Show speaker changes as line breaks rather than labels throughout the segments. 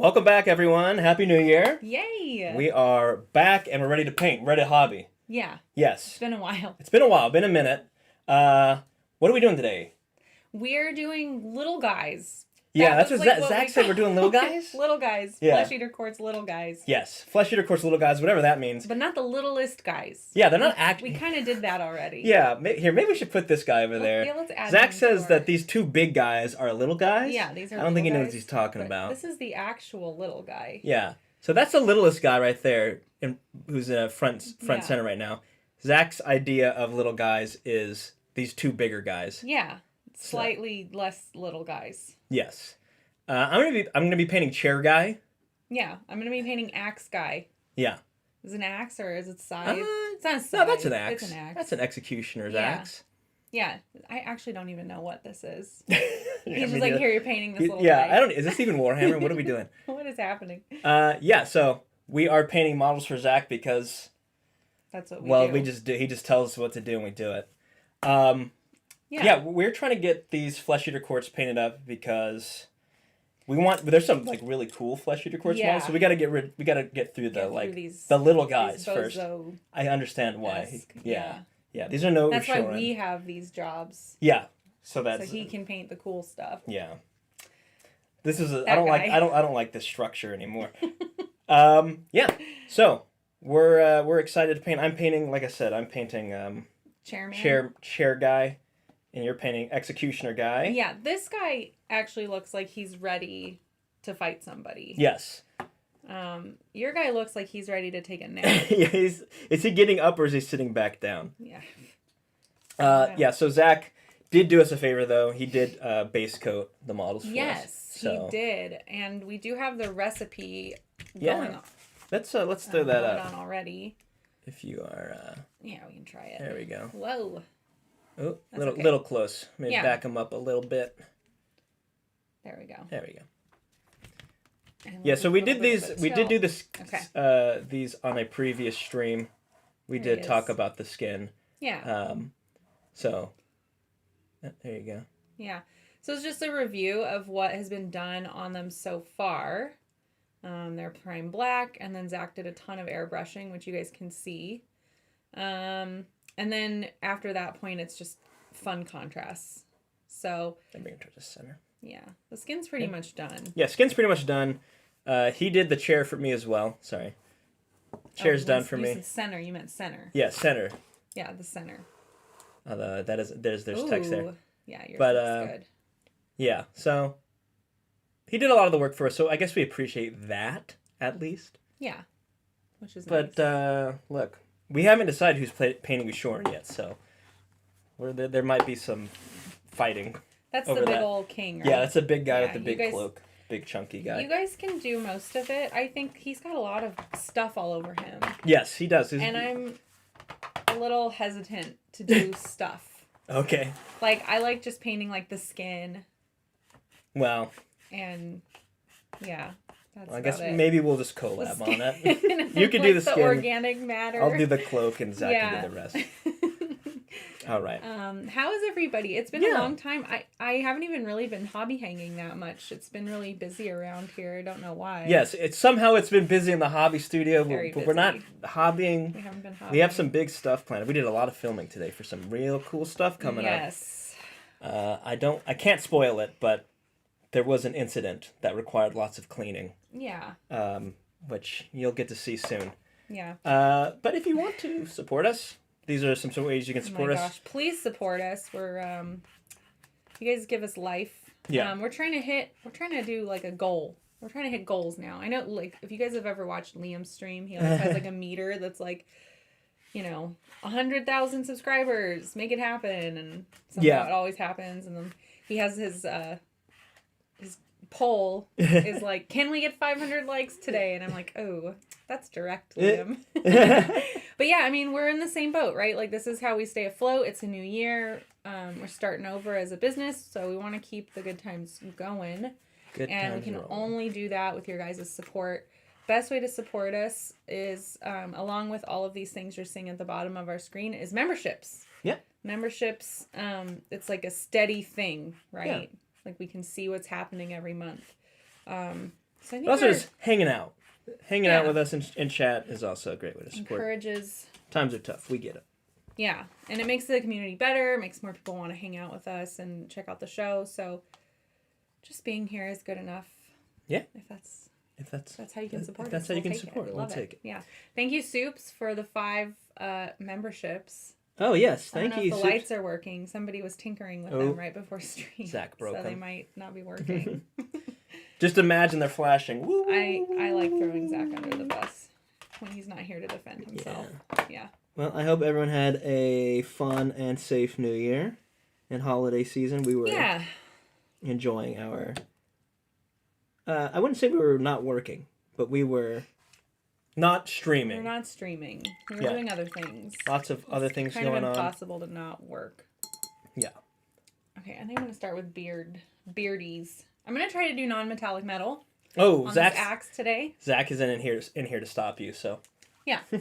Welcome back, everyone. Happy New Year.
Yay!
We are back and we're ready to paint. Ready to hobby.
Yeah.
Yes.
It's been a while.
It's been a while. Been a minute. What are we doing today?
We're doing little guys.
Yeah, that's what Zach said. We're doing little guys?
Little guys.
Yeah.
Flesh Eater Court's little guys.
Yes. Flesh Eater Course, little guys, whatever that means.
But not the littlest guys.
Yeah, they're not actually...
We kind of did that already.
Yeah. Here, maybe we should put this guy over there.
Yeah, let's add
Zach says that these two big guys are little guys.
Yeah, these are
I don't think he knows
guys,
what he's talking about.
This is the actual little guy.
Yeah. So that's the littlest guy right there, who's in a front center right now. Zach's idea of little guys is these two bigger guys.
Yeah. Slightly less little guys.
Yes. I'm gonna be painting chair guy.
Yeah, I'm gonna be painting axe guy.
Yeah.
Is it an axe or is it scythe? It's not a scythe.
No, that's an axe.
It's an axe.
That's an executioner's axe.
Yeah, I actually don't even know what this is.
Yeah,
He's just like, here, you're painting this little guy.
Yeah, I don't. Is this even Warhammer? What are we doing?
What is happening?
Yeah. So we are painting models for Zach because
that's what we do.
we just do. He just tells us what to do and we do it. Yeah, we're trying to get these Flesh Eater Courts painted up because we want. There's some like really cool Flesh Eater Courts models, so we gotta get through the little guys first. I understand why. Yeah. These are no.
That's why we have these jobs.
Yeah, so
he can paint the cool stuff.
Yeah. This is I don't like this structure anymore. Yeah. So we're excited to paint. I'm painting, like I said,
Chairman.
Chair guy. And you're painting executioner guy.
Yeah, this guy actually looks like he's ready to fight somebody.
Yes.
Your guy looks like he's ready to take a nap.
Yeah, is he getting up or is he sitting back down?
Yeah.
Yeah, so Zach did do us a favor, though. He did base coat the models for us.
Yes, he did. And we do have the recipe going on.
Let's throw that up.
On already.
If you are...
Yeah, we can try it.
There we go.
Whoa.
Oh, little close. Maybe back them up a little bit.
There we go.
There we go. Yeah, so we did these. We did do this. Okay. These on a previous stream. We did talk about the skin.
Yeah.
So. There you go.
Yeah. So it's just a review of what has been done on them so far. They're prime black, and then Zach did a ton of airbrushing, which you guys can see. And then after that point, it's just fun contrasts. So
I bring it towards the center.
Yeah, the skin's pretty much done.
Yeah, skin's pretty much done. He did the chair for me as well. Sorry, chair's done for me.
You said center. You meant center.
Yeah, center.
Yeah, the center.
There's text there.
Yeah, yours looks good.
Yeah, so he did a lot of the work for us. So I guess we appreciate that at least.
Yeah, which is nice.
But look. We haven't decided who's painting with Shorn yet, so there might be some fighting.
That's the big old king, right?
Yeah, that's a big guy with the big cloak. Big chunky guy.
You guys can do most of it. I think he's got a lot of stuff all over him.
Yes, he does.
And I'm a little hesitant to do stuff.
Okay.
Like, I like just painting, like, the skin.
Well.
And, yeah.
Well, I guess maybe we'll just collab on it. You can do the skin.
The organic matter.
I'll do the cloak and Zach can do the rest. All right.
How is everybody? It's been a long time. I haven't even really been hobby hanging that much. It's been really busy around here. I don't know why.
Yes, somehow it's been busy in the hobby studio, but we're not hobbying.
We haven't been hobbying.
We have some big stuff planned. We did a lot of filming today for some real cool stuff coming up.
Yes.
I can't spoil it, but there was an incident that required lots of cleaning.
Yeah.
Which you'll get to see soon.
Yeah.
But if you want to support us, these are some ways you can support us.
Gosh, please support us. We're you guys give us life.
Yeah.
We're trying to do like a goal. We're trying to hit goals now. I know, like, if you guys have ever watched Liam's stream, he always has like a meter that's like, 100,000 subscribers, make it happen, and somehow it always happens. And then he has his poll is like, can we get 500 likes today? And I'm like, oh, that's direct, Liam. But yeah, I mean, we're in the same boat, right? Like, this is how we stay afloat. It's a new year. We're starting over as a business, so we want to keep the good times going. We can only do that with your guys' support. Best way to support us is, along with all of these things you're seeing at the bottom of our screen, is memberships.
Yeah.
Memberships, it's like a steady thing, right?
Yeah.
Like, we can see what's happening every month. So I think
but also just hanging out. Hanging out with us in chat is also a great way to support.
Encourages.
Times are tough. We get it.
Yeah, and it makes the community better. It makes more people want to hang out with us and check out the show. So just being here is good enough.
Yeah.
If that's
that's
how you can support.
That's how you can support. We'll take it.
Yeah. Thank you, Soups, for the 5 memberships.
Oh yes, thank
I don't
you.
know if the lights are working. Somebody was tinkering with them right before stream.
Zach broke them.
So they might not be working.
Just imagine they're flashing. Woo,
I like throwing Zach under the bus when he's not here to defend himself. Yeah.
Well, I hope everyone had a fun and safe New Year and holiday season. We were enjoying our. I wouldn't say we were not working, but we were not streaming.
We're not streaming. We were doing other things.
Lots of other things going on.
Kind of impossible to not work.
Yeah.
Okay, I think I'm going to start with beardies. I'm going to try to do non-metallic metal.
Oh,
on Zach's axe today.
Zach is in here to stop you, so.
Yeah. I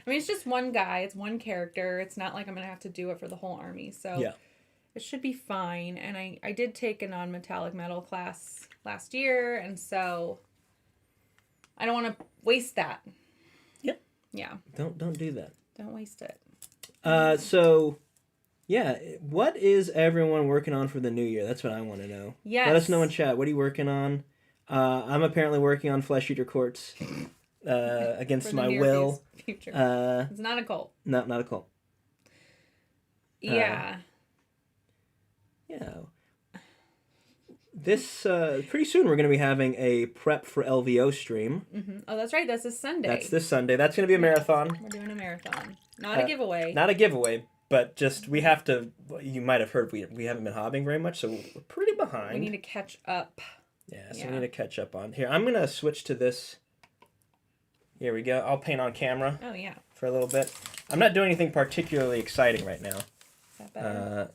mean, it's just one guy. It's one character. It's not like I'm going to have to do it for the whole army. So it should be fine. And I did take a non-metallic metal class last year. And so I don't want to waste that.
Yep.
Yeah.
Don't do that.
Don't waste it.
So, yeah. What is everyone working on for the new year? That's what I want to know.
Yes.
Let us know in chat. What are you working on? I'm apparently working on Flesh Eater Courts. Against my will.
Future. It's not a cult.
No, not a cult.
Yeah.
Yeah. This pretty soon we're going to be having a prep for LVO stream.
Mm-hmm. Oh, that's right. That's this Sunday.
That's this Sunday. That's going to be a marathon.
We're doing a marathon. Not a giveaway.
Not a giveaway, but just we have to. You might have heard we haven't been hobbying very much, so we're pretty behind.
We need to catch up.
Yeah, so we need to catch up on here. I'm going to switch to this. Here we go. I'll paint on camera.
Oh, yeah.
For a little bit. I'm not doing anything particularly exciting right now.
Is that better?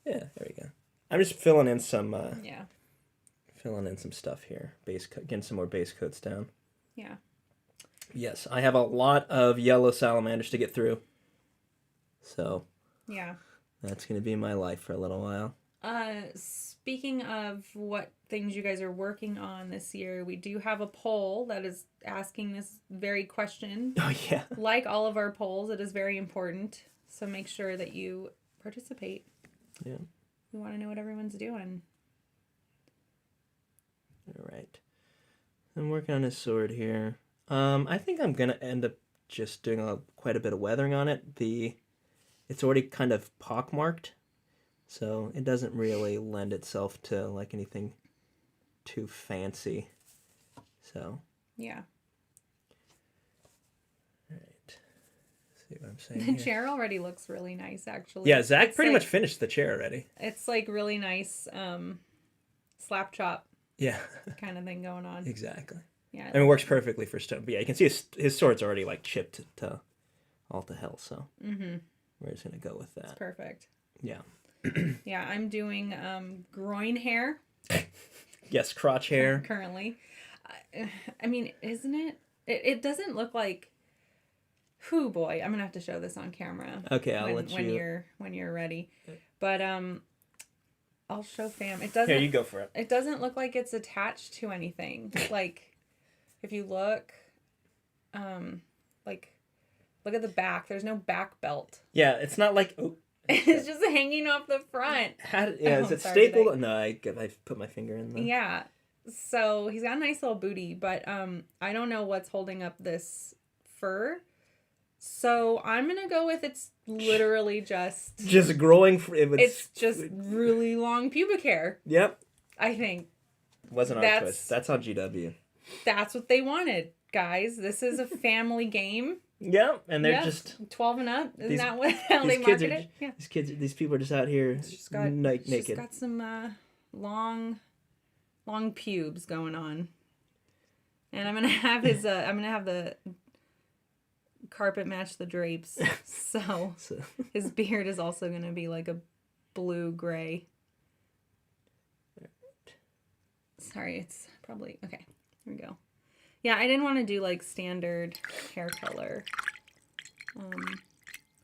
Yeah, there we go. I'm just filling in some stuff here. Getting some more base coats down.
Yeah.
Yes, I have a lot of yellow salamanders to get through. So.
Yeah.
That's going to be my life for a little while.
Speaking of what things you guys are working on this year, we do have a poll that is asking this very question.
Oh, yeah.
Like all of our polls, it is very important. So make sure that you participate.
Yeah.
We want to know what everyone's doing.
All right. I'm working on his sword here. I think I'm going to end up just doing quite a bit of weathering on it. It's already kind of pockmarked. So it doesn't really lend itself to like anything too fancy. So.
Yeah.
All right. See what I'm saying.
The chair already looks really nice, actually.
Yeah, Zach pretty much finished the chair already.
It's like really nice slap chop.
Yeah.
Kind of thing going on.
Exactly.
Yeah.
I mean, it works perfectly for stone. But yeah, you can see his sword's already like chipped to all to hell. So we're just gonna go with that.
It's perfect.
Yeah.
Yeah, I'm doing groin hair.
Yes, crotch hair.
Currently. I mean, isn't it? It doesn't look like... Whew, boy. I'm going to have to show this on camera.
Okay, I'll let
you... When you're ready. But I'll show fam. It doesn't...
Here, you go for it.
It doesn't look like it's attached to anything. Like, if you look... look at the back. There's no back belt.
Yeah, it's not like... Oh.
It's just hanging off the front.
Is it stapled? No, I put my finger in there.
Yeah. So he's got a nice little booty, but I don't know what's holding up this fur. So I'm going to go with it's literally just
growing.
It's just really long pubic hair.
Yep.
I think.
Wasn't our twist. That's on GW.
That's what they wanted, guys. This is a family game.
Yeah, and they're just
12 and up. Isn't that how they market it? Yeah.
These people are just out here naked.
She's got some long pubes going on, and I'm gonna have the carpet match the drapes. So his beard is also gonna be like a blue gray. Sorry, it's probably okay. Here we go. Yeah, I didn't want to do like standard hair color. I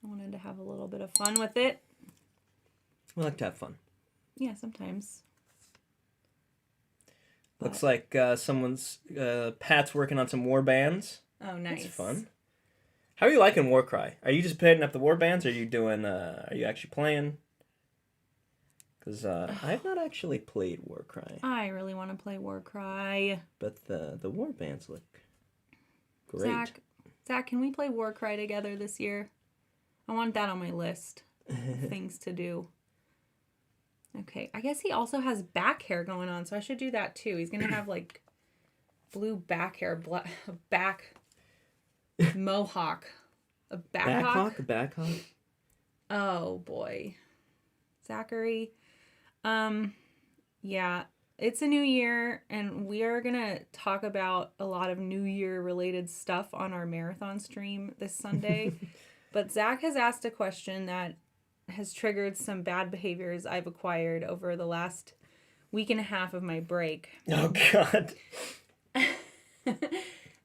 wanted to have a little bit of fun with it.
We like to have fun.
Yeah, sometimes.
Looks like someone's Pat's working on some war bands.
Oh, nice.
That's fun. How are you liking Warcry? Are you just putting up the war bands, or are you doing? Are you actually playing? Because I've not actually played Warcry.
I really want to play Warcry.
But the war bands look great.
Zach, can we play Warcry together this year? I want that on my list of things to do. Okay, I guess he also has back hair going on, so I should do that too. He's gonna have like blue back hair, back mohawk, a back hawk.
A back hawk.
Oh boy, Zachary. Yeah, it's a new year, and we are gonna talk about a lot of New Year related stuff on our marathon stream this Sunday. But Zach has asked a question that has triggered some bad behaviors I've acquired over the last week and a half of my break.
Oh, God.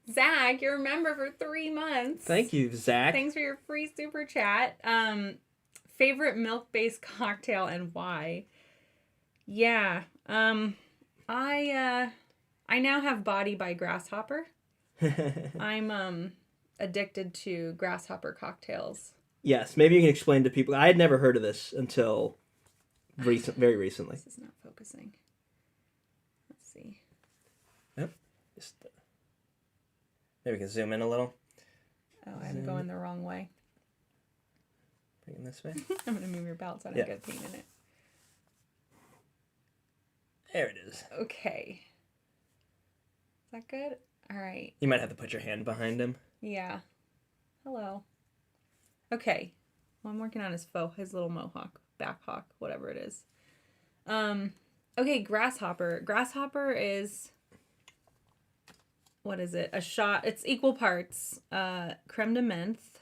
Zach, you're a member for 3 months.
Thank you, Zach.
Thanks for your free super chat. Favorite milk-based cocktail and why? Yeah. I now have Body by Grasshopper. I'm addicted to Grasshopper cocktails.
Yes, maybe you can explain to people. I had never heard of this until very recently.
This is not focusing. Let's see.
Yep. Maybe we can zoom in a little.
Oh, I'm going the wrong way.
Bring it this way.
I'm going to move your belt so I don't get paint in it.
There it is.
Okay. Is that good? All right.
You might have to put your hand behind him.
Yeah. Hello. Okay. Well, I'm working on his little mohawk, back hawk, whatever it is. Okay, Grasshopper. Grasshopper is, what is it? A shot. It's equal parts creme de menthe,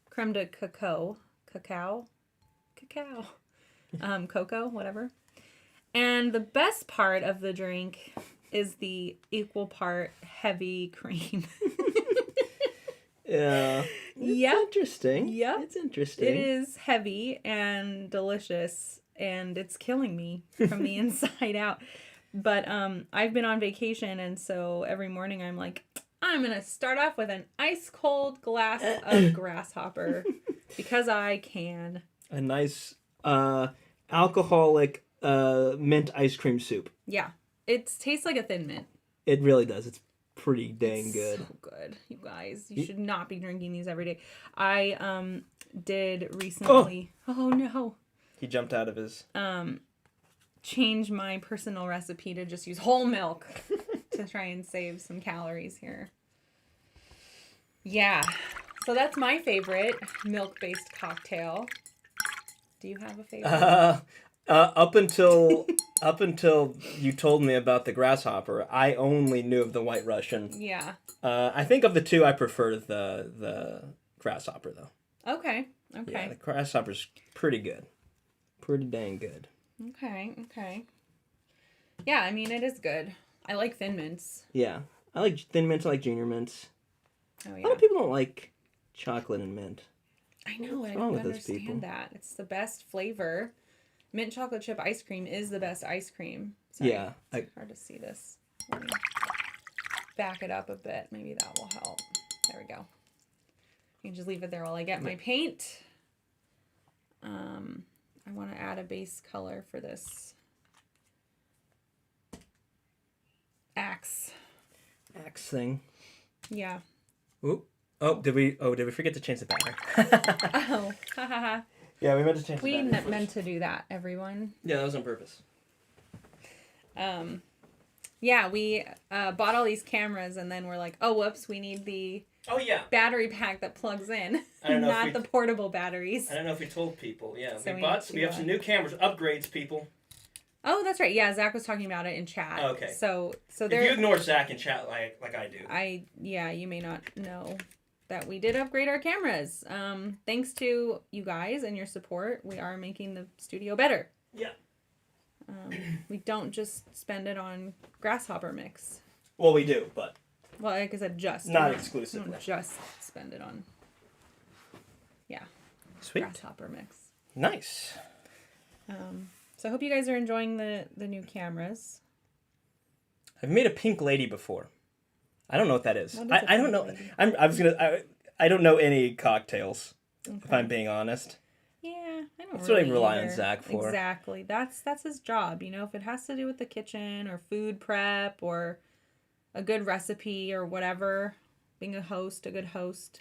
creme de cacao, cocoa, whatever. And the best part of the drink is the equal part heavy cream.
Yeah. It's interesting.
Yep.
It's interesting.
It is heavy and delicious, and it's killing me from the inside out. But I've been on vacation, and so every morning I'm like, I'm going to start off with an ice cold glass of Grasshopper because I can.
A nice alcoholic mint ice cream soup.
Yeah. It tastes like a Thin Mint.
It really does. It's pretty dang good.
So good, you guys. You should not be drinking these every day. I did recently. Oh no.
He jumped out of his.
Change my personal recipe to just use whole milk to try and save some calories here. Yeah. So that's my favorite milk-based cocktail. Do you have a favorite?
Up until you told me about the Grasshopper, I only knew of the White Russian.
Yeah.
I think of the two, I prefer the Grasshopper though.
Okay.
Yeah, the Grasshopper's pretty good. Pretty dang good.
Okay. Yeah, I mean it is good. I like Thin Mints.
Yeah, I like Thin Mints. I like Junior Mints.
Oh yeah.
A lot of people don't like chocolate and mint.
I know. I don't understand that. It's the best flavor. Mint chocolate chip ice cream is the best ice cream. Sorry,
yeah.
It's hard to see this. Let me back it up a bit. Maybe that will help. There we go. You can just leave it there while I get my paint. I want to add a base color for this axe
thing.
Yeah.
Oop. Oh, did we forget to change the banner?
Oh, ha ha ha.
Yeah, we meant to change the banner.
We meant to do that, everyone.
Yeah, that was on purpose.
Yeah, we bought all these cameras, and then we're like, oh, whoops, we need the battery pack that plugs in, not the portable batteries.
I don't know if we told people. Yeah,
so
we have some new cameras, upgrades, people.
Oh, that's right. Yeah, Zach was talking about it in chat.
Oh, okay.
So
if you ignore Zach in chat like I do.
You may not know that we did upgrade our cameras. Thanks to you guys and your support, we are making the studio better.
Yeah.
We don't just spend it on Grasshopper mix.
Well, we do, but...
Well, like I said,
not exclusively.
We don't just spend it on... Yeah.
Sweet.
Grasshopper mix.
Nice.
So I hope you guys are enjoying the new cameras.
I've made a pink lady before. I don't know what that is.
What is
I don't know. I don't know any cocktails, if I'm being honest.
Yeah, I don't
That's
really
what I rely
either.
on Zach for.
Exactly. That's his job. You know, if it has to do with the kitchen or food prep or a good recipe or whatever, being a good host.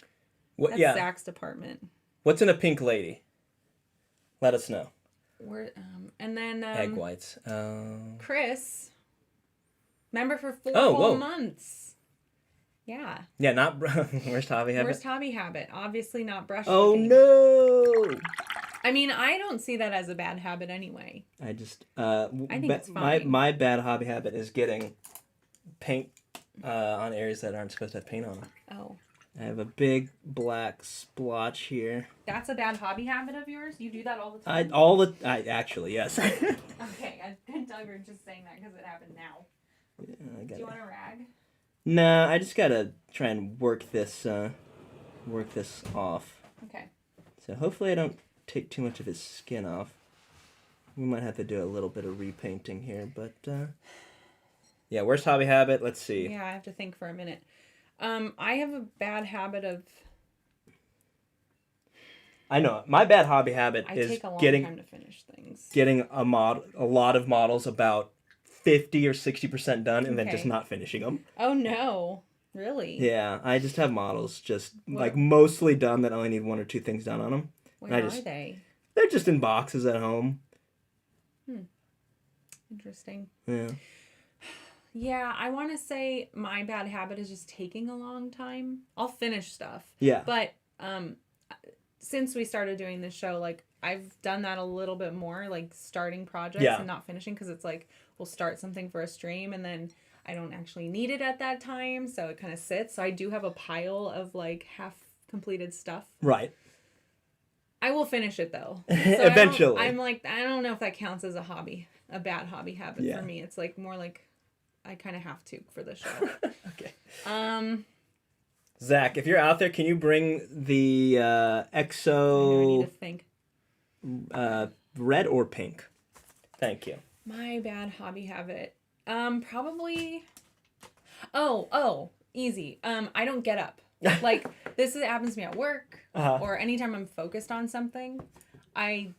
That's Zach's department.
What's in a pink lady? Let us know.
And then
egg whites.
Chris, member for 4 whole months. Yeah.
Yeah, not worst hobby habit.
Worst hobby habit. Obviously not brush.
Oh no.
I mean, I don't see that as a bad habit anyway.
I just
I think it's fine.
My bad hobby habit is getting paint on areas that aren't supposed to have paint on them.
Oh.
I have a big black splotch here.
That's a bad hobby habit of yours? You do that all the time?
Actually, yes.
Okay, I couldn't tell you were just saying that because it happened now.
Yeah,
do you want a rag?
Nah, I just gotta try and work this off.
Okay.
So hopefully I don't take too much of his skin off. We might have to do a little bit of repainting here, but yeah, worst hobby habit, let's see.
Yeah, I have to think for a minute. I have a bad habit of...
I know. My bad hobby habit is
take a long time to finish things.
Getting a lot of models about 50 or 60% done and then just not finishing them.
Oh, no. Really?
Yeah, I just have models like mostly done that only need 1 or 2 things done on them.
Where are they?
They're just in boxes at home.
Interesting.
Yeah.
Yeah, I want to say my bad habit is just taking a long time. I'll finish stuff.
Yeah.
But since we started doing this show, like, I've done that a little bit more, like starting projects and not finishing, because it's like we'll start something for a stream and then I don't actually need it at that time, so it kind of sits. So I do have a pile of like half completed stuff.
Right.
I will finish it though. So
Eventually.
I don't know if that counts as a bad hobby habit for me. It's like more like I kind of have to for the show.
Okay. Zach, if you're out there, can you bring the EXO?
I need to think.
Red or pink? Thank you.
My bad hobby habit. Probably. Oh, easy. I don't get up. Like this happens to me at work or anytime I'm focused on something. I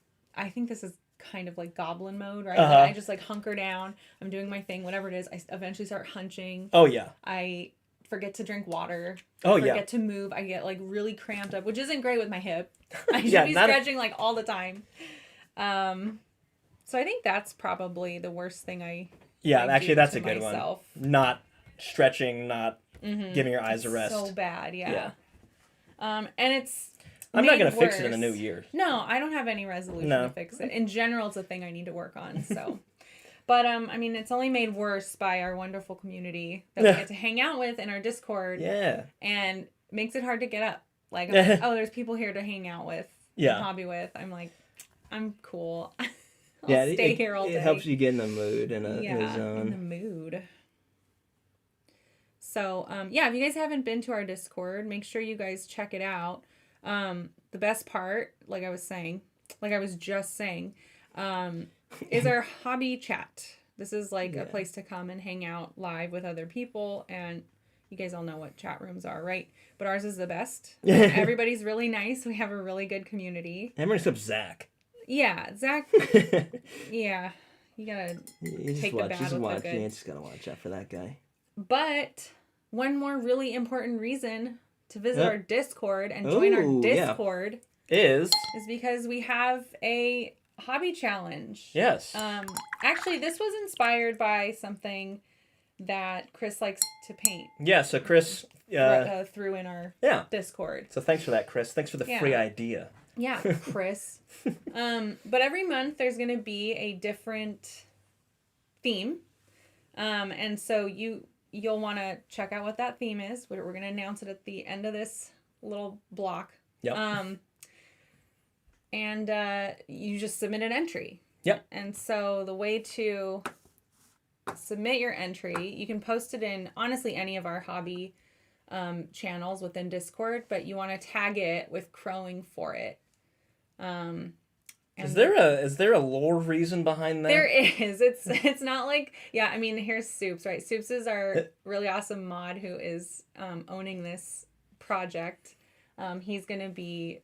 think this is kind of like goblin mode, right? Like I just like hunker down. I'm doing my thing, whatever it is. I eventually start hunching.
Oh yeah.
I forget to drink water.
Oh
yeah. Forget to move. I get like really cramped up, which isn't great with my hip. I should be stretching like all the time. So I think that's probably the worst thing I
actually that's a good
myself.
One. Not stretching, not giving your eyes a rest.
So bad, yeah. And it's
I'm not gonna fix it in the new year.
No, I don't have any resolution to fix it. In general, it's a thing I need to work on. So, but I mean, it's only made worse by our wonderful community that we get to hang out with in our Discord.
Yeah.
And makes it hard to get up. Like, I'm like, oh, there's people here to hang out with, and hobby with. I'm like, I'm cool. I'll stay here all day.
It helps you get in the mood and a zone.
In the mood. So, if you guys haven't been to our Discord, make sure you guys check it out. The best part, like I was just saying, is our hobby chat. This is like a place to come and hang out live with other people, and you guys all know what chat rooms are, right? But ours is the best. Everybody's really nice. We have a really good community.
Everyone except Zach.
Yeah, Zach. Yeah, you gotta take the bad with the good.
You just gotta watch out for that guy.
But one more really important reason to visit our Discord and join our Discord
is
because we have a hobby challenge.
Yes.
Actually, this was inspired by something that Chris likes to paint.
Yeah, so Chris
threw in our Discord.
So thanks for that, Chris. Thanks for the free idea.
Yeah, Chris. But every month there's going to be a different theme. And so you'll want to check out what that theme is. We're going to announce it at the end of this little block.
Yep.
And you just submit an entry.
Yep.
And so the way to submit your entry, you can post it in, honestly, any of our hobby channels within Discord, but you want to tag it with crowing for it. And And
is there a lore reason behind that?
There is. It's not like, yeah, I mean, here's Soups, right? Soups is our really awesome mod who is owning this project. He's going to be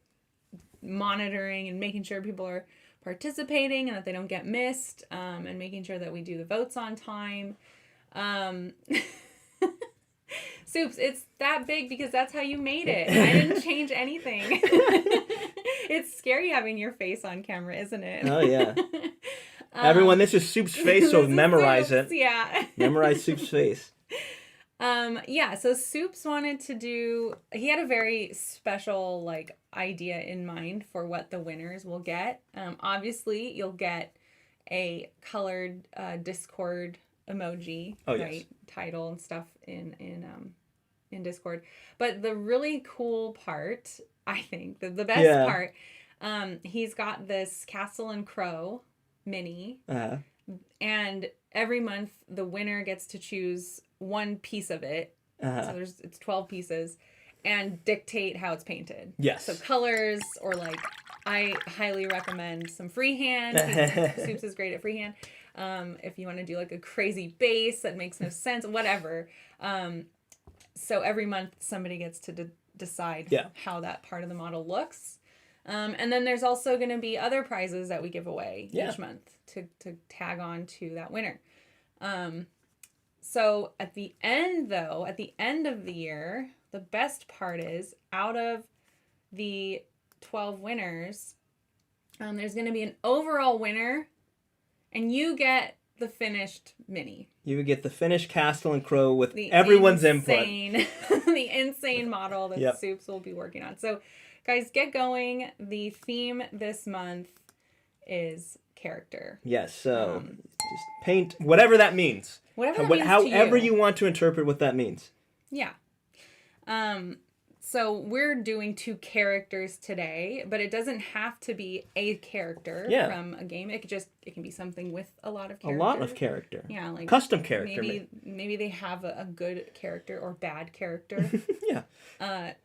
monitoring and making sure people are participating and that they don't get missed, and making sure that we do the votes on time. Soups, it's that big because that's how you made it. I didn't change anything. It's scary having your face on camera, isn't it?
Oh, yeah. Everyone, this is Soup's face, so memorize
Soups,
it.
Yeah.
Memorize Soup's face.
Yeah, so Soups wanted to do, he had a very special, like, idea in mind for what the winners will get. Obviously, you'll get a colored Discord emoji, right?
Yes.
Title and stuff in Discord. But the really cool part, I think, the best part, he's got this Castle and Crow mini, and every month the winner gets to choose one piece of it. So it's 12 pieces, and dictate how it's painted.
Yes.
So colors, or like, I highly recommend some freehand. Soups is great at freehand. If you want to do like a crazy base that makes no sense, whatever. So every month somebody gets to decide how that part of the model looks. And then there's also going to be other prizes that we give away each month to tag on to that winner. So at the end of the year, the best part is, out of the 12 winners, there's going to be an overall winner, and you get the finished mini.
You would get the finished Castle and Crow with everyone's input.
The insane model that Soups will be working on. So, guys, get going. The theme this month is character. Yes,
so just paint whatever that means. However you want to interpret what that means.
Yeah. So we're doing 2 characters today, but it doesn't have to be a character from a game. It can be something with a lot of character.
A lot of character.
Yeah, like
custom character.
Maybe they have a good character or bad character.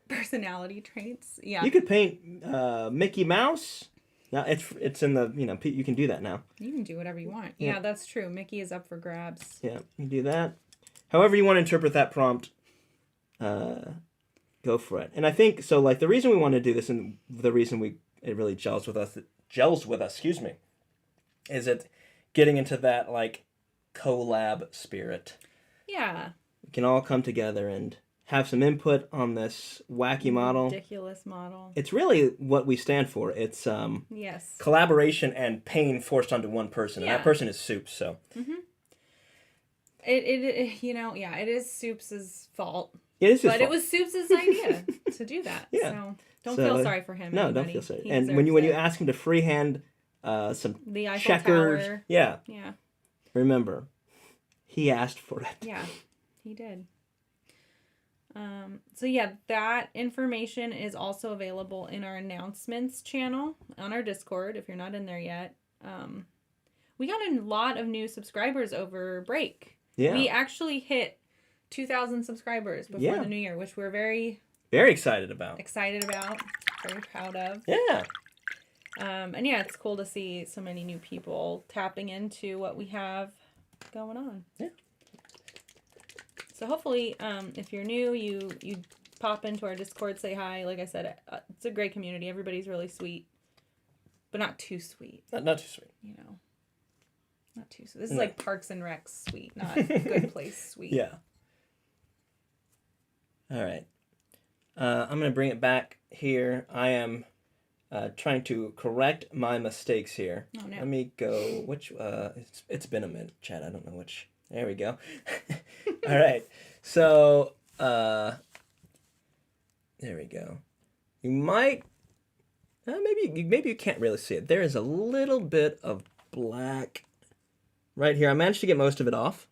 Personality traits. Yeah.
You could paint Mickey Mouse. Now it's in the, you can do that now.
You can do whatever you want. Yeah, that's true. Mickey is up for grabs.
Yeah, you do that. However you want to interpret that prompt, go for it. And I think so, like, the reason we want to do this, and the reason it really gels with us, is it getting into that, like, collab spirit.
Yeah.
We can all come together and have some input on this wacky model.
Ridiculous model.
It's really what we stand for. It's collaboration and pain forced onto one person. And that person is Soups, so. Mm-hmm.
It is Soups' fault.
It is his fault.
But it was Soups' idea to do that. So don't feel sorry for him.
No, don't feel sorry. And when you ask him to freehand some
the Eiffel
checkers,
Tower.
Yeah. Remember, he asked for it.
Yeah, he did. That information is also available in our announcements channel on our Discord if you're not in there yet. We got a lot of new subscribers over break. Yeah. We actually hit 2,000 subscribers before the new year, which we're very
excited about.
Very proud of.
Yeah.
It's cool to see so many new people tapping into what we have going on.
Yeah.
So hopefully, if you're new, you pop into our Discord, say hi. Like I said, it's a great community. Everybody's really sweet, but not too sweet.
Not too sweet.
Not too sweet. This is like Parks and Rec sweet, not Good Place sweet.
Yeah. All right. I'm going to bring it back here. I am trying to correct my mistakes here.
Oh, no.
Let me go. Which? It's been a minute, Chad. I don't know which. There we go. All right. So, there we go. You might. Maybe you can't really see it. There is a little bit of black right here. I managed to get most of it off.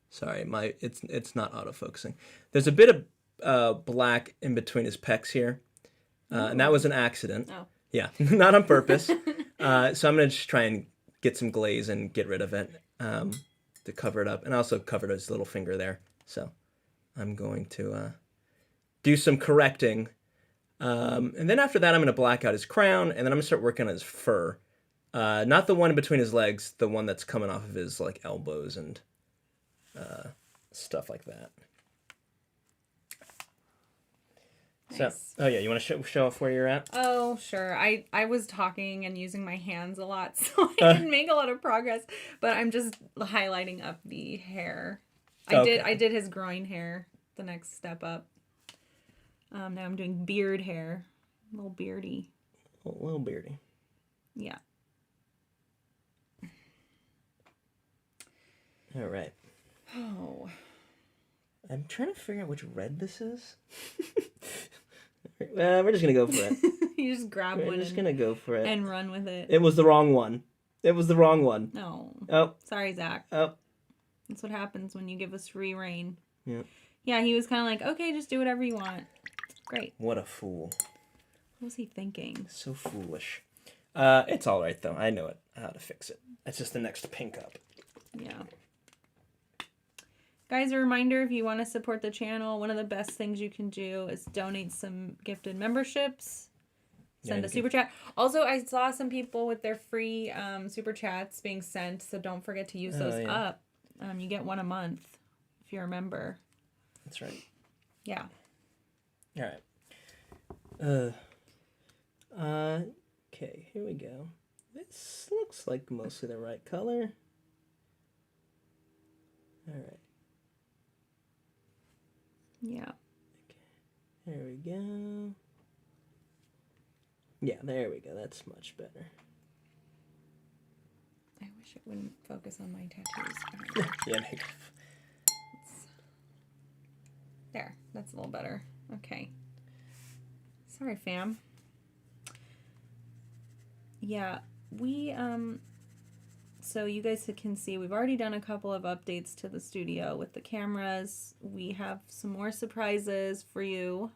Sorry, it's not autofocusing. There's a bit of black in between his pecs here, and that was an accident.
Oh.
Yeah, not on purpose. So I'm gonna just try and get some glaze and get rid of it to cover it up, and I also covered his little finger there. So I'm going to do some correcting, and then after that I'm gonna black out his crown, and then I'm gonna start working on his fur. Not the one between his legs, the one that's coming off of his like elbows and stuff like that.
Nice.
So, you want to show off where you're at?
Oh, sure. I was talking and using my hands a lot, so I didn't make a lot of progress. But I'm just highlighting up the hair. I did his groin hair, the next step up. Now I'm doing beard hair. A little beardy.
A little beardy.
Yeah.
All right.
Oh.
I'm trying to figure out which red this is. We're just going to go for it.
You just grab one.
We're just going to go for it.
And run with it.
It was the wrong one.
No.
Oh.
Sorry, Zach.
Oh.
That's what happens when you give us free reign.
Yeah.
Yeah, he was kind of like, okay, just do whatever you want. Great.
What a fool.
What was he thinking?
So foolish. It's all right, though. I know how to fix it. It's just the next pink up.
Yeah. Guys, a reminder, if you want to support the channel, one of the best things you can do is donate some gifted memberships. Send a super chat. Also, I saw some people with their free super chats being sent, so don't forget to use those up. You get one a month if you're a member.
That's right.
Yeah.
All right. Okay, here we go. This looks like mostly the right color. All right.
Yeah.
Okay. There we go. Yeah, there we go. That's much better.
I wish it wouldn't focus on my tattoos.
Yeah, negative.
There. That's a little better. Okay. Sorry, fam. Yeah, we, so you guys can see we've already done a couple of updates to the studio with the cameras. We have some more surprises for you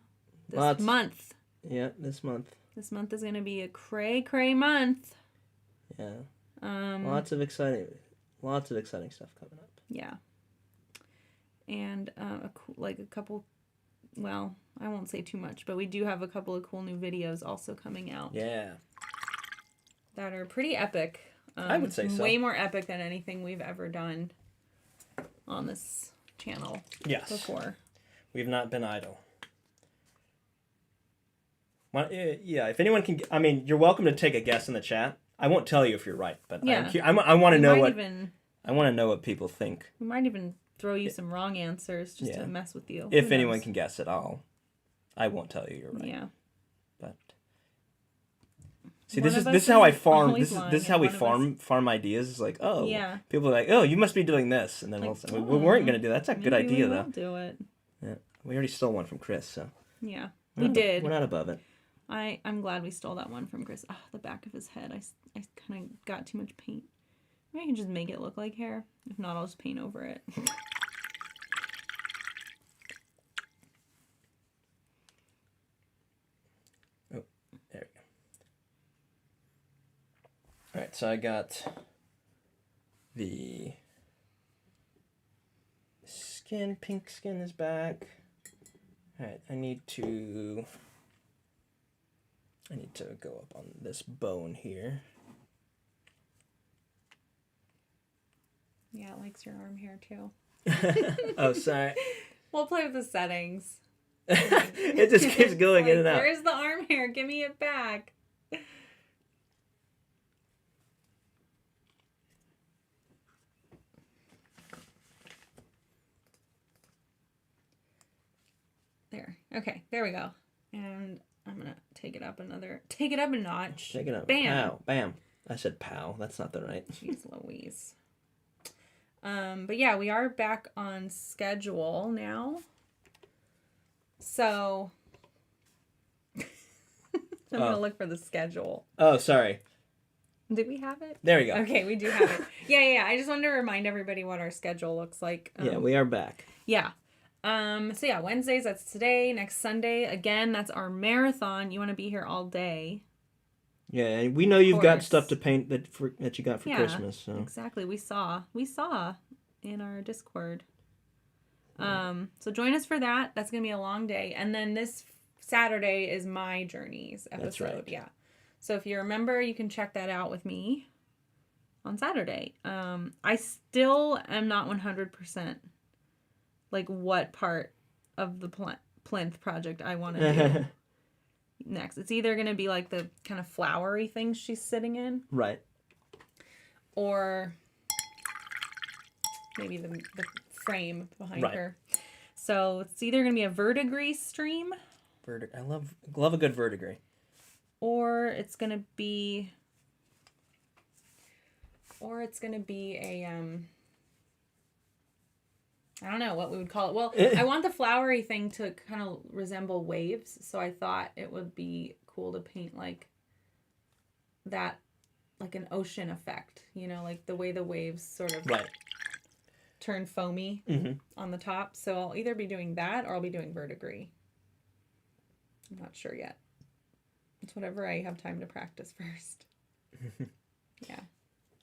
this month.
Yeah, this month.
This month is going to be a cray month.
Yeah. Lots of exciting stuff coming up.
Yeah. And a couple, well, I won't say too much, but we do have a couple of cool new videos also coming out.
Yeah.
That are pretty epic.
I would say so.
Way more epic than anything we've ever done on this channel before.
We've not been idle. Well, yeah, if anyone can... I mean, you're welcome to take a guess in the chat. I won't tell you if you're right, but I want to know what... I want to know what people think.
We might even throw you some wrong answers just to mess with you.
If anyone can guess it, I won't tell you you're right.
Yeah.
But... See, this is how I farm. This is how we farm ideas. It's like, people are like, oh, you must be doing this, and then we'll say, we weren't gonna do that. That's a good idea, though.
Do it.
Yeah, we already stole one from Chris, so
yeah, we did.
We're not above it.
I'm glad we stole that one from Chris. The back of his head. I kind of got too much paint. Maybe I can just make it look like hair. If not, I'll just paint over it.
Alright, so I got the skin, pink skin is back. Alright, I need to go up on this bone here.
Yeah, it likes your arm hair too.
Oh, sorry.
We'll play with the settings.
It just keeps going in and out.
Where's the arm hair? Give me it back. There. Okay, there we go. And I'm gonna take it up a notch.
Take it up.
Bam.
Pow. Bam. I said pow. That's not the right.
Jeez Louise. But yeah, we are back on schedule now. So I'm gonna look for the schedule.
Oh, sorry.
Did we have it?
There we go.
Okay, we do have it. Yeah. I just wanted to remind everybody what our schedule looks like.
Yeah, we are back.
Yeah. So yeah, Wednesdays, that's today. Next Sunday, again, that's our marathon. You want to be here all day.
Yeah, and we know you've got stuff to paint that you got for Christmas. So.
Exactly. We saw in our Discord. So join us for that. That's going to be a long day. And then this Saturday is my Journeys episode.
That's right.
Yeah. So if you remember, you can check that out with me on Saturday. I still am not 100% like what part of the plinth project I want to do next. It's either going to be like the kind of flowery things she's sitting in.
Right.
Or maybe the frame behind her. So it's either going to be a verdigris stream.
I love a good verdigris.
Or it's going to be a I don't know what we would call it. Well, I want the flowery thing to kind of resemble waves, so I thought it would be cool to paint like that, like an ocean effect, you know, like the way the waves sort of turn foamy on the top. So I'll either be doing that or I'll be doing verdigris. I'm not sure yet. It's whatever I have time to practice first. Yeah.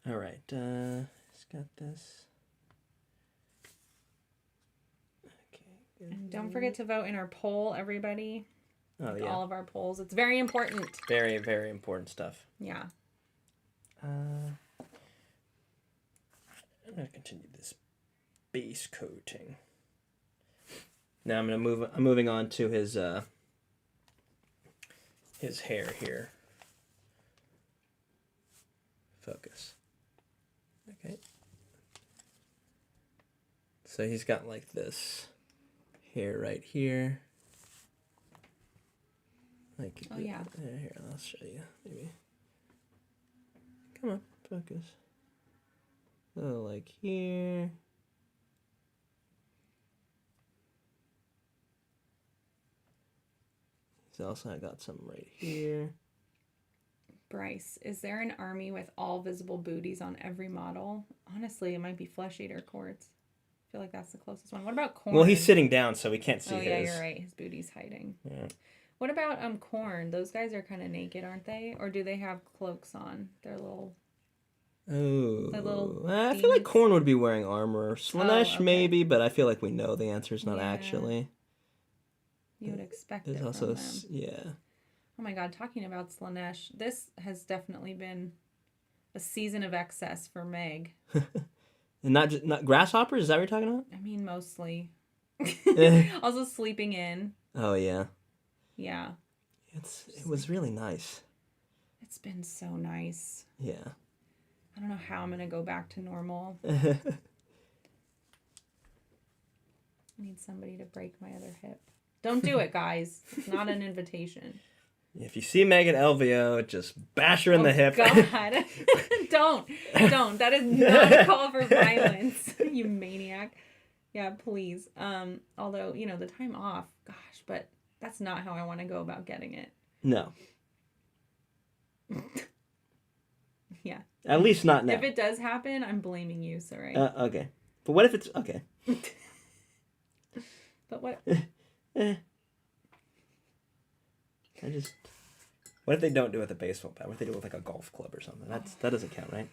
All right. It's got this.
And don't forget to vote in our poll, everybody.
Oh, yeah.
All of our polls. It's very important.
Very, very important stuff.
Yeah.
I'm going to continue this base coating. Now I'm moving on to his hair here. Focus. Okay. So he's got like this hair right here. Like,
oh yeah.
Here, I'll show you. Maybe. Come on, focus. Oh, like here. He's also got some right here.
Bryce, is there an army with all visible booties on every model? Honestly, it might be flesh eater quartz. I feel like that's the closest one. What about corn?
Well, he's sitting down, so we can't see his.
Oh, yeah, you're right. His booty's hiding.
Yeah.
What about corn? Those guys are kind of naked, aren't they? Or do they have cloaks on? They're little...
Oh, I feel like corn would be wearing armor. Slanesh maybe, but I feel like we know the answer is not actually.
You would expect
There's
it
also
from them.
Yeah.
Oh my god, talking about Slanesh, this has definitely been a season of excess for Meg.
And not grasshoppers, is that what you're talking about?
I mean, mostly. Also sleeping in.
Oh yeah.
Yeah.
It was really nice.
It's been so nice.
Yeah.
I don't know how I'm going to go back to normal. I need somebody to break my other hip. Don't do it, guys. It's not an invitation.
If you see Meg at LVO, just bash her in the hip.
God. Don't. That is not a call for violence, you maniac. Yeah, please. Although, you know, the time off, gosh, but that's not how I want to go about getting it.
No.
Yeah.
At least not now.
If it does happen, I'm blaming you, sorry.
Okay. But what if it's... Okay.
But what...
What if they don't do it with a baseball bat? What if they do it with like a golf club or something? That doesn't count, right?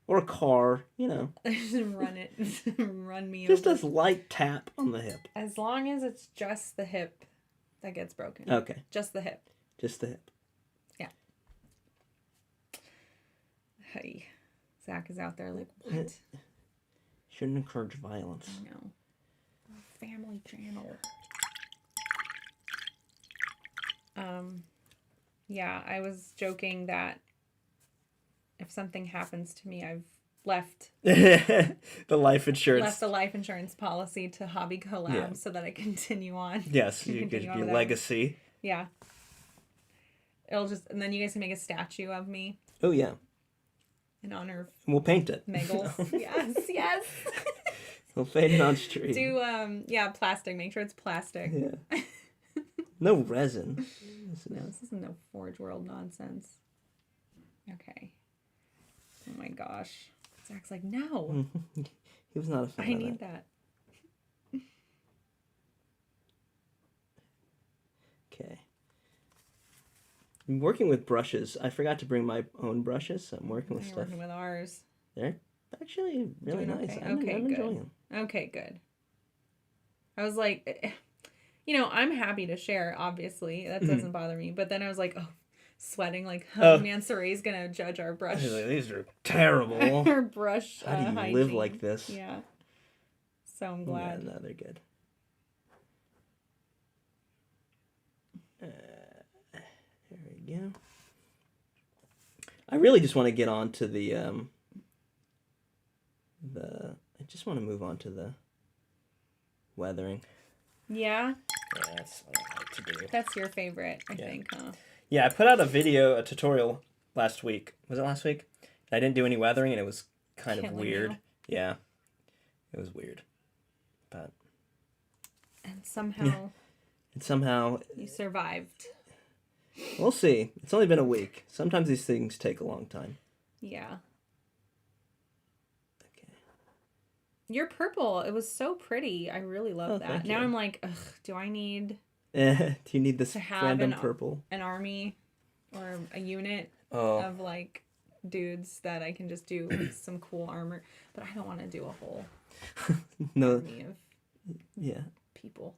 Or a car, you know.
Just run it. Run me
just
over.
a light tap on the hip.
As long as it's just the hip that gets broken.
Okay.
Just the hip.
Just the hip.
Yeah. Hey. Zach is out there like, what?
Shouldn't encourage violence.
I know. Family channel. Yeah, I was joking that if something happens to me, I've left
the life insurance.
Left the life insurance policy to Hobby Collab so that I continue on.
Yes, you get your legacy.
Yeah. It'll just, and then you guys can make a statue of me.
Oh yeah.
In honor of
we'll paint it.
Meggles. Yes.
We'll paint it on street.
Do plastic. Make sure it's plastic.
Yeah. No resin.
This isn't no Forge World nonsense. Okay. Oh my gosh. Zach's like, no.
He was not a fan
I need that.
Okay. I'm working with brushes. I forgot to bring my own brushes, so I'm working with stuff.
Working with ours.
They're actually really nice.
Okay.
I'm enjoying them.
Okay, good. I was like, you know, I'm happy to share, obviously. That doesn't bother me. But then I was like, oh, sweating like, oh man, Saray's gonna judge our brush.
These are terrible.
Our brush
How do you
hygiene.
live like this?
Yeah. So I'm glad.
Yeah, no, they're good. There we go. I really just want to get on to the I just want to move on to the weathering.
Yeah?
Yeah, that's what I like to do.
That's your favorite, I think, huh?
Yeah, I put out a tutorial last week. Was it last week? I didn't do any weathering, and it was kind of weird.
You.
Yeah. It was weird. But...
And somehow... You survived.
We'll see. It's only been a week. Sometimes these things take a long time.
Yeah. Okay. Your purple, it was so pretty. I really love that. Now I'm like, ugh, do I need...
do you need this random purple?
An army or a unit of like dudes that I can just do with some cool armor. But I don't want to do a whole army of people.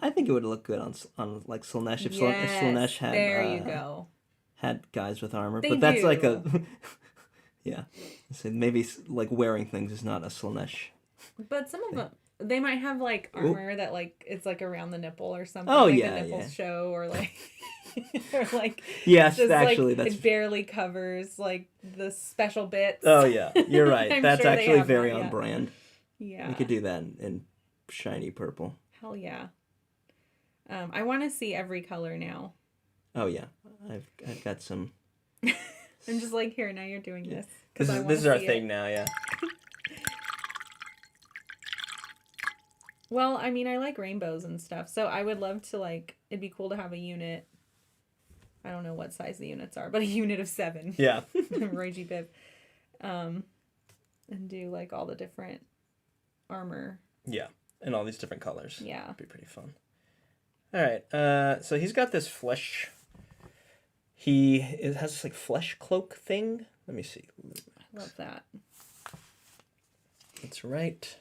I think it would look good on like Slaanesh if Slaanesh had
there you go.
Had guys with armor, but that's like a So maybe like wearing things is not a Slaanesh.
But some of them they might have like armor that like it's like around the nipple or something.
Oh
like
yeah,
the nipples show or like or like
yes,
just,
actually
like,
that's
it barely covers like the special bits.
Oh yeah, you're right. That's
sure
actually very on brand.
Yeah,
we could do that in shiny purple.
Hell yeah. I want to see every color now.
Oh yeah, I've got some.
I'm just like, here now you're doing this.
This is our thing now, yeah.
Well, I mean, I like rainbows and stuff, so I would love to like. It'd be cool to have a unit. I don't know what size the units are, but a unit of 7.
Yeah.
Ragey Bib. And do like all the different armor.
Yeah, and all these different colors.
Yeah,
it'd be pretty fun. All right, so he's got this flesh. It has this like flesh cloak thing. Let me see.
I love that.
That's right.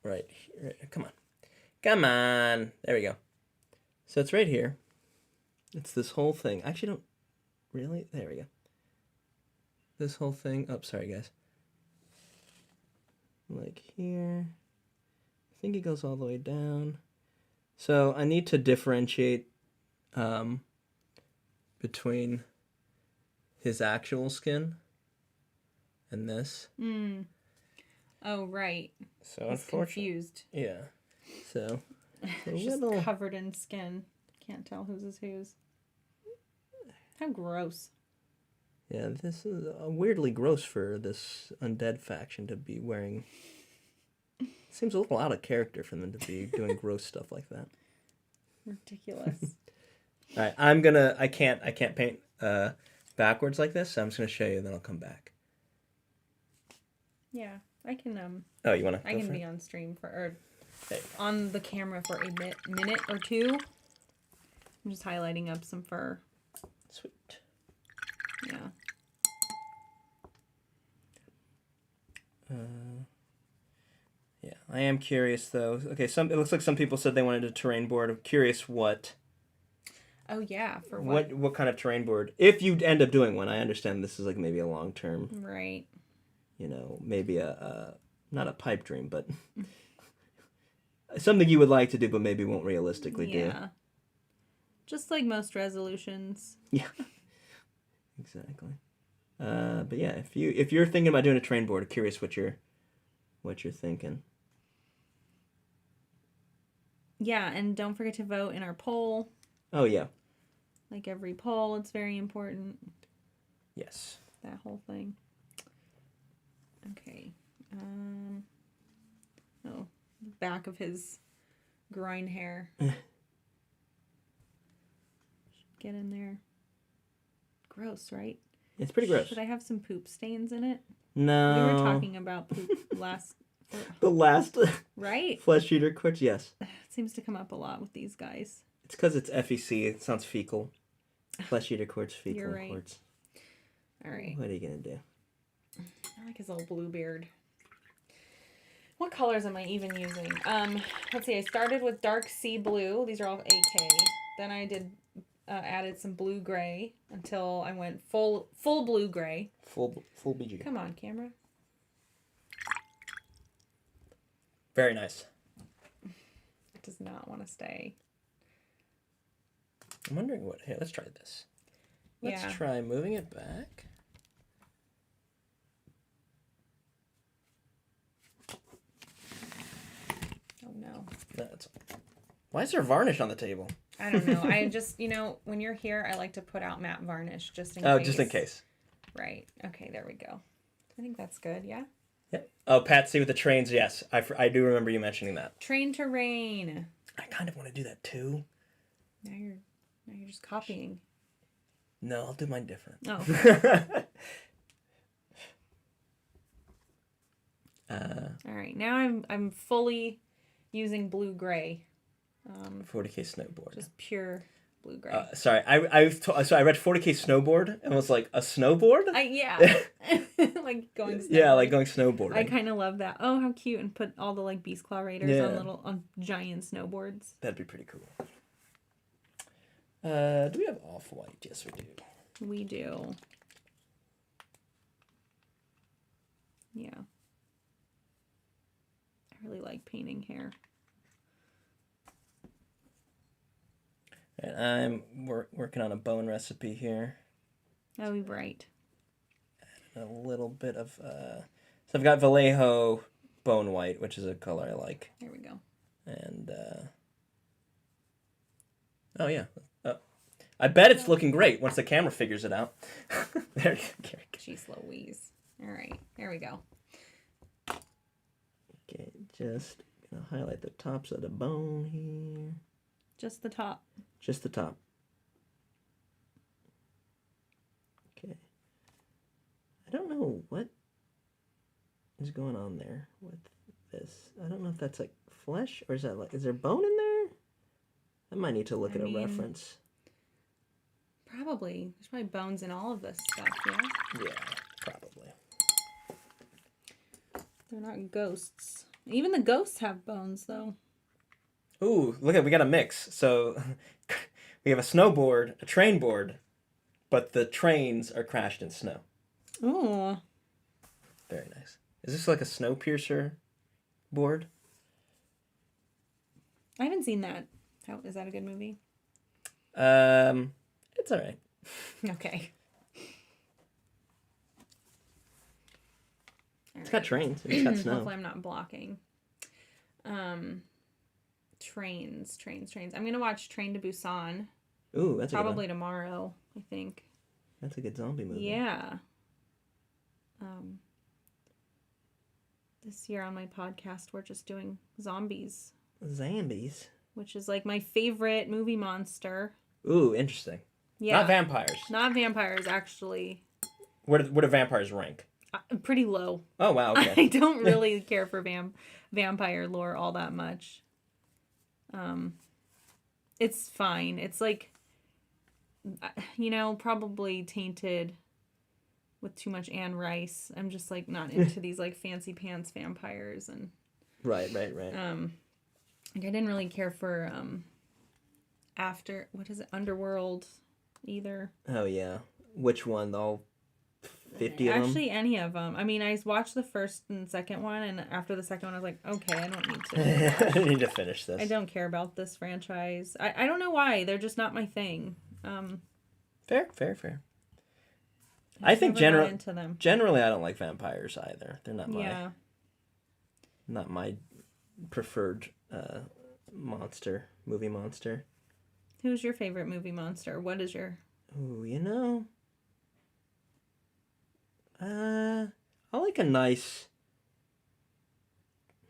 Right here. Come on. Come on. There we go. So it's right here. It's this whole thing. I actually don't really. There we go. This whole thing. Oh, sorry, guys. Like here. I think it goes all the way down. So I need to differentiate between his actual skin and this.
Oh, right.
So unfortunately,
confused.
Yeah. So
it's just covered in skin. Can't tell whose is whose. How gross.
Yeah, this is weirdly gross for this undead faction to be wearing. Seems a little out of character for them to be doing gross stuff like that.
Ridiculous.
All right, I can't paint backwards like this, so I'm just gonna show you, then I'll come back.
Yeah, I can.
Oh, you wanna?
I can be on stream on the camera for a minute or two. I'm just highlighting up some fur.
Sweet.
Yeah.
Yeah, I am curious though. Okay, it looks like some people said they wanted a terrain board. I'm curious what.
Oh yeah, for what?
What kind of terrain board? If you end up doing one, I understand this is like maybe a long term.
Right.
You know, maybe a not a pipe dream, but something you would like to do, but maybe won't realistically do.
Yeah. Just like most resolutions.
Yeah. Exactly. But yeah, if you're thinking about doing a terrain board, I'm curious what you're thinking.
Yeah, and don't forget to vote in our poll.
Oh yeah.
Like every poll, it's very important.
Yes.
That whole thing. Okay. Oh, the back of his groin hair. Get in there. Gross, right?
It's pretty gross.
Should I have some poop stains in it?
No.
We were talking about poop last.
The last.
Right.
Flesh eater quartz, yes.
It seems to come up a lot with these guys.
It's because it's FEC. It sounds fecal. Flesh eater quartz, fecal
You're right.
quartz.
All right.
What are you gonna do?
I like his little blue beard. What colors am I even using? Let's see. I started with dark sea blue. These are all AK. Then I did added some blue gray until I went full blue gray.
Full BG.
Come on, camera.
Very nice.
It does not want to stay.
I'm wondering what. Here, let's try this. Let's try moving it back.
Oh no.
That's. Why is there varnish on the table?
I don't know. I just, when you're here, I like to put out matte varnish just in case.
Oh, just in case.
Right. Okay, there we go. I think that's good, yeah?
Yep. Oh, Patsy with the trains, yes. I do remember you mentioning that.
Train to rain.
I kind of want to do that too.
Now you're just copying.
No, I'll do mine different.
Oh. All right. Now I'm fully using blue gray.
40K snowboard.
Just pure blue gray.
Sorry, I read 40K snowboard and was like, a snowboard?
Yeah. Like going snowboarding.
Yeah, like going snowboarding.
I kind of love that. Oh, how cute. And put all the like Beast Claw Raiders on giant snowboards.
That'd be pretty cool. Do we have off-white? Yes, we do.
We do. Yeah. I really like painting hair.
And I'm working on a bone recipe here.
Oh, right.
A little bit of... so I've got Vallejo bone white, which is a color I like.
There we go.
And... oh, yeah. I bet it's looking great once the camera figures it out. There you go.
Jeez Louise. All right. There we go.
Okay, just gonna highlight the tops of the bone here.
Just the top.
Just the top. Okay. I don't know what is going on there with this. I don't know if that's like flesh or is there bone in there? I might need to look at a reference.
Probably. There's probably bones in all of this stuff, yeah?
Yeah, probably.
They're not ghosts. Even the ghosts have bones, though.
Ooh, we got a mix. So we have a snowboard, a train board, but the trains are crashed in snow.
Ooh.
Very nice. Is this like a Snowpiercer board?
I haven't seen that. Is that a good movie?
It's all right.
Okay.
It's got trains. It's got snow.
Hopefully I'm not blocking. Trains. I'm going to watch Train to Busan.
Ooh, that's
probably tomorrow, I think.
That's a good zombie movie.
Yeah. This year on my podcast, we're just doing zombies.
Zombies?
Which is like my favorite movie monster.
Ooh, interesting.
Yeah.
Not vampires.
Not vampires, actually.
Where do vampires rank?
Pretty low.
Oh, wow, okay.
I don't really care for vampire lore all that much. It's fine. It's like, probably tainted with too much Anne Rice. I'm just like not into these like fancy pants vampires and
Right.
I didn't really care for Underworld either.
Oh yeah. Which one? All 50 of them?
Actually, any of them. I mean, I watched the first and second one, and after the second one, I was like, okay, I don't need to.
I don't need to finish this.
I don't care about this franchise. I don't know why. They're just not my thing.
Fair. I think generally I don't like vampires either. They're not not my preferred movie monster.
Who's your favorite movie monster? What is your...
Ooh, I like a nice...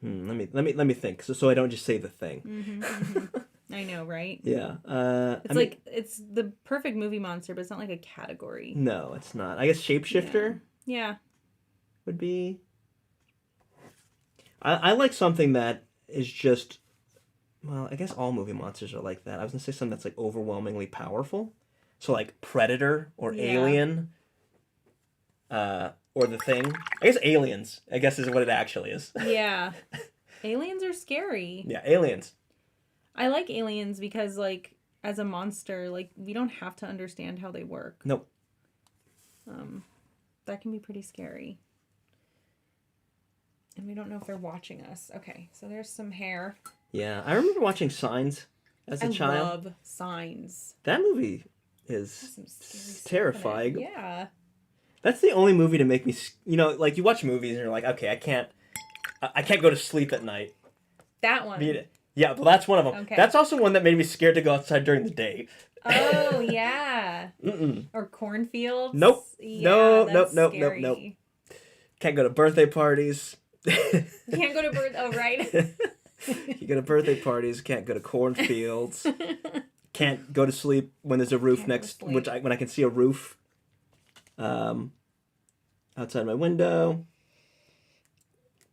Let me think. So I don't just say the thing.
Mm-hmm. I know, right?
Yeah.
It's the perfect movie monster, but it's not like a category.
No, it's not. I guess Shapeshifter.
Yeah.
Would be. I like something that is just. Well, I guess all movie monsters are like that. I was gonna say something that's like overwhelmingly powerful. So like Predator or Alien. or The Thing. I guess Aliens, I guess, is what it actually is.
Yeah. Aliens are scary.
Yeah, Aliens.
I like aliens because, like, as a monster, like, we don't have to understand how they work.
Nope.
That can be pretty scary. And we don't know if they're watching us. Okay, so there's some hair.
Yeah, I remember watching Signs as a child.
I love Signs.
That movie is terrifying.
Yeah.
That's the only movie to make me, like you watch movies and you're like, okay, I can't go to sleep at night.
That one.
Yeah, but that's one of them. Okay. That's also one that made me scared to go outside during the day.
Oh, yeah. Or cornfields.
Nope.
Yeah,
Nope. Can't go to birthday parties.
Can't go to Oh, right.
You go to birthday parties, can't go to cornfields. Can't go to sleep when there's a roof when I can see a roof outside my window.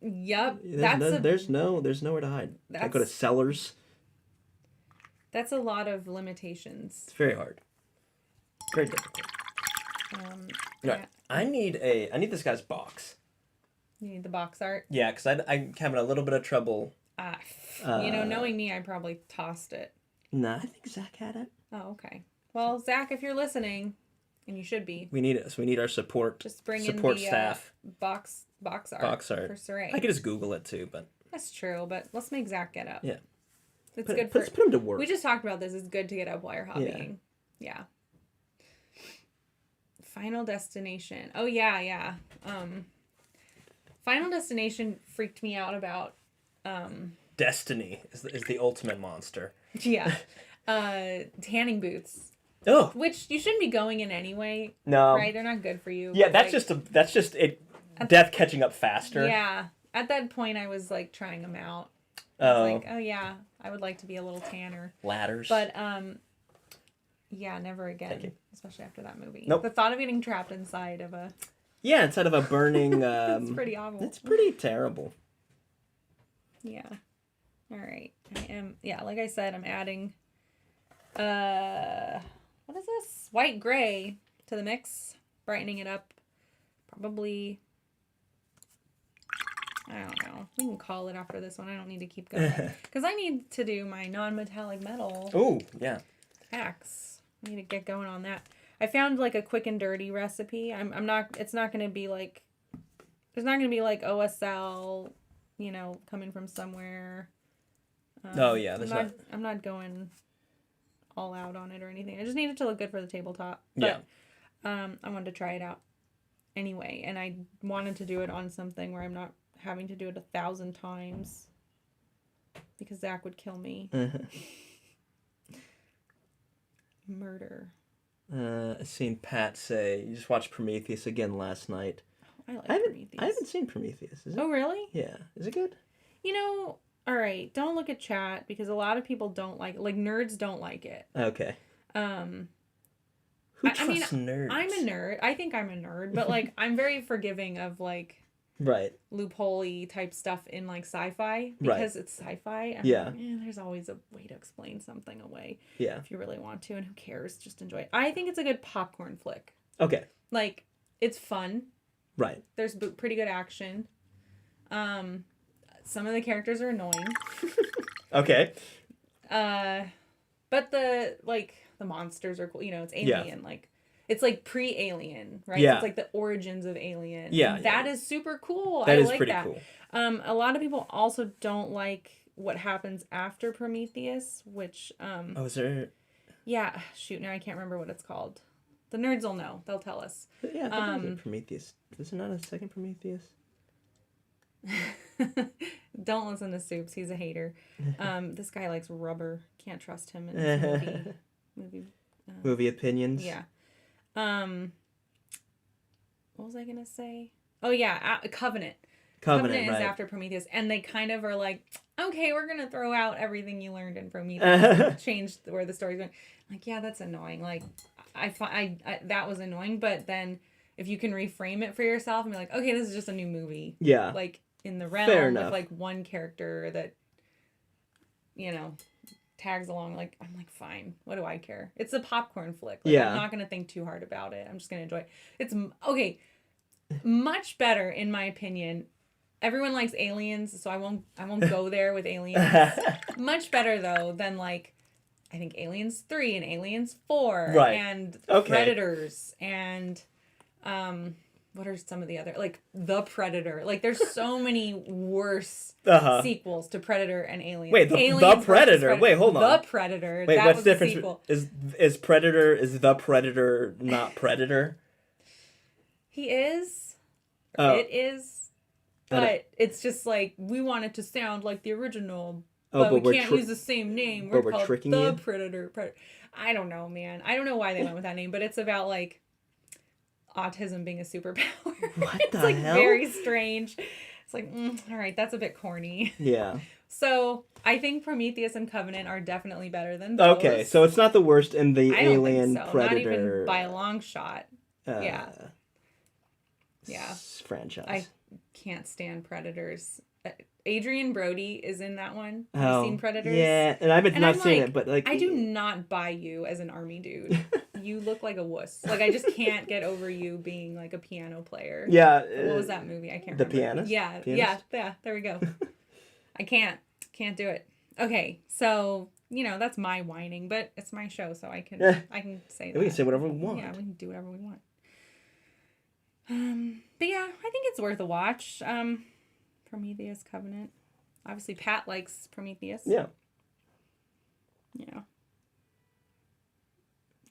Yep.
There's nowhere to hide. Can't go to cellars.
That's a lot of limitations.
It's very hard. Very difficult. Right. I need this guy's box.
You need the box art?
Yeah, because I'm having a little bit of trouble.
Knowing me, I probably tossed it.
Nah, I think Zach had it.
Oh, okay. Well, Zach, if you're listening, and you should be.
We need it. So we need our support.
Just bring
support
in the
staff.
Box art.
Box art.
For Cire.
I could just Google it too, but.
That's true, but let's make Zach get up.
Yeah.
Let's
put him to work.
We just talked about this. It's good to get up while you're hobbying. Yeah. Final Destination. Oh, yeah. Final Destination freaked me out about...
Destiny is the ultimate monster.
Yeah. Tanning booths.
Oh.
Which you shouldn't be going in anyway.
No.
Right? They're not good for you.
Yeah, that's just it. Death catching up faster.
Yeah. At that point, I was like trying them out. I was like, oh yeah, I would like to be a little tanner.
Ladders.
But yeah, never again.
Thank you.
Especially after that movie.
Nope.
The thought of getting trapped inside of a...
Yeah, inside of a burning...
It's pretty awful.
It's pretty terrible.
Yeah. All right. Like I said, I'm adding... what is this? White gray to the mix. Brightening it up. Probably... I don't know. We can call it after this one. I don't need to keep going. Because I need to do my non-metallic metal.
Oh, yeah.
Packs. I need to get going on that. I found like a quick and dirty recipe. It's not going to be like... There's not going to be like OSL, coming from somewhere. I'm not going all out on it or anything. I just need it to look good for the tabletop. But, I wanted to try it out anyway. And I wanted to do it on something where I'm not having to do it 1,000 times because Zach would kill me. Murder.
I seen Pat say you just watched Prometheus again last night.
I like Prometheus.
I haven't seen Prometheus. Is it?
Oh, really?
Yeah. Is it good?
All right. Don't look at chat because a lot of people don't like it. Like nerds don't like it.
Okay.
Who trusts nerds? I'm a nerd. I think I'm a nerd, but like I'm very forgiving of like loophole-y type stuff in like sci-fi because it's sci-fi. There's always a way to explain something away. Yeah. If you really want to, and who cares? Just enjoy it. I think it's a good popcorn flick. Okay. Like it's fun. Right. There's pretty good action. Some of the characters are annoying. Okay. But the monsters are cool. It's Alien. Yeah. It's like pre-Alien, right? Yeah. It's like the origins of Alien. Yeah. And that is super cool. That is like pretty cool. A lot of people also don't like what happens after Prometheus, which is there? Yeah. Shoot, now I can't remember what it's called. The nerds will know. They'll tell us.
Yeah, I think Prometheus. Is there not a second Prometheus?
Don't listen to Soups. He's a hater. This guy likes rubber. Can't trust him in his
movie opinions.
Yeah. What was I gonna say? Oh yeah, Covenant. Covenant is after Prometheus, and they kind of are like, okay, we're gonna throw out everything you learned in Prometheus, change where the story's going. Like, yeah, that's annoying. Like, I that was annoying, but then if you can reframe it for yourself and be like, okay, this is just a new movie. Yeah. Like in the realm with like one character that, tags along. Like I'm like, fine. What do I care? It's a popcorn flick. Like, I'm not gonna think too hard about it. I'm just gonna enjoy it. It's okay. much better, in my opinion. Everyone likes Aliens, so I won't go there with Aliens. Much better though than like I think Aliens 3 and Aliens 4
right.
and
okay.
Predators and what are some of the other like The Predator? Like there's so many worse sequels to Predator and Aliens.
Wait, the Predator. Wait, hold on.
The Predator.
Wait,
that
what's
was
the difference? Is Predator the Predator not Predator?
He is. It is. But it's just like, we want it to sound like the original, but we can't use the same name. We're called The Predator. I don't know, man. I don't know why they went with that name, but it's about, like, autism being a superpower.
What the
hell? It's, like,
hell?
very strange. It's like, all right, that's a bit corny.
Yeah.
So, I think Prometheus and Covenant are definitely better than those.
Okay, so it's not the worst in the Alien
think so.
Predator.
Not even by a long shot. Yeah.
Franchise.
I can't stand Predators. Adrian Brody is in that one.
Oh,
have you seen Predators?
Yeah, and I've not seen it, but like
I do not buy you as an army dude. You look like a wuss. Like I just can't get over you being like a piano player.
Yeah.
What was that movie? I can't
The
remember.
Pianist?
Yeah,
Pianist?
yeah. There we go. I can't do it. Okay, so that's my whining, but it's my show, so I can say that.
We can say whatever we want.
Yeah, we can do whatever we want. But yeah, I think it's worth a watch. Prometheus, Covenant. Obviously, Pat likes Prometheus.
Yeah.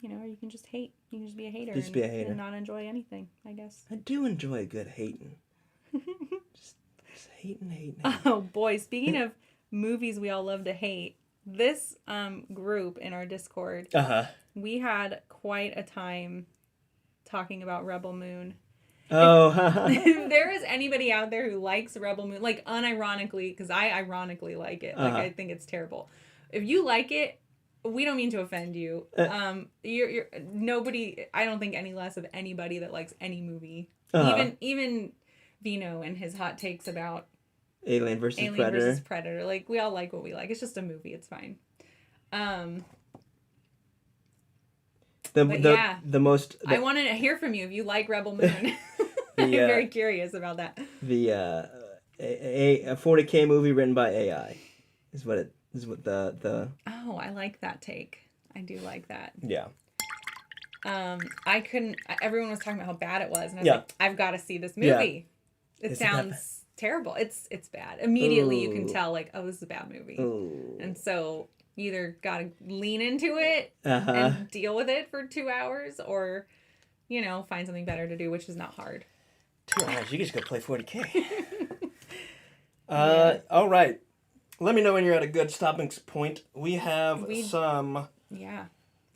Or you can just hate. You can just be a hater.
Just be a hater.
And not enjoy anything, I guess.
I do enjoy a good hating. just hating.
Oh, boy. Speaking of movies we all love to hate, this group in our Discord, we had quite a time talking about Rebel Moon.
Oh.
If there is anybody out there who likes Rebel Moon, like unironically, because I ironically like it. Like I think it's terrible. If you like it, we don't mean to offend you. You're nobody. I don't think any less of anybody that likes any movie. Even Vino and his hot takes about
Alien versus Predator.
Like we all like what we like. It's just a movie. It's fine. The most. I want to hear from you if you like Rebel Moon. I'm very curious about that.
A 40K movie written by AI is what the.
Oh, I like that take. I do like that.
Yeah.
I couldn't. Everyone was talking about how bad it was, and I was like, I've got to see this movie. Yeah. It sounds terrible. It's bad. Immediately you can tell like, oh, this is a bad movie.
Ooh.
And so you either got to lean into it and deal with it for 2 hours, or find something better to do, which is not hard.
2 hours? You just go play 40K. All right. Let me know when you're at a good stopping point. We have some.
Yeah.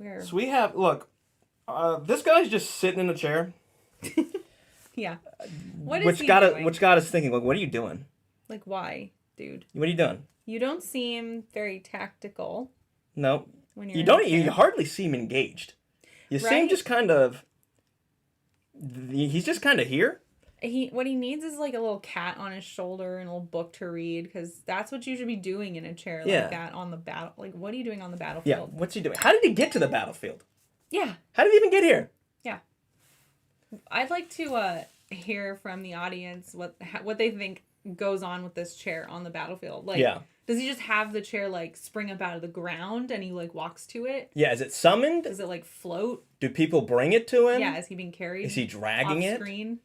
So we have. Look, this guy's just sitting in a chair.
Yeah. What is he doing?
Which got us thinking, like, what are you doing?
Like, why, dude?
What are you doing?
You don't seem very tactical.
No. You hardly seem engaged. You seem just kind of. He's just kind of here.
What he needs is like a little cat on his shoulder and a little book to read, because that's what you should be doing in a chair like that on the battle. Like, what are you doing on the battlefield?
Yeah, what's he doing? How did he get to the battlefield?
Yeah.
How did he even get here?
Yeah. I'd like to hear from the audience what they think goes on with this chair on the battlefield. Like, does he just have the chair like spring up out of the ground and he like walks to it?
Yeah, is it summoned?
Does it like float?
Do people bring it to him?
Yeah, is he being carried?
Is he dragging
off screen?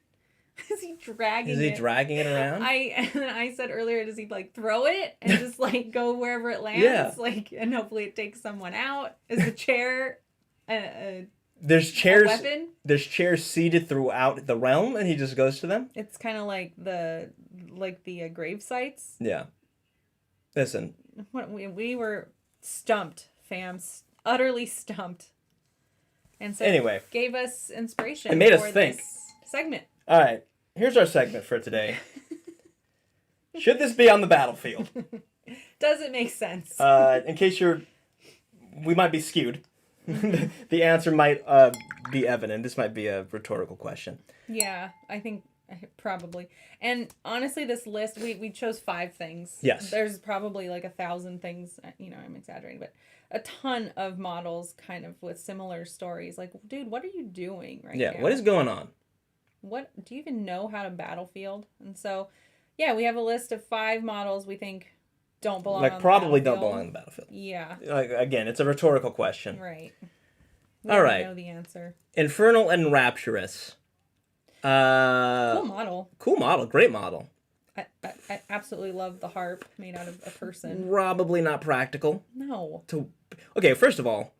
Is he dragging it?
Is he dragging it around?
I said earlier, does he like throw it and just like go wherever it lands?
Yeah.
Like, and hopefully it takes someone out? Is the chair
there's chairs.
A weapon?
There's chairs seated throughout the realm, and he just goes to them.
It's kind of like the grave sites.
Yeah. Listen.
We were stumped, fam, utterly stumped, and so
anyway,
gave us inspiration.
It made us think.
This segment.
All right, here's our segment for today. Should this be on the battlefield?
Does it make sense?
In case we might be skewed. The answer might be evident. This might be a rhetorical question.
Yeah, I think probably. And honestly, this list, we chose 5 things.
Yes.
There's probably like 1,000 things, I'm exaggerating, but a ton of models kind of with similar stories. Like, dude, what are you doing right now?
Yeah, what is going on?
what do you even know how to battlefield? And so, yeah, we have a list of 5 models we think don't belong on the
probably
battlefield.
don't belong on the battlefield.
Yeah.
Again, it's a rhetorical question.
Right.
All right.
Know the answer.
Infernal and Rapturous.
Cool model.
Cool model. Great model.
I absolutely love the harp made out of a person.
Probably not practical.
No.
Okay, first of all.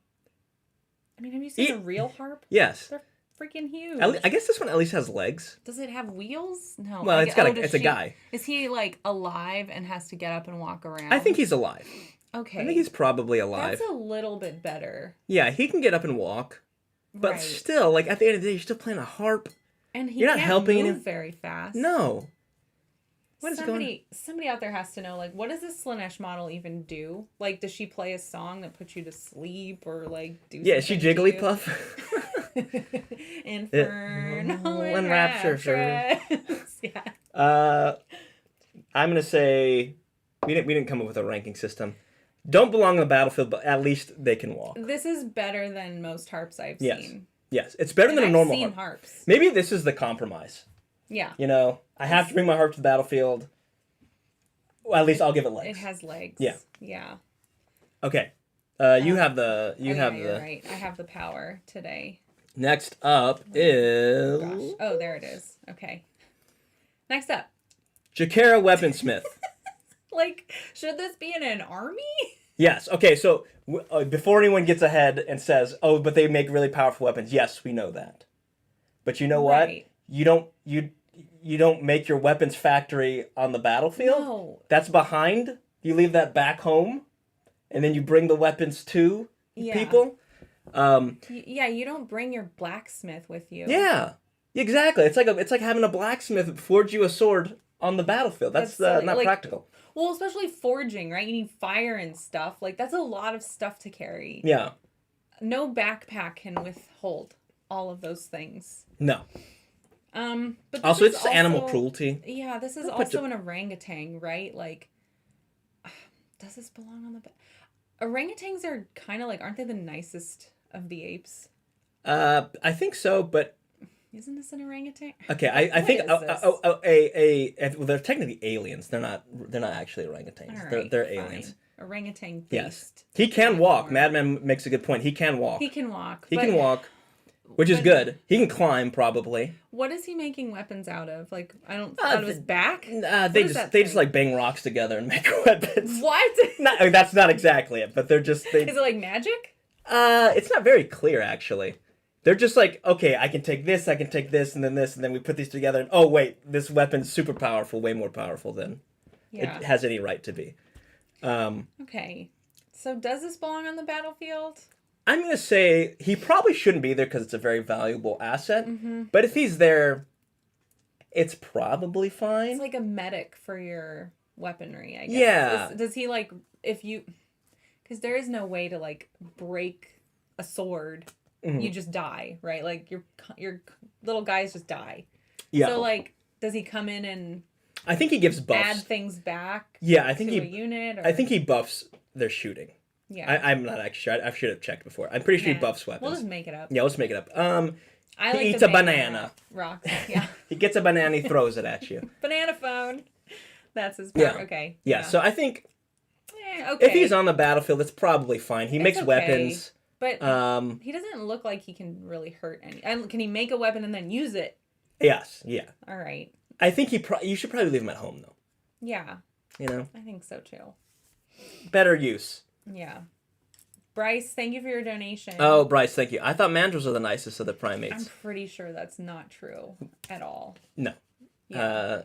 I mean, have you seen a real harp?
Yes.
They're freaking huge.
I guess this one at least has legs.
Does it have wheels? No.
Well, it's a guy.
Is he like alive and has to get up and walk around?
I think he's alive.
Okay.
I think he's probably alive.
That's a little bit better.
Yeah, he can get up and walk. But still, like, at the end of the day, you're still playing a harp.
And he
you're not
can't
helping
move
him
very fast.
No. What is going on?
Somebody out there has to know, like, what does this Slanesh model even do? Like, does she play a song that puts you to sleep or, like, do something?
Yeah, is she Jigglypuff?
Infernal and
Rapturous.
Yeah.
I'm going to say, we didn't come up with a ranking system. Don't belong on the battlefield, but at least they can walk.
This is better than most harps I've seen.
Yes, it's better than a normal harp.
Harps.
Maybe this is the compromise.
Yeah.
You know, I have to bring my harp to the battlefield. Well, at least I'll give it legs.
It has legs.
Yeah.
Yeah.
Okay. You have the...
You're right. I have the power today.
Next up is...
Gosh. Oh, there it is. Okay. Next up.
Jakara Weaponsmith.
Like, should this be in an army?
Yes. Okay, so before anyone gets ahead and says, oh, but they make really powerful weapons. Yes, we know that. But you know what? You don't make your weapons factory on the battlefield.
No.
That's behind. You leave that back home, and then you bring the weapons to people.
Yeah, you don't bring your blacksmith with you.
Yeah, exactly. It's like having a blacksmith forge you a sword on the battlefield. That's not practical.
Well, especially forging, right? You need fire and stuff. Like, that's a lot of stuff to carry.
Yeah.
No backpack can withhold all of those things.
No.
But
also, it's animal cruelty.
Yeah, this is also an orangutan, right? Like, does this belong on the... Orangutans are kind of like, aren't they the nicest of the apes?
I think so, but...
Isn't this an orangutan?
Okay, I think well, they're technically aliens. They're not actually orangutans.
Right,
they're aliens.
Orangutan based.
Yes, he can walk. Madman makes a good point. He can walk.
He can walk.
He can walk, which is good. He can climb probably.
What is he making weapons out of? Like, I don't out of his back.
They just like bang rocks together and make weapons.
What?
That's not exactly it, but they're just. Is
it like magic?
It's not very clear actually. They're just like, okay, I can take this, and then we put these together, and oh wait, this weapon's super powerful, way more powerful than it has any right to be.
Okay, so does this belong on the battlefield?
I'm gonna say he probably shouldn't be there because it's a very valuable asset.
Mm-hmm.
But if he's there, it's probably fine.
It's like a medic for your weaponry, I guess.
Yeah.
Does he like if you? Because there is no way to like break a sword. Mm-hmm. You just die, right? Like your little guys just die. Yeah. So like, does he come in and?
I think he gives buffs.
Add things back.
Yeah, I think
to a unit. Or...
I think he buffs their shooting. Yeah. I'm not actually sure. I should have checked before. I'm pretty sure he buffs weapons.
We'll just make it up.
Yeah, let's make it up.
He
eats a banana.
Rocks. Yeah.
He gets a banana. He throws it at you.
Banana phone. That's his power.
Yeah.
Okay.
Yeah. So I think.
Okay.
If he's on the battlefield, it's probably fine. He makes weapons.
But he doesn't look like he can really hurt any. Can he make a weapon and then use it?
Yes. Yeah.
All right.
I think you should probably leave him at home though.
Yeah.
You know.
I think so too.
Better use.
Yeah. Bryce, thank you for your donation.
Oh, Bryce, thank you. I thought mandrills are the nicest of the primates.
I'm pretty sure that's not true at all.
No.
Yeah.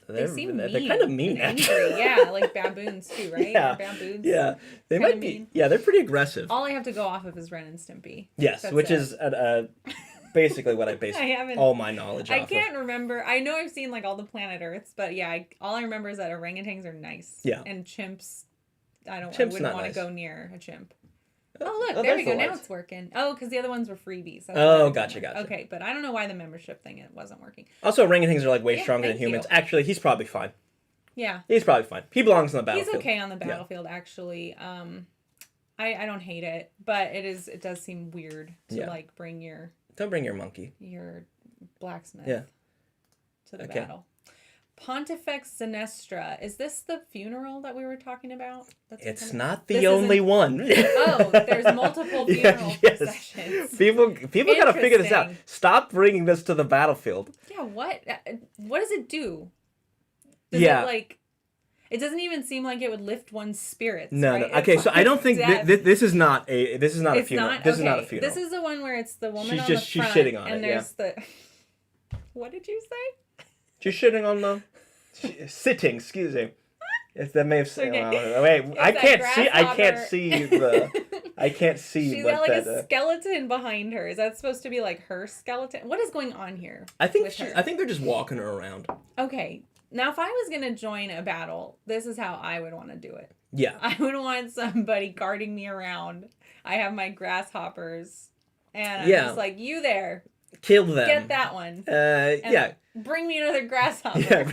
They seem mean. They're kind of mean, actually.
Yeah, like baboons too, right?
Yeah.
Baboons.
Yeah. They might be. Mean. Yeah, they're pretty aggressive.
All I have to go off of is Ren and Stimpy.
Yes, which is basically what I base all my knowledge off of.
I can't remember. I know I've seen like all the Planet Earths, but yeah, all I remember is that orangutans are nice.
Yeah.
And chimps, I wouldn't want to go near a chimp. Oh, look, there we go. Now it's working. Oh, because the other ones were freebies.
Gotcha.
Okay, but I don't know why the membership thing it wasn't working.
Also, orangutans are like way stronger than humans. Actually, he's probably fine.
Yeah.
He's probably fine. He belongs on the battlefield.
He's okay on the battlefield, actually. I don't hate it, but it does seem weird to like bring your
Don't bring your monkey.
Your blacksmith.
Yeah.
To the battle. Pontifex Sinistra. Is this the funeral that we were talking about?
It's not the only one.
There's multiple funeral processions.
People got to figure this out. Stop bringing this to the battlefield.
Yeah, what does it do? Does it, it doesn't even seem like it would lift one's spirits.
No,
right?
no. Okay, so I don't think this is not a funeral. This is not a funeral.
This is the one where it's the woman on the front.
She's shitting on
and
it.
There's the. What did you say?
She's shitting on the sitting. Excuse me. If that may have said. Wait, I can't see. I can't see.
She's got a skeleton behind her. Is that supposed to be like her skeleton? What is going on here?
I think they're just walking her around.
Okay. Now, if I was going to join a battle, this is how I would want to do it.
Yeah.
I would want somebody guarding me around. I have my grasshoppers. And I'm just like, you there.
Kill them.
Get that one. Bring me another grasshopper.
Yeah.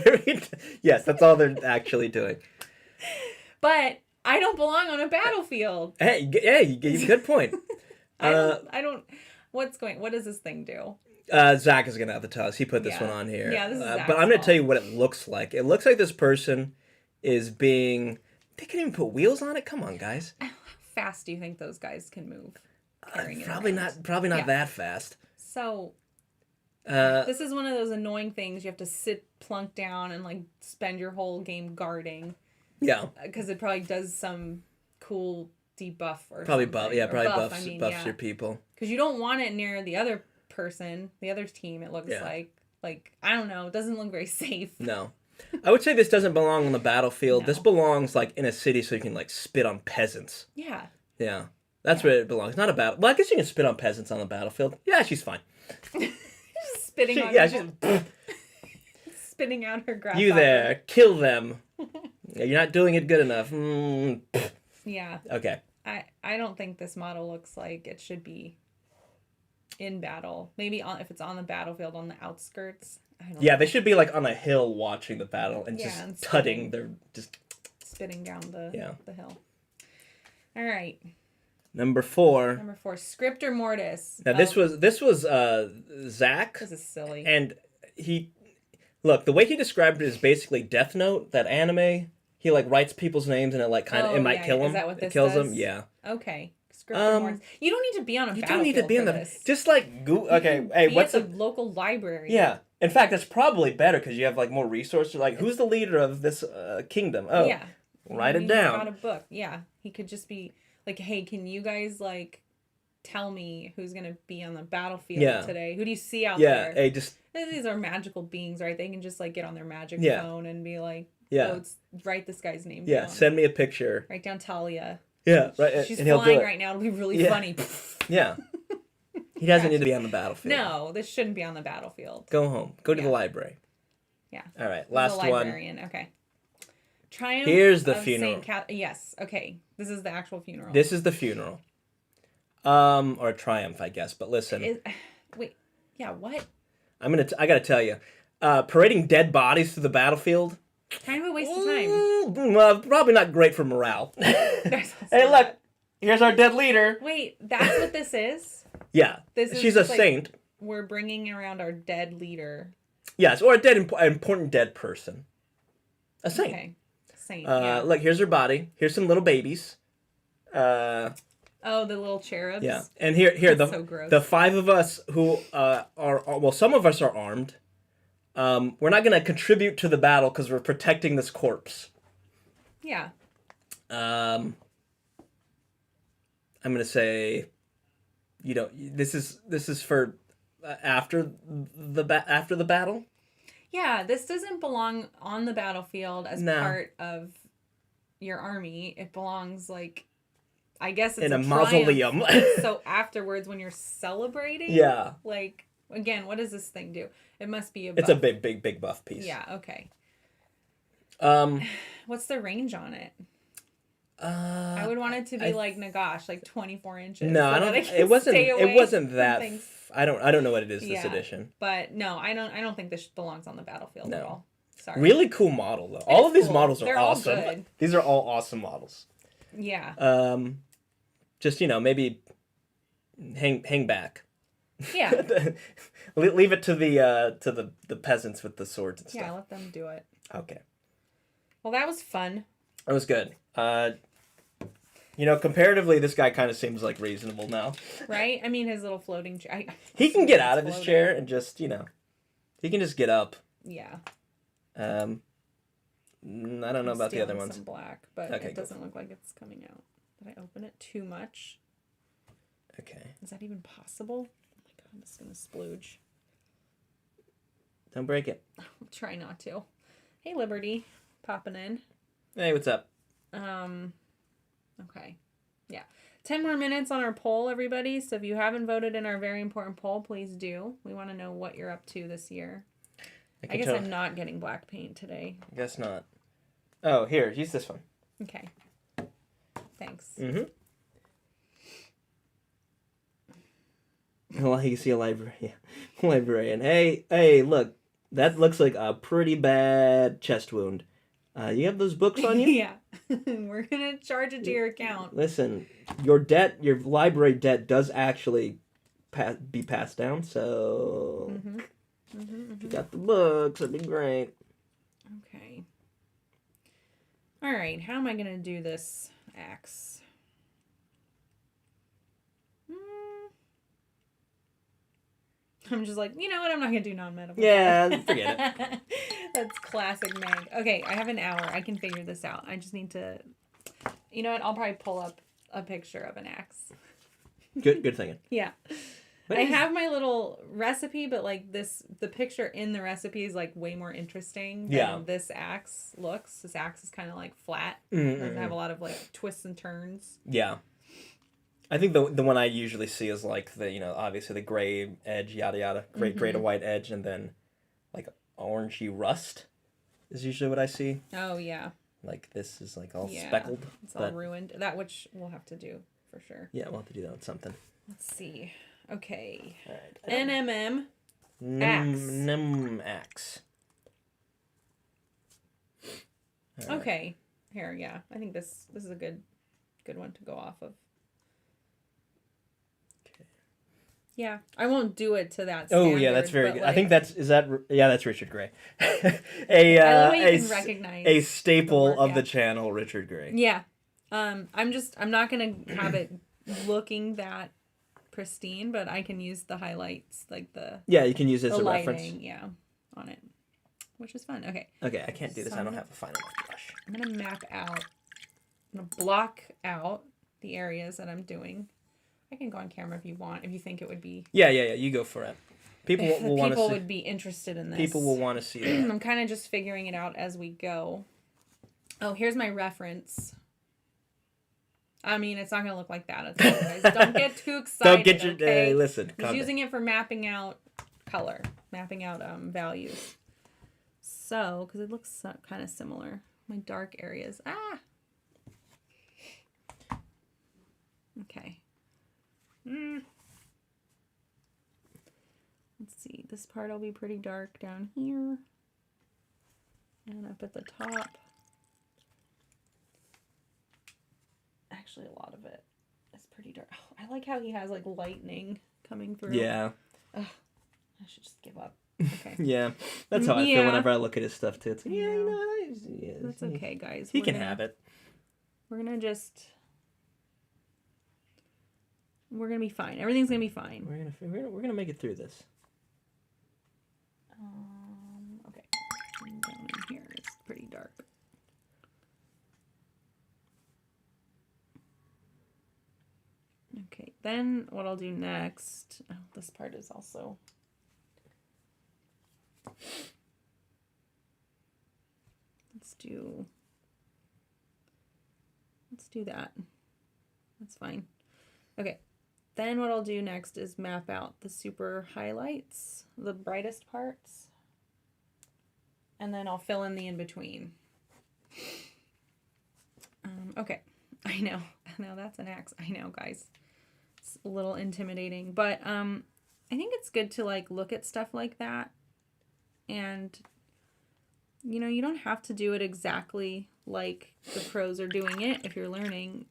Yes, that's all they're actually doing.
But I don't belong on a battlefield.
Hey, good point.
What does this thing do?
Zach is going to have to tell us. He put this one on here.
Yeah, this is Zach's
but I'm going to tell you what it looks like. It looks like this person is being... They can even put wheels on it? Come on, guys.
How fast do you think those guys can move?
Probably not that fast.
So, this is one of those annoying things. You have to sit plunk down and spend your whole game guarding.
Yeah.
Because it probably does some cool debuff or
probably
something.
buffs your people.
Because you don't want it near the other person, the other team, it looks like. I don't know. It doesn't look very safe.
No. I would say this doesn't belong on the battlefield. No. This belongs in a city so you can spit on peasants.
Yeah.
Yeah. That's where it belongs. Not a battle. Well, I guess you can spit on peasants on the battlefield. Yeah, she's fine.
Spitting on her. Spitting out her grasshopper.
You there. Kill them. You're not doing it good enough.
Yeah.
Okay.
I don't think this model looks like it should be in battle. Maybe if it's on the battlefield on the outskirts. I don't know.
They should be on a hill watching the battle and just tutting. They're just
spitting down the hill. All right.
Number 4.
Scriptor Mortis.
Now this was Zach.
This is silly.
And the way he described it is basically Death Note, that anime. He writes people's names and it it might kill them.
Is that what this
it kills
does?
them? Yeah.
Okay. Scriptor Mortis. You don't need to be on a battlefield. You don't need to be on
this. Just okay. Hey, what's
the local library?
Yeah. In fact, that's probably better because you have more resources. Who's the leader of this kingdom? Oh, yeah. Write it down.
Got a book. Yeah. He could just be hey, can you guys tell me who's gonna be on the battlefield today? Who do you see out there?
Hey,
these are magical beings, right? They can just get on their magic phone and be write this guy's name down.
Send me a picture.
Write down Talia.
Yeah, right.
She's
and he'll
flying
do it.
right now. It'll be really funny.
Yeah. He doesn't need to be on the battlefield.
No, this shouldn't be on the battlefield.
Go home. Go to the library.
Yeah.
All right. Last one.
Librarian. Okay. Triumph.
Here's the funeral.
Yes. Okay. This is the actual funeral.
This is the funeral. Or a triumph, I guess. But listen.
Wait. Yeah. What?
I gotta tell you, parading dead bodies through the battlefield.
Kind of a waste of time.
Probably not great for morale. Hey, look. Here's our dead leader.
Wait, that's what this is?
Yeah. She's a saint.
We're bringing around our dead leader.
Yes, or a important dead person. A saint.
Okay. Saint,
Look, here's her body. Here's some little babies.
The little cherubs.
Yeah, and here
so gross.
The 5 of us who some of us are armed. We're not going to contribute to the battle because we're protecting this corpse.
Yeah.
I'm going to say, this is for after the battle.
Yeah, this doesn't belong on the battlefield as part of your army. It belongs I guess it's
in a mausoleum.
So afterwards, when you're celebrating, again, what does this thing do? It must be a buff.
It's a big buff piece.
Yeah. Okay. What's the range on it? I would want it to be Nagash, 24 inches.
No, I don't. It wasn't that. I don't know what it is this edition.
But no, I don't think this belongs on the battlefield at all. Sorry.
Really cool model though. All of these models are awesome.
All good.
These are all awesome models.
Yeah.
Just maybe hang back.
Yeah.
Leave it to the peasants with the swords and stuff.
Yeah, let them do it.
Okay.
Well, that was fun.
It was good. Comparatively, this guy kind of seems like reasonable now.
Right? I mean, his little floating chair.
He can get out of his chair and just, he can just get up.
Yeah.
I don't know about the other ones.
Some black, but it doesn't look like it's coming out. Did I open it too much?
Okay.
Is that even possible? Oh my god, I'm just gonna splooge.
Don't break it.
I'll try not to. Hey, Liberty, popping in.
Hey, what's up?
Okay. Yeah. 10 more minutes on our poll, everybody. So if you haven't voted in our very important poll, please do. We want to know what you're up to this year. I guess I'm not getting black paint today.
I guess not. Oh, here, use this one.
Okay. Thanks.
Mm-hmm. Well, you can see a librarian. Hey, look. That looks like a pretty bad chest wound. You have those books on you?
Yeah. We're going to charge it to your account.
Listen, your library debt does actually be passed down, so... Mm-hmm. If you got the books, that'd be great.
Okay. All right, how am I going to do this axe? I'm just like, you know what? I'm not going to do non-medical.
Yeah, forget it.
That's classic Meg. Okay, I have an hour. I can figure this out. I just need to... You know what? I'll probably pull up a picture of an axe.
Good thinking.
Yeah. I have my little recipe, but like the picture in the recipe is like way more interesting than this axe looks. This axe is kind of like flat. It doesn't have a lot of like twists and turns.
Yeah. I think the one I usually see is like obviously the gray edge, yada yada, gray to white edge, and then like orangey rust is usually what I see.
Oh yeah.
Like this is like all speckled.
It's all ruined. That which we'll have to do for sure.
Yeah, we'll have to do that with something.
Let's see. Okay.
All right.
NMM.
Axe.
Okay. Here, yeah. I think this is a good one to go off of.
Okay.
Yeah. I won't do it to that standard.
Oh yeah, that's very good.
Like,
I think that's Richard Gray.
I love how you can recognize
a staple of the channel, Richard Gray.
Yeah. I'm not gonna have it looking that pristine, but I can use the highlights, like
you can use it as a
lighting,
reference.
On it, which is fun. Okay,
I can't do this. I don't have a fine enough brush.
I'm gonna map out. I'm gonna block out the areas that I'm doing. I can go on camera if you want, if you think it would be.
Yeah. You go for it. People will want to see.
People would be interested in this.
People will want to see that.
I'm kind of just figuring it out as we go. Oh, here's my reference. I mean, it's not going to look like that. Guys. Don't get too excited. Don't get your... Okay?
Listen.
He's using it for mapping out color. Mapping out values. So, because it looks kind of similar. My dark areas. Okay. Let's see. This part will be pretty dark down here. And up at the top. Actually, a lot of it is pretty dark. Oh, I like how he has like lightning coming through.
Yeah.
Ugh, I should just give up. Okay.
Yeah. That's how I feel whenever I look at his stuff too. It's like,
that's okay, guys.
He can have it.
We're gonna be fine. Everything's gonna be fine.
We're gonna make it through this.
Okay. Down in here, it's pretty dark. Okay, then what I'll do next... Oh, this part is also... Let's do that. That's fine. Okay, then what I'll do next is map out the super highlights, the brightest parts, and then I'll fill in the in-between. Okay, I know that's an axe. I know, guys. It's a little intimidating, but I think it's good to like look at stuff like that, and you don't have to do it exactly like the pros are doing it if you're learning.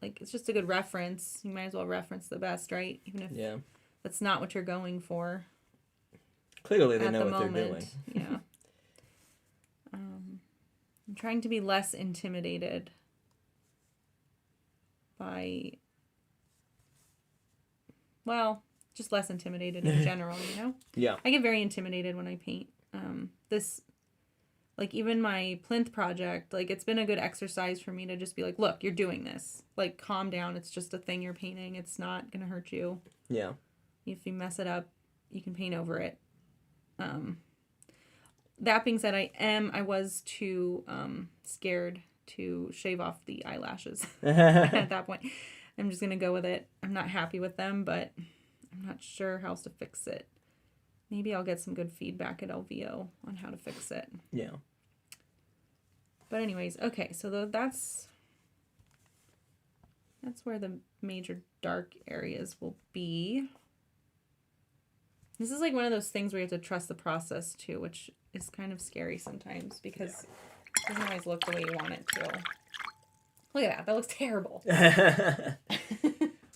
Like, it's just a good reference. You might as well reference the best, right? Even if that's not what you're going for.
Clearly they know what they're doing.
Yeah. I'm trying to be less intimidated by, well, just less intimidated in general, you know?
Yeah.
I get very intimidated when I paint. This, like, even my plinth project, like, it's been a good exercise for me to just be like, look, you're doing this. Like, calm down. It's just a thing you're painting. It's not going to hurt you.
Yeah.
If you mess it up, you can paint over it. That being said, I was too scared to shave off the eyelashes at that point. I'm just going to go with it. I'm not happy with them, but I'm not sure how else to fix it. Maybe I'll get some good feedback at LVO on how to fix it.
Yeah.
But anyways, okay, so that's where the major dark areas will be. This is like one of those things where you have to trust the process too, which is kind of scary sometimes because it doesn't always look the way you want it to. Look at that. That looks terrible.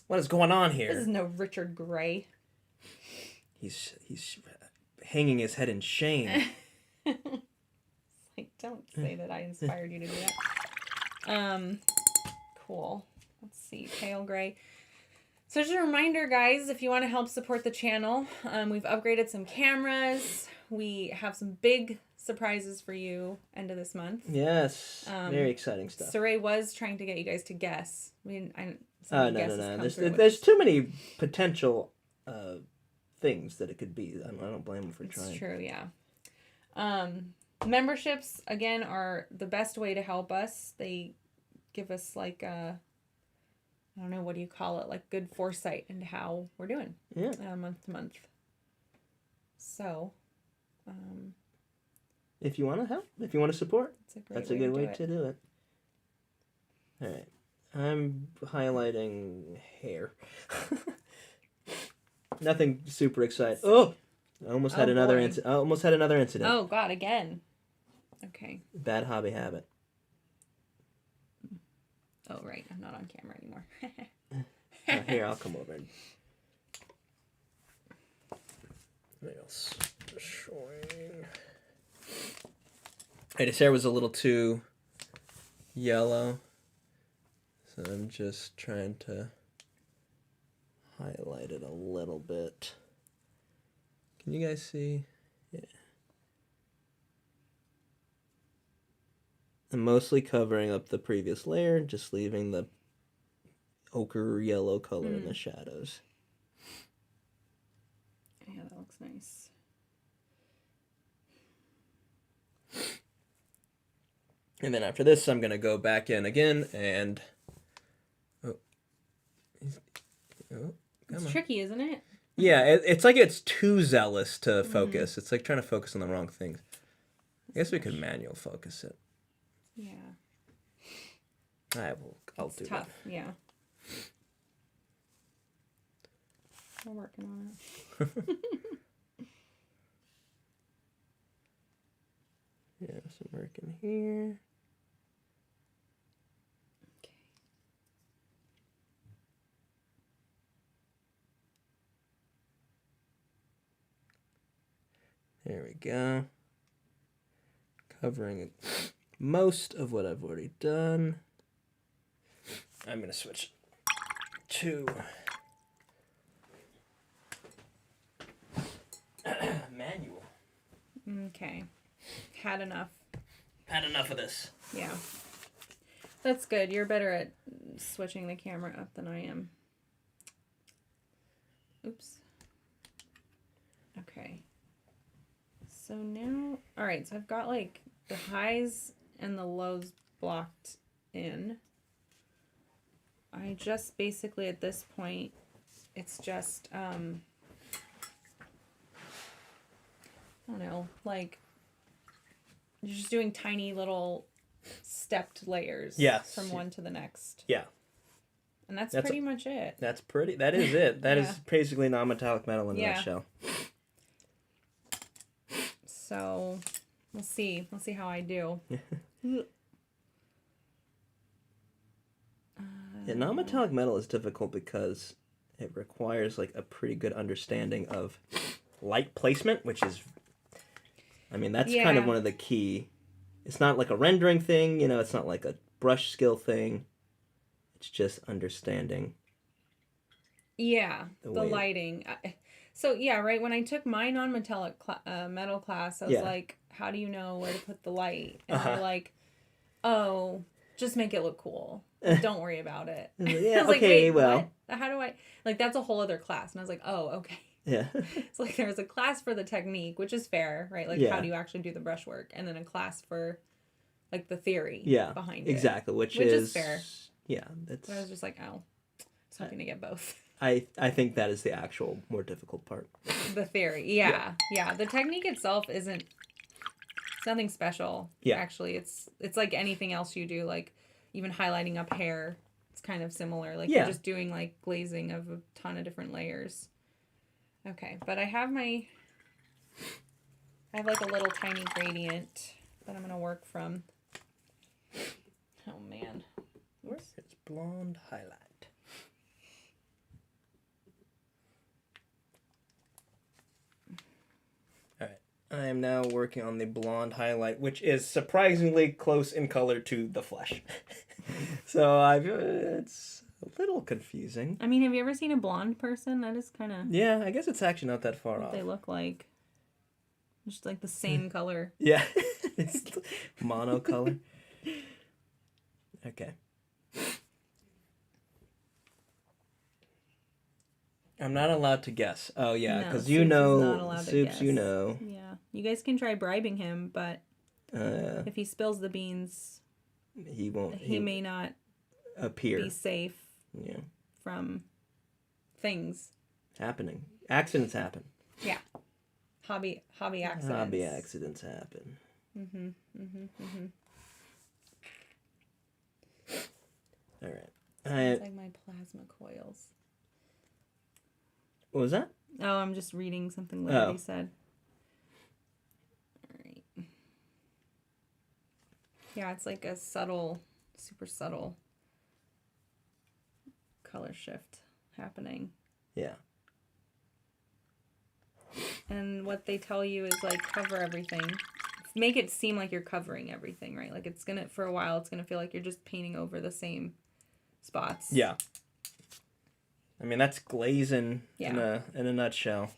What is going on here?
This is no Richard Gray.
He's hanging his head in shame.
Like, don't say that I inspired you to do that. Cool. Let's see. Pale gray. So just a reminder, guys, if you want to help support the channel, we've upgraded some cameras. We have some big surprises for you end of this month.
Yes. Very exciting stuff.
Saray was trying to get you guys to guess. No.
There's too many potential things that it could be. I don't blame him for trying.
It's true, yeah. Memberships, again, are the best way to help us. They give us, like, I don't know, what do you call it? Like, good foresight into how we're doing.
Yeah.
Month to month. So,
if you want to help, if you want to support, that's a good way to do it. All right. I'm highlighting hair. Nothing super exciting. Oh! I almost had another incident.
Oh, God, again. Okay.
Bad hobby habit.
Oh, right. I'm not on camera anymore.
Here, I'll come over. And... What else? Showing. Hey, this hair was a little too yellow. So I'm just trying to highlight it a little bit. Can you guys see? Yeah. I'm mostly covering up the previous layer, just leaving the ochre yellow color in the shadows.
Yeah, that looks nice.
And then after this, I'm going to go back in again and...
It's tricky, isn't it?
Yeah, it's like it's too zealous to focus. It's like trying to focus on the wrong things. I guess we could manual focus it.
Yeah.
I'll do
tough.
that.
Yeah. We're working on it.
Yeah, some work in here.
Okay.
There we go. Covering most of what I've already done. I'm going to switch to manual.
Okay. Had enough.
Had enough of this.
Yeah. That's good. You're better at switching the camera up than I am. Oops. Okay. So now, all right, so I've got like the highs and the lows blocked in. I just basically at this point, it's just, I don't know, like, you're just doing tiny little stepped layers from one to the next.
Yeah.
And that's pretty much it.
That is it. That is basically non-metallic metal in a nutshell.
So, we'll see. We'll see how I do.
Yeah, non-metallic metal is difficult because it requires like a pretty good understanding of light placement, which is, I mean, that's kind of one of the key. It's not like a rendering thing, you know, it's not like a brush skill thing. It's just understanding.
Yeah, the lighting. So, yeah, right, when I took my non-metallic metal class, I was like, how do you know where to put the light? And they're like, oh, just make it look cool. Like, don't worry about it.
Yeah,
I was
okay,
like, wait,
well.
what? How do I... Like, that's a whole other class. And I was like, oh, okay.
Yeah.
It's like there's a class for the technique, which is fair, right? Like, how do you actually do the brushwork? And then a class for, like, the theory behind it.
Exactly, which
is fair.
Yeah. That's...
But I was just like, oh, I was hoping to get both.
I think that is the actual more difficult part.
The theory, yeah. The technique itself isn't... It's nothing special. Yeah. Actually, it's like anything else you do, like even highlighting up hair. It's kind of similar. Like you're just doing like glazing of a ton of different layers. Okay, but I have like a little tiny gradient that I'm gonna work from. Oh man.
Where's its blonde highlight? I am now working on the blonde highlight, which is surprisingly close in color to the flesh. So it's a little confusing.
I mean, have you ever seen a blonde person? That is kind of...
Yeah, I guess it's actually not that far off.
They look like... Just like the same color.
Yeah, it's monocolor. Okay. I'm not allowed to guess. Oh, yeah, because you know, Soups, you know.
Yeah. You guys can try bribing him, but if he spills the beans,
he won't.
He may not
appear.
Be safe from things.
Happening. Accidents happen.
Yeah. Hobby accidents.
Hobby accidents happen. All right.
It's like my plasma coils.
What was that?
Oh, I'm just reading something Liberty said. All right. Yeah, it's like a super subtle color shift happening.
Yeah.
And what they tell you is like cover everything. Make it seem like you're covering everything, right? Like for a while, it's gonna feel like you're just painting over the same spots.
Yeah. I mean, that's glazing in a nutshell.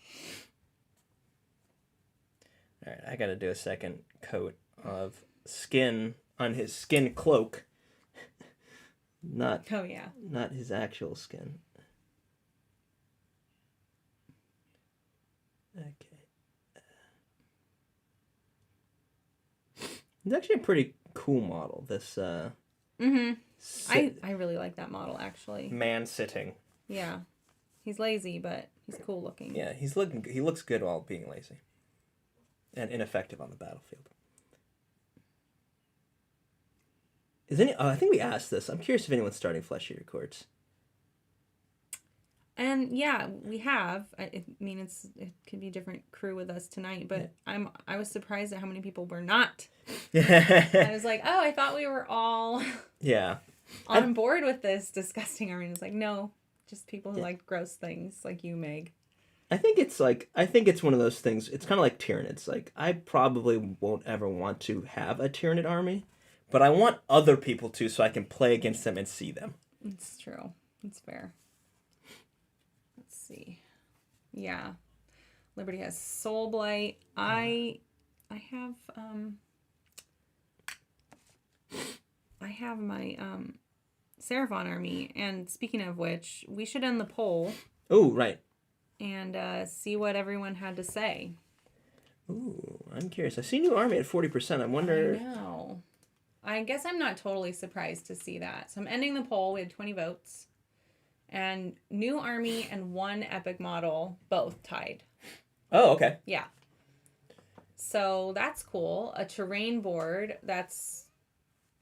All right, I got to do a second coat of skin on his skin cloak. Not his actual skin. Okay. It's actually a pretty cool model. This.
I really like that model actually.
Man sitting.
Yeah, he's lazy, but he's cool looking.
Yeah, he looks good while being lazy, and ineffective on the battlefield. I think we asked this. I'm curious if anyone's starting Flesh Eater Courts.
And yeah, we have. I mean, it could be a different crew with us tonight, but I was surprised at how many people were not. I was like, oh, I thought we were all on board with this disgusting arena. It's like, no, just people who like gross things, like you, Meg.
I think it's one of those things. It's kind of like Tyranids. Like, I probably won't ever want to have a Tyranid army, but I want other people to, so I can play against them and see them.
It's true. It's fair. Let's see. Yeah. Liberty has Soul Blight. I have my Seraphon army, and speaking of which, we should end the poll.
Oh, right.
And see what everyone had to say.
Ooh, I'm curious. I see new army at 40%. I wonder.
I know. I guess I'm not totally surprised to see that. So I'm ending the poll. We had 20 votes. And new army and one epic model both tied.
Oh, okay.
Yeah. So that's cool. A terrain board. That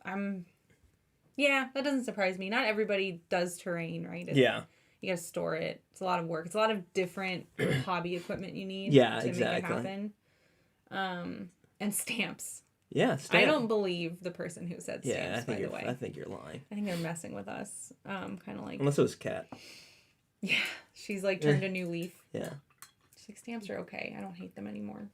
doesn't surprise me. Not everybody does terrain, right? You gotta store it. It's a lot of work. It's a lot of different hobby equipment you need to make it happen. And stamps.
Yeah, stamps.
I don't believe the person who said stamps, by the way.
I think you're lying.
I think they're messing with us. Kind of like...
Unless it was Cat.
Yeah, she's like turned a new leaf.
Yeah.
She's like, stamps are okay. I don't hate them anymore.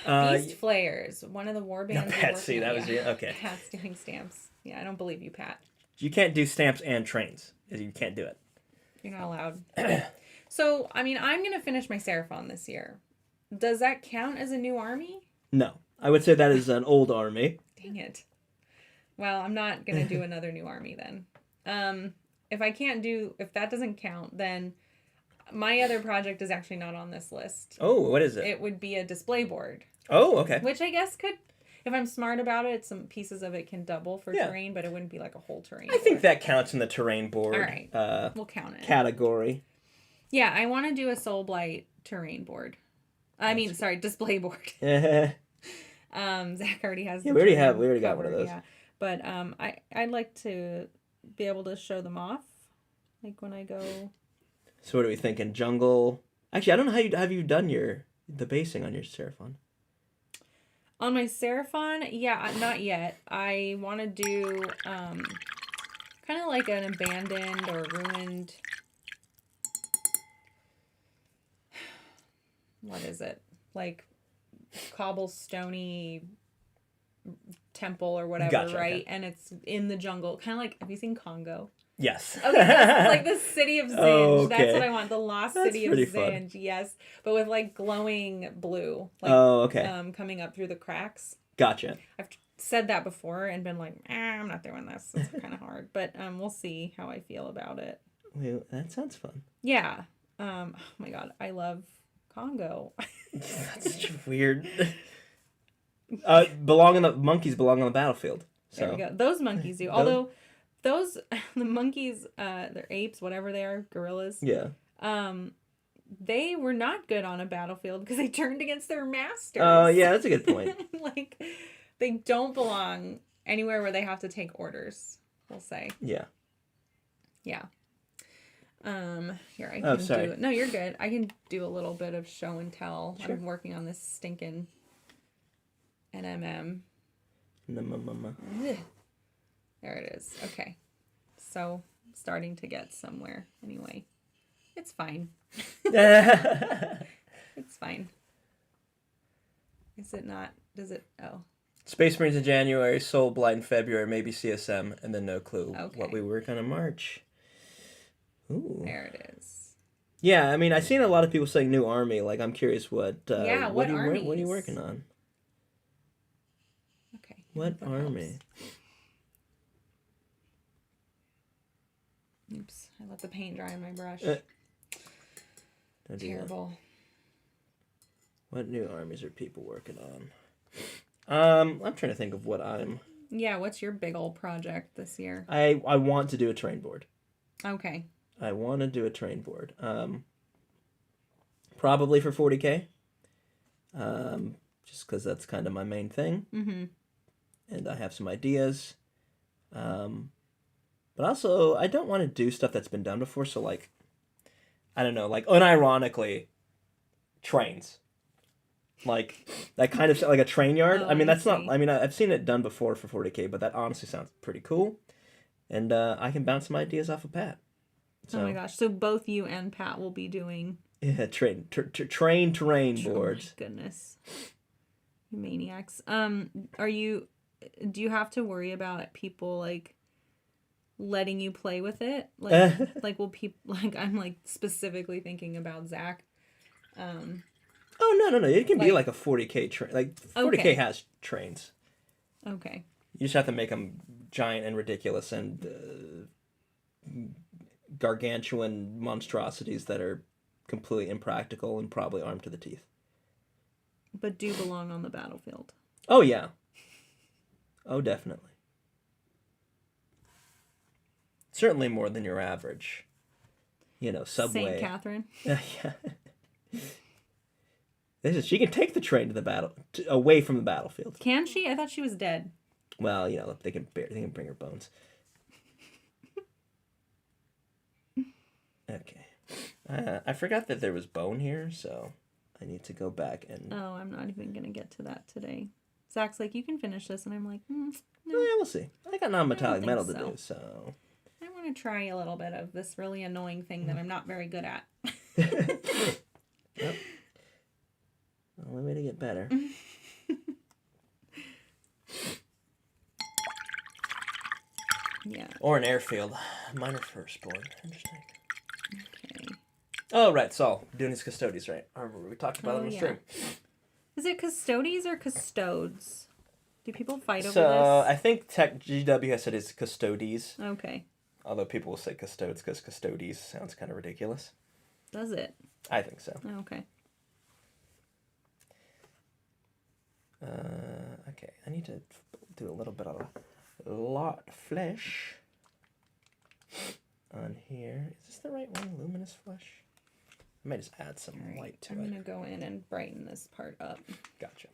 Beast Flayers, one of the war bands.
Pat, see, that was your... Okay.
Pat's doing stamps. Yeah, I don't believe you, Pat.
You can't do stamps and trains. You can't do it.
You're not allowed. So, I mean, I'm going to finish my Seraphon this year. Does that count as a new army?
No. I would say that is an old army.
Dang it. Well, I'm not going to do another new army then. If that doesn't count, then my other project is actually not on this list.
Oh, what is it?
It would be a display board.
Oh, okay.
Which I guess could, if I'm smart about it, some pieces of it can double for terrain, but it wouldn't be like a whole terrain
board. I think that counts in the terrain board.
All right. We'll count it.
Category.
Yeah, I want to do a Soul Blight terrain board. Display board. Zach already has.
Yeah, we already got one of those. Yeah,
but I'd like to be able to show them off, like when I go.
So what are we thinking? Jungle. Actually, I don't know how you done the basing on your Seraphon.
On my Seraphon, yeah, not yet. I want to do kind of like an abandoned or ruined. What is it? Like cobblestone-y temple or whatever,
gotcha,
right?
okay.
And it's in the jungle. Kind of like, have you seen Congo?
Yes.
Okay, that's like the city of Zinj.
Oh, okay.
That's what I want. The lost city of Zinj. Fun. Yes. But with like glowing blue. Like,
okay.
Coming up through the cracks.
Gotcha.
I've said that before and been like, I'm not doing this. It's kind of hard. But we'll see how I feel about it.
Well, that sounds fun.
Yeah. Oh my God. I love Congo.
That's such weird. Monkeys belong on the battlefield. So.
There we go. Those monkeys do. Although the monkeys, they're apes, whatever they are, gorillas.
Yeah.
They were not good on a battlefield because they turned against their masters.
Oh, yeah, that's a good point.
Like, they don't belong anywhere where they have to take orders, we'll say.
Yeah.
Yeah. Here, I can do it. No, you're good. I can do a little bit of show and tell. Sure. I'm working on this stinking NMM. There it is. Okay. So, starting to get somewhere. Anyway, it's fine. It's fine. Is it not? Does it? Oh.
Space Marines in January, Soul Blight in February, maybe CSM, and then no clue what we work on in March. Ooh.
There it is.
Yeah, I mean, I've seen a lot of people saying new army. Like, I'm curious what
what
are you working on?
Okay.
What army?
Oops, I let the paint dry on my brush. Terrible.
What new armies are people working on? I'm trying to think of what I'm...
Yeah, what's your big old project this year?
I want to do a train board.
Okay.
I want to do a train board. Probably for 40K. Just because that's kind of my main thing.
Mm-hmm.
And I have some ideas. But also, I don't want to do stuff that's been done before. So, like, I don't know, like, unironically, trains. Like, that kind of, like a train yard. I mean, that's not, I mean, I've seen it done before for 40K, but that honestly sounds pretty cool. And I can bounce some ideas off of Pat. So,
oh my gosh. So both you and Pat will be doing...
Yeah, terrain boards.
Oh my goodness. You maniacs. Do you have to worry about people, like, letting you play with it? Like, will people... Like, I'm, like, specifically thinking about Zach.
Oh, no. It can be like a 40K train. Like, 40K has trains.
Okay.
You just have to make them giant and ridiculous and gargantuan monstrosities that are completely impractical and probably armed to the teeth.
But do belong on the battlefield.
Oh, yeah. Oh, definitely. Certainly more than your average, subway.
St. Catherine.
Yeah. She can take the train to the away from the battlefield.
Can she? I thought she was dead.
Well, they can bring her bones. Okay. I forgot that there was bone here, so I need to go back and...
Oh, I'm not even going to get to that today. Zach's like, you can finish this, and I'm like, no.
Yeah, we'll see. I got non-metallic metal to do, so...
I want want to try a little bit of this really annoying thing that I'm not very good at.
Yep. Only way to get better.
Yeah.
Or an airfield. Mine are firstborn. Interesting.
Okay.
Oh, right. Saul doing his custodies, right? I remember we talked about it on the stream.
Is it custodies or custodes? Do people fight over
So,
this?
I think GW has said it's custodies.
Okay.
Although people will say custodes because custodies sounds kind of ridiculous.
Does it?
I think so.
Oh, okay.
Okay, I need to do a little bit of a lot of flesh on here. Is this the right one? Luminous flesh? I might just add some light to it.
I'm going to go in and brighten this part up.
Gotcha.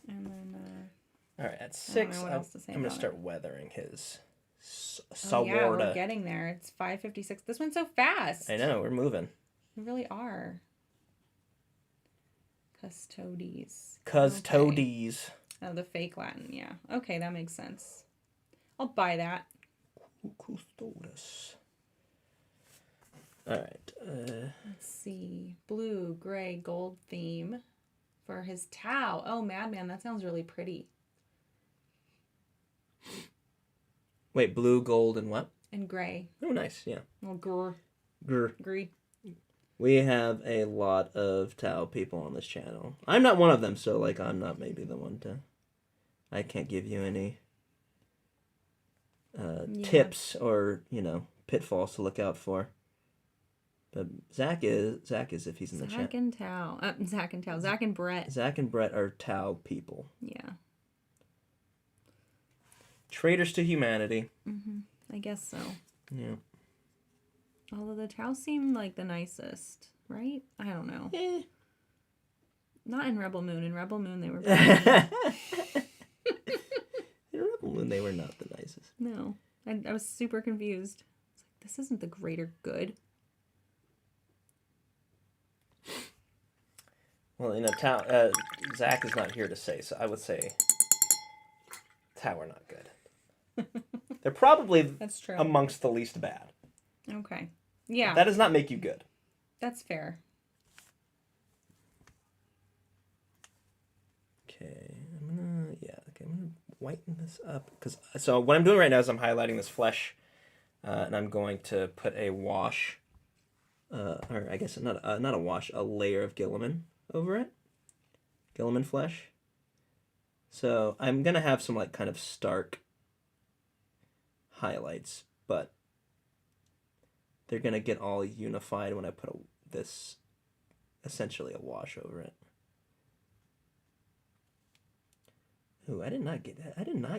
And then...
all right, at 6, I'm going to start weathering his Sawarda.
Yeah, we're getting there. It's 5:56. This went so fast.
I know, we're moving.
We really are. Custodes.
Custodes.
Okay. Oh, the fake Latin, yeah. Okay, that makes sense. I'll buy that.
Custodes. All right.
Let's see. Blue, gray, gold theme for his Tau. Oh, Madman, that sounds really pretty.
Wait, blue, gold, and what?
And gray.
Oh, nice, yeah.
Well, grr.
Grr. We have a lot of Tau people on this channel. I'm not one of them, so, like, I'm not maybe the one to... I can't give you any tips or, you know, pitfalls to look out for. But Zach is if he's in the chat.
Zach and Tau. Zach and Tau. Zach and Brett.
Zach and Brett are Tau people.
Yeah.
Traitors to humanity.
Mm-hmm. I guess so.
Yeah.
Although the Tau seem like the nicest, right? I don't know. Not in Rebel Moon. In Rebel Moon, they were...
In Rebel Moon, they were not the nicest.
No. I was super confused. It's like, this isn't the greater good.
Well, you know, Zach is not here to say, so I would say Tau are not good. They're probably
That's true.
amongst the least bad.
Okay. Yeah.
That does not make you good.
That's fair.
Okay, I'm gonna whiten this up so what I'm doing right now is I'm highlighting this flesh, and I'm going to put a wash, or I guess not a wash, a layer of Gilliman over it, Gilliman flesh. So I'm gonna have some like kind of stark highlights, but they're gonna get all unified when I put this essentially a wash over it. Ooh, I did not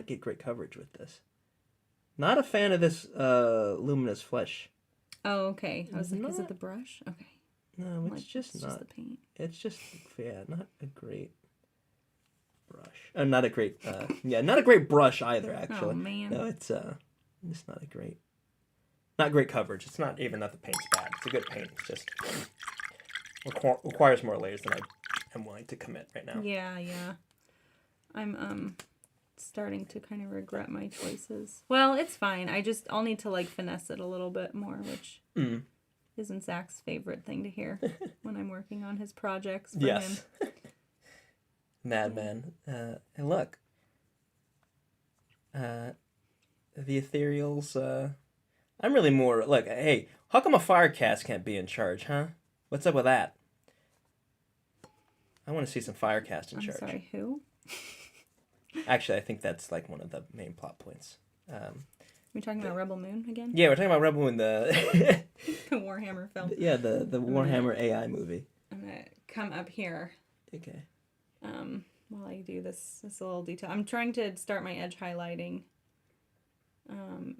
get great coverage with this. Not a fan of this luminous flesh.
Oh, okay. I was like, is it the brush? Okay.
No, it's just not.
Just the paint.
It's just not a great brush. Not a great not a great brush either, actually.
Oh man.
No, it's not a great. Not great coverage. It's not even that the paint's bad. It's a good paint. It's just requires more layers than I am willing to commit right now.
Yeah. I'm starting to kind of regret my choices. Well, it's fine. I'll need to like finesse it a little bit more, which isn't Zach's favorite thing to hear when I'm working on his projects for him.
Madman. And look. The ethereals, I'm really more... Look, hey, how come a Firecast can't be in charge, huh? What's up with that? I want to see some Firecast in charge.
I'm sorry, who?
Actually, I think that's like one of the main plot points.
We're talking about Rebel Moon again?
Yeah, we're talking about Rebel Moon, the...
the Warhammer film.
Yeah, the Warhammer AI movie.
I'm going to come up here.
Okay.
While I do this little detail. I'm trying to start my edge highlighting.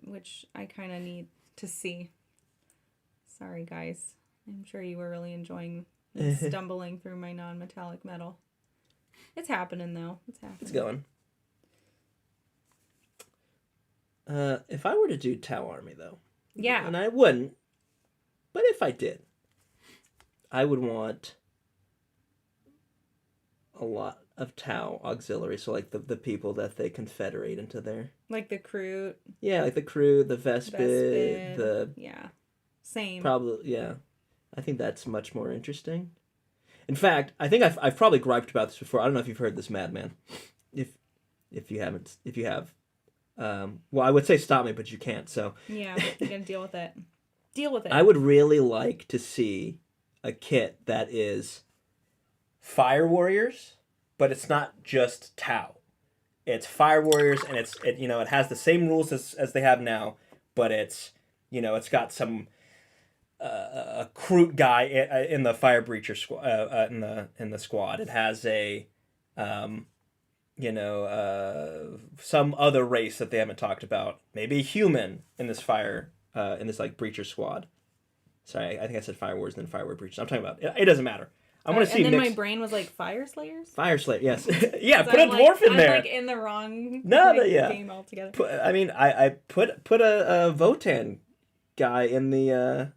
Which I kind of need to see. Sorry, guys. I'm sure you were really enjoying me stumbling through my non-metallic metal. It's happening, though. It's happening.
It's going. If I were to do Tau Army, though.
Yeah.
And I wouldn't. But if I did, I would want a lot of Tau auxiliary, so like the people that they confederate into their...
Like the crew.
Yeah, like the crew, the Vespid, the...
Yeah. Same.
Probably, yeah. I think that's much more interesting. In fact, I think I've probably griped about this before. I don't know if you've heard this, Madman. If you haven't, if you have. Well, I would say stop me, but you can't, so...
Yeah, you gotta deal with it. Deal with it.
I would really like to see a kit that is Fire Warriors, but it's not just Tau. It's Fire Warriors, and it has the same rules as they have now, but it's got some a Kroot guy in the Fire Breacher squad in the squad. It has a some other race that they haven't talked about. Maybe a human in this like Breacher squad. Sorry, I think I said Fire Wars and then Fire War Breachers. I'm talking about it doesn't matter. I want to see.
And then my brain was like Fire Slayers.
Fire Slayer, yes, yeah. Put a dwarf in there.
I'm like in the wrong game altogether.
I put a Votan guy in the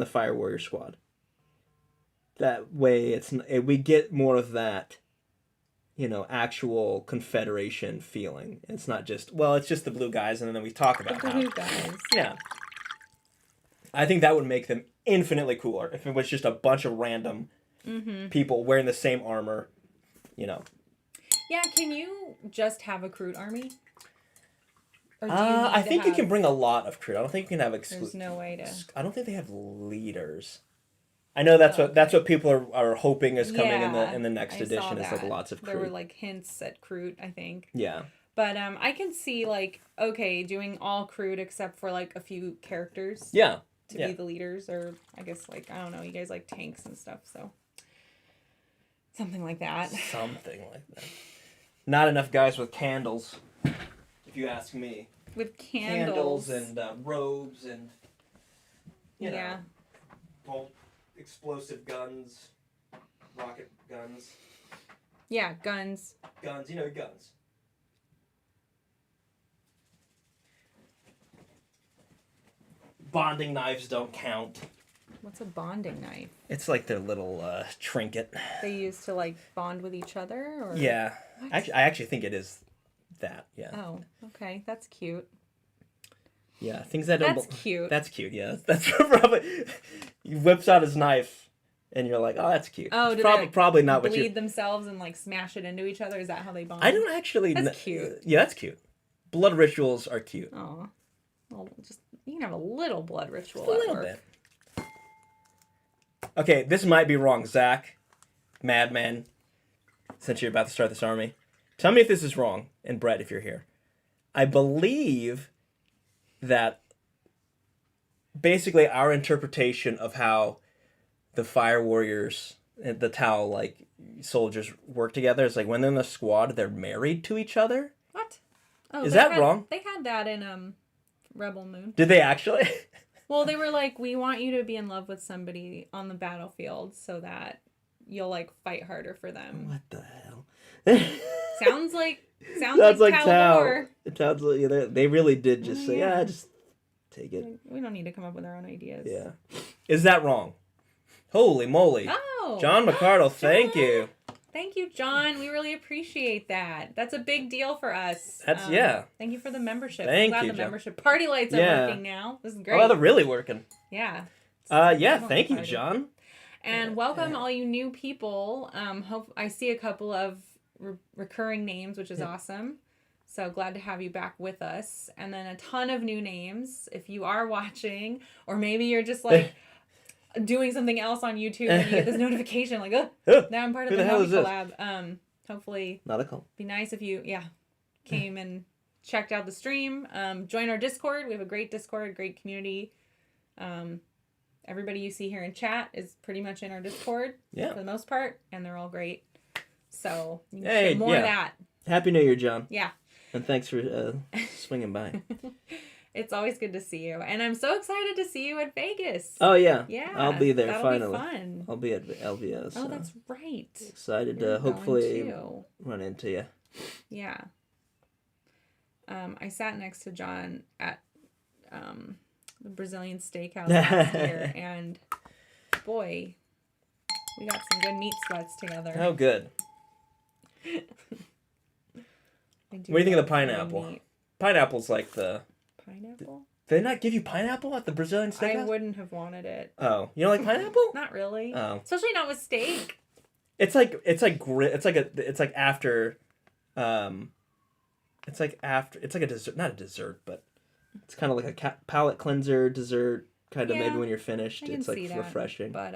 Fire Warrior squad. That way, we get more of that, actual Confederation feeling. It's not just it's just the blue guys, and then we talk about
the blue guys.
Yeah. I think that would make them infinitely cooler if it was just a bunch of random people wearing the same armor, Yeah,
can you just have a Kroot army? Or do
I think you can bring a lot of Kroot. I don't think you can have
There's no way to...
I don't think they have leaders. I know that's what people are hoping is coming in the next edition. Is like lots of Kroot.
There were like hints at Kroot, I think.
Yeah.
But I can see doing all Kroot except for like a few characters.
Yeah.
To be the leaders, or I guess I don't know, you guys like tanks and stuff, so something like that. Something like that.
Not enough guys with candles, if you ask me.
With candles
and robes and bolt explosive guns, rocket guns.
Yeah, guns.
Guns, guns. Bonding knives don't count.
What's a bonding knife?
It's like their little trinket.
They use to bond with each other, or
yeah. Actually, I actually think it is that. Yeah.
Oh, okay, that's cute.
Yeah, things that don't.
That's cute.
That's cute. Yeah, that's probably. He whips out his knife, and you're like, "Oh, that's cute."
Oh, do
probably not what you
bleed themselves and smash it into each other? Is that how they bond?
I don't actually.
That's cute.
Yeah, that's cute. Blood rituals are cute.
Oh, well, you can have a little blood ritual.
Just a little bit. Okay, this might be wrong, Zach, Madman. Since you're about to start this army, tell me if this is wrong, and Brett, if you're here. I believe that basically our interpretation of how the Fire Warriors and the Tau soldiers work together is when they're in the squad, they're married to each other.
What? Oh,
is that wrong?
They had that in Rebel Moon.
Did they actually?
Well, they were like, we want you to be in love with somebody on the battlefield so that you'll fight harder for them.
What the hell?
Sounds like Tau.
It sounds like they really did just say, just take it.
We don't need to come up with our own ideas.
Yeah. Is that wrong? Holy moly.
Oh.
John McCardle, thank you.
Thank you, John. We really appreciate that. That's a big deal for us.
That's
Thank you for the membership.
Thank
I'm glad
you,
the
John.
membership party lights are working now. This is great.
Oh, they're really working.
Yeah.
Thank you, John.
And welcome all you new people. I see a couple of recurring names, which is awesome. So glad to have you back with us. And then a ton of new names. If you are watching, or maybe you're just doing something else on YouTube and you get this notification now I'm part of the hobby collab. Hopefully
not a call.
Be nice if you came and checked out the stream. Join our Discord. We have a great Discord, great community. Everybody you see here in chat is pretty much in our Discord for the most part, and they're all great. So you can share more of that.
Happy New Year, John.
Yeah.
And thanks for swinging by.
It's always good to see you. And I'm so excited to see you at Vegas.
Oh, yeah.
Yeah.
I'll be there
finally.
Be fun. I'll be at LVS.
Oh, that's right.
Excited to hopefully run into you.
Yeah. I sat next to John at the Brazilian steakhouse last year, and boy, we got some good meat sweats together.
Oh, good. What do you think of the pineapple? Pineapple's like the...
Pineapple?
Did they not give you pineapple at the Brazilian steakhouse?
I wouldn't have wanted it.
Oh, you don't like pineapple?
Not really.
Oh,
especially not with steak.
It's like after, it's like a dessert, not a dessert, but it's kind of like a palate cleanser dessert. Kind of maybe when you're finished, it's like refreshing.
But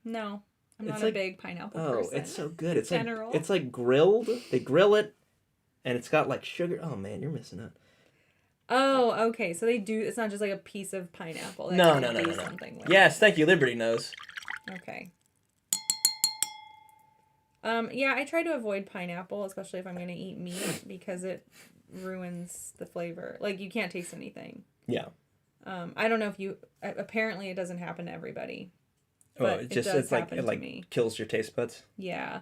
no, I'm not a big pineapple person.
Oh, it's so good. It's like grilled. They grill it, and it's got like sugar. Oh man, you're missing out.
Oh, okay. So they do. It's not just like a piece of pineapple.
No.
Something with
yes, thank you. Liberty knows.
Okay. Yeah, I try to avoid pineapple, especially if I'm gonna eat meat, because it ruins the flavor. Like, you can't taste anything.
Yeah.
I don't know if you. Apparently, it doesn't happen to everybody.
But it's like it like kills your taste buds.
Yeah.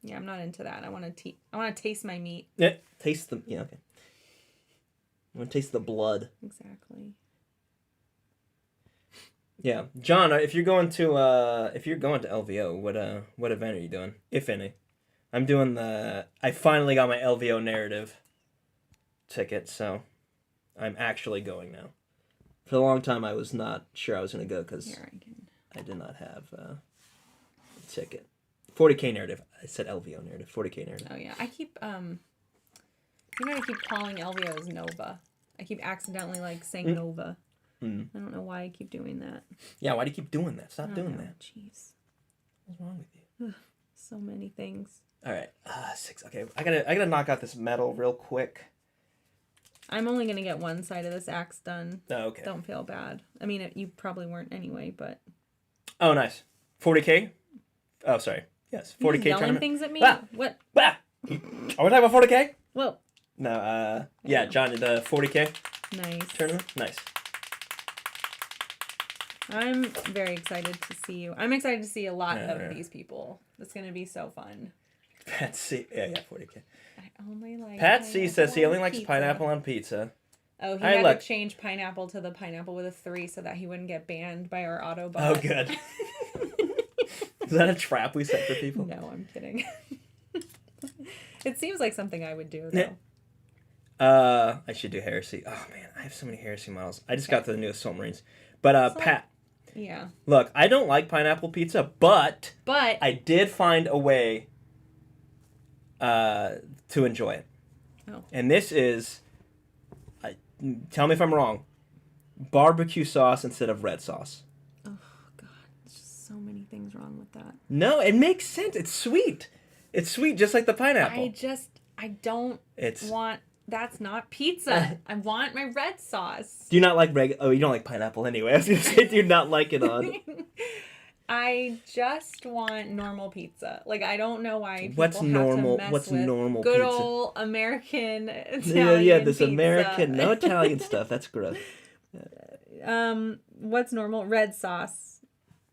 Yeah, I'm not into that. I want to taste my meat.
Yeah, taste them. Yeah, okay. I want to taste the blood.
Exactly.
Yeah, John. If you're going to LVO, what event are you doing, if any? I'm doing I finally got my LVO narrative ticket, so I'm actually going now. For a long time, I was not sure I was going to go because I did not have a ticket. 40K narrative. I said LVO narrative. 40K narrative.
Oh yeah, I keep I keep calling LVO as Nova. I keep accidentally saying Nova.
Mm.
I don't know why I keep doing that.
Yeah, why do you keep doing that? Stop doing that.
Jeez.
What's wrong with you?
So many things.
All right, 6. Okay, I gotta knock out this metal real quick.
I'm only gonna get one side of this axe done.
Oh, okay.
Don't feel bad. I mean, you probably weren't anyway, but.
Oh, nice. 40K. Oh, sorry. Yes, 40K
yelling
tournament.
Things at me.
Ah!
What?
Ah! Are we talking about 40K?
Whoa.
No. Yeah, John, the 40K.
Nice.
Tournament. Nice.
I'm very excited to see you. I'm excited to see a lot of these people. It's going to be so fun.
Pat C. Yeah, 40K.
I only like
Pat C says he only likes
pizza.
pineapple on pizza.
Oh, he had to change pineapple to the pineapple with a 3 so that he wouldn't get banned by our Autobot.
Oh, good. Is that a trap we set for people?
No, I'm kidding. It seems like something I would do, though.
I should do Heresy. Oh, man, I have so many Heresy models. I just got the newest Soul Marines. But, Pat.
Yeah.
Look, I don't like pineapple pizza, but I did find a way to enjoy it.
Oh.
And this is, tell me if I'm wrong, barbecue sauce instead of red sauce.
Oh, God. There's just so many things wrong with that.
No, it makes sense. It's sweet. It's sweet just like the pineapple.
I don't want... That's not pizza. I want my red sauce.
Do you not like Oh, you don't like pineapple anyway. I was going to say, do you not like it on?
I just want normal pizza. I don't know why people
What's normal?
have to mess
What's
with
normal
good
pizza?
Old American Italian
Yeah, this
pizza.
American, no Italian stuff. That's gross.
What's normal? Red sauce.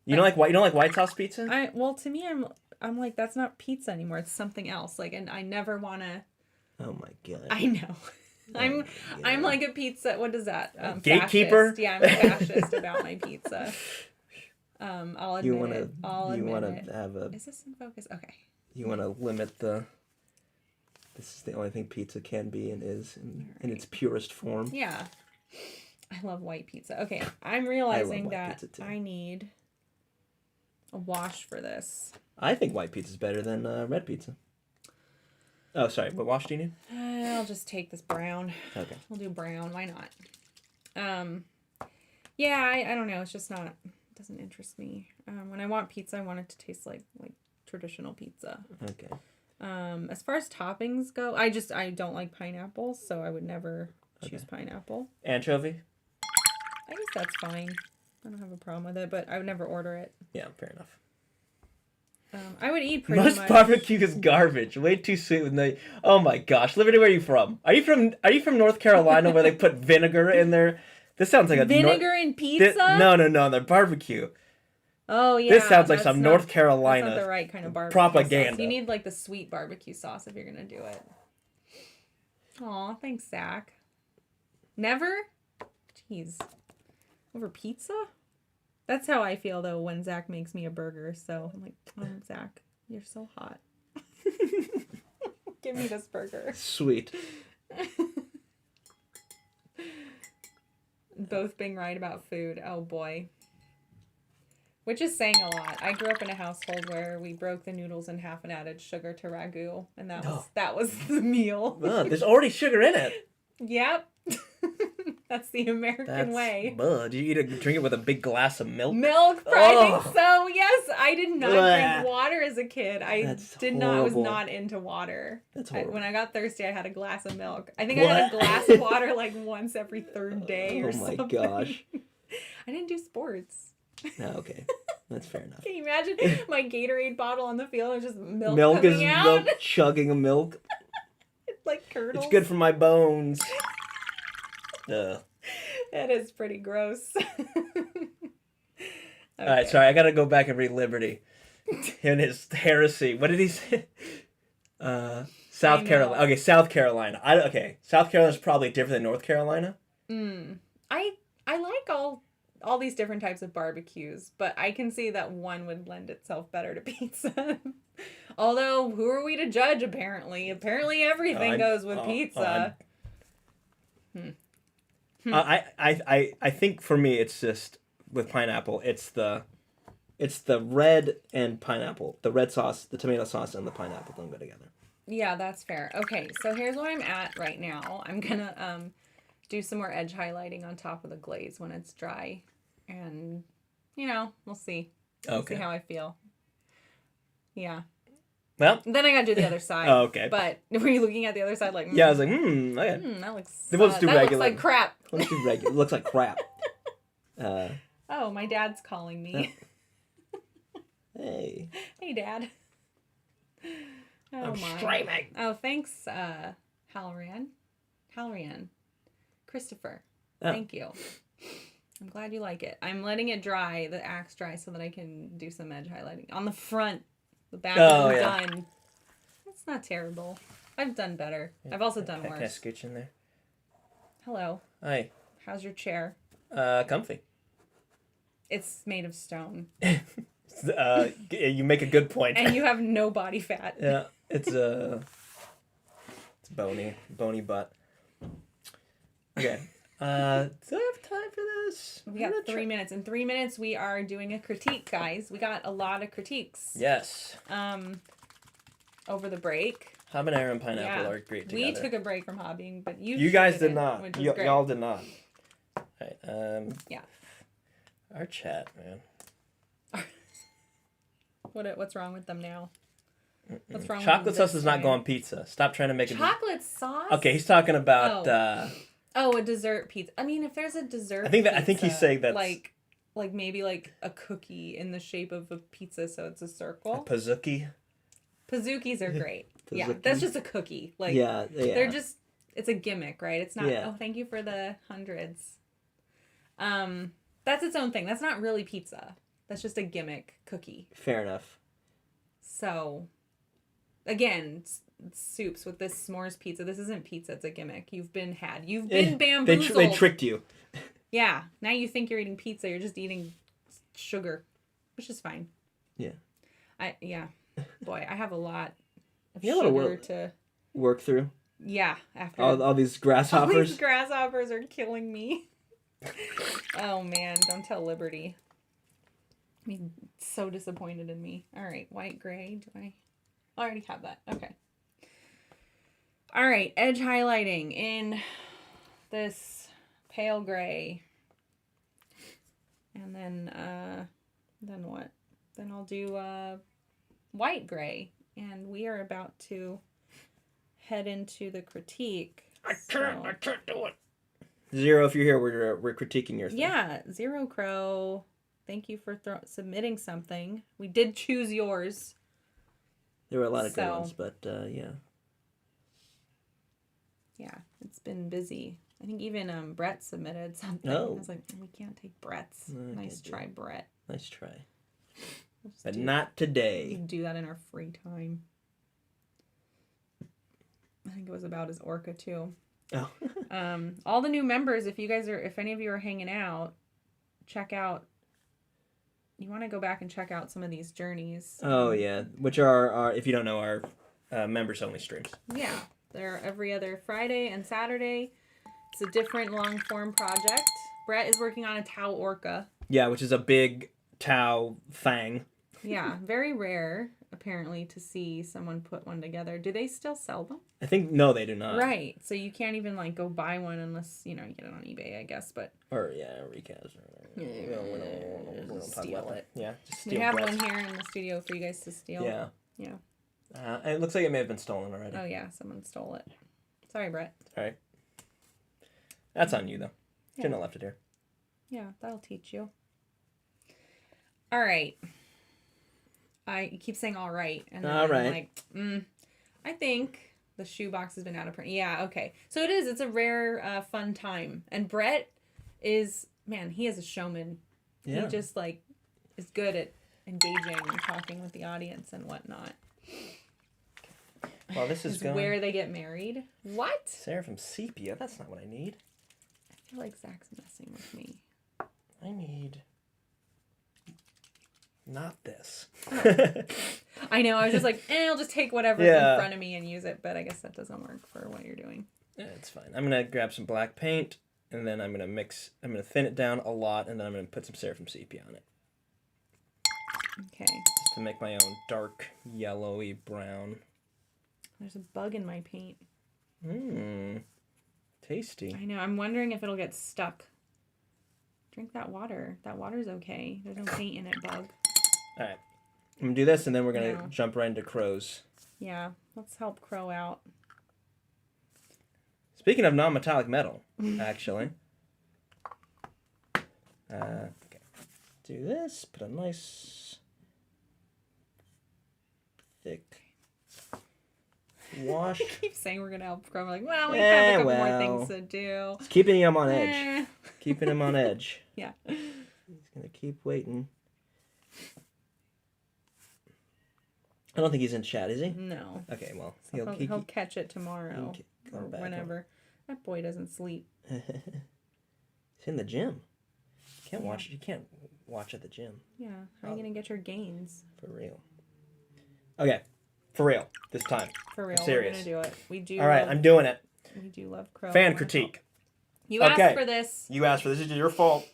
You don't like white sauce pizza?
Well, to me, I'm like, that's not pizza anymore. It's something else. And I never want to.
Oh my God.
I know. I'm like a pizza. What is that?
Gatekeeper?
Fascist. Yeah, I'm a fascist about my pizza. I'll admit it.
You want to have a...
Is this in focus? Okay.
You want to limit the... This is the only thing pizza can be and is in its purest form.
Yeah. I love white pizza. Okay, I'm realizing that I need a wash for this. I
think white pizza is better than red pizza. Oh, sorry. What wash do you need?
I'll just take this brown.
Okay.
We'll do brown. Why not? Yeah, I don't know. It's just not... It doesn't interest me. When I want pizza, I want it to taste like traditional pizza.
Okay.
As far as toppings go, I don't like pineapple, so I would never choose pineapple.
Anchovy?
I guess that's fine. I don't have a problem with it, but I would never order it.
Yeah, fair enough.
I would eat pretty much.
Most barbecue is garbage. Way too sweet with no... Oh my gosh. Liberty, where are you from? Are you from North Carolina where they put vinegar in there? This sounds like a...
Vinegar in pizza?
No, they're barbecue.
Oh, yeah.
This sounds like some North Carolina...
That's not the right kind of barbecue
propaganda.
Sauce. You need, the sweet barbecue sauce if you're going to do it. Aw, thanks, Zach. Never? Jeez. Over pizza? That's how I feel, though, when Zach makes me a burger. So I'm like, oh, Zach, you're so hot. Give me this burger.
Sweet.
Both being right about food. Oh boy. Which is saying a lot. I grew up in a household where we broke the noodles in half and added sugar to ragu, and that was the meal.
There's already sugar in it.
Yep. That's the American way.
Did you drink it with a big glass of milk?
Milk, I think so. Yes, I did not drink water as a kid. I was not into water.
That's horrible.
When I got thirsty, I had a glass of milk. I think I had a glass of water like once every third day or something. Oh my gosh. I didn't do sports.
No, okay. That's fair enough.
Can you imagine my Gatorade bottle on the field and just milk
coming
out?
Milk, chugging a milk.
It's like curdles.
It's good for my bones.
It is pretty gross. Okay.
All right, sorry, I gotta go back and read Liberty and his heresy. What did he say? South Carolina. Okay, South Carolina. South Carolina's probably different than North Carolina.
I like all these different types of barbecues, but I can see that one would lend itself better to pizza. Although, who are we to judge? Apparently everything goes with pizza.
I think for me it's just with pineapple. It's the red and pineapple. The red sauce, the tomato sauce, and the pineapple don't go together.
Yeah, that's fair. Okay, so here's what I'm at right now. I'm gonna do some more edge highlighting on top of the glaze when it's dry, and we'll see. We'll see how I feel. Yeah.
Well,
then I gotta do the other side.
Oh, okay.
But were you looking at the other side like?
Yeah, I was like, okay.
That looks.
Let's do
that
regular.
Looks like crap.
Let's do regular. It looks like crap.
Oh, my dad's calling me.
Hey.
Hey, Dad. Oh,
I'm streaming.
Oh, thanks, Halloran. Christopher. Oh. Thank you. I'm glad you like it. I'm letting it dry, the axe dry, so that I can do some edge highlighting. On the front, the back is done. It's not terrible. I've done better. I've also done worse.
Can I scooch in there?
Hello.
Hi.
How's your chair?
Comfy.
It's made of stone.
You make a good point.
And you have no body fat.
Yeah, it's bony butt. Okay. Do I have time for this?
We got 3 minutes. In 3 minutes, we are doing a critique, guys. We got a lot of critiques.
Yes.
Over the break.
Habanero and pineapple are great together.
We took a break from hobbying, but you
guys did not.
Which was great.
Y'all did not. All right.
Yeah.
Our chat, man.
What's wrong with them now? What's wrong
chocolate
with
sauce does not go on pizza. Stop trying to make it.
Chocolate sauce?
Okay, he's talking about.
A dessert pizza. I mean, if there's a dessert.
I think he's saying that
like maybe like a cookie in the shape of a pizza, so it's a circle.
A pizookie.
Pizookies are great. Yeah, that's just a cookie. Like they're just. It's a gimmick, right? It's not. Yeah. Oh, thank you for the hundreds. That's its own thing. That's not really pizza. That's just a gimmick cookie.
Fair enough.
So, again, soups with this s'mores pizza. This isn't pizza. It's a gimmick. You've been bamboozled.
They tricked you.
Yeah. Now you think you're eating pizza. You're just eating sugar, which is fine.
Yeah.
Boy, I have a lot of sugar to
work through.
Yeah. After
all these grasshoppers.
All these grasshoppers are killing me. Oh man! Don't tell Liberty. He's so disappointed in me. All right, white gray. I already have that. Okay. All right, edge highlighting in this pale gray. And then what? Then I'll do white gray. And we are about to head into the critique.
I can't do it. Zero, if you're here, we're critiquing your thing.
Yeah, Zero Crow. Thank you for submitting something. We did choose yours.
There were a lot of good ones, but yeah.
Yeah, it's been busy. I think even Brett submitted something.
Oh.
I was like, we can't take Brett's. Nice try, Brett.
Nice try. But not today.
We can do that in our free time. I think it was about his orca too.
Oh.
All the new members, if any of you are hanging out, check out. You want to go back and check out some of these journeys.
Oh yeah, which are if you don't know, our members only streams.
Yeah, they're every other Friday and Saturday. It's a different long form project. Brett is working on a Tau Orca.
Yeah, which is a big Tau fang.
Yeah, very rare apparently to see someone put one together. Do they still sell them?
I think no, they do not.
Right. So you can't even like go buy one unless you get it on eBay, I guess. But
recast. We don't talk about that. Yeah, just steal.
We have
Brett's.
one here in the studio for you guys to steal.
Yeah.
Yeah.
And it looks like it may have been stolen already.
Oh yeah, someone stole it. Sorry, Brett.
All right. That's on you though. Shouldn't have left it here.
Yeah, that'll teach you. All right. I keep saying all right, and then I'm like, I think the shoebox has been out of print. Yeah, okay. So it is. It's a rare, fun time. And Brett is, man, he is a showman. Yeah. He just is good at engaging and talking with the audience and whatnot.
Well, this is
where they get married. What?
Seraphim sepia. That's not what I need.
I feel like Zach's messing with me.
I need not this.
I know. I was just like, I'll just take whatever's in front of me and use it. But I guess that doesn't work for what you're doing.
Yeah, it's fine. I'm going to grab some black paint, and then I'm going to thin it down a lot, and then I'm going to put some Seraphim sepia on it.
Okay.
Just to make my own dark, yellowy brown.
There's a bug in my paint.
Tasty.
I know. I'm wondering if it'll get stuck. Drink that water. That water's okay. There's no paint in it, bug.
All right. I'm going to do this, and then we're going to jump right into crows.
Yeah. Let's help Crow out.
Speaking of non-metallic metal, actually. Okay. Do this. Put a nice, thick wash.
I keep saying we're going to help Crow. We're like, well, we have a couple more things to do.
It's keeping him on edge. Keeping him on edge.
Yeah.
He's going to keep waiting. I don't think he's in chat, is he?
No.
Okay, well.
So he'll catch it tomorrow. Or whenever. That boy doesn't sleep.
He's in the gym. You can't watch at the gym.
Yeah. How are you going to get your gains?
For real. Okay. For real. This time.
For real.
I'm serious.
We're going to do it. We do.
All right, I'm doing it.
We do love Crow.
Fan critique.
You asked for this.
You asked for this. This is your fault.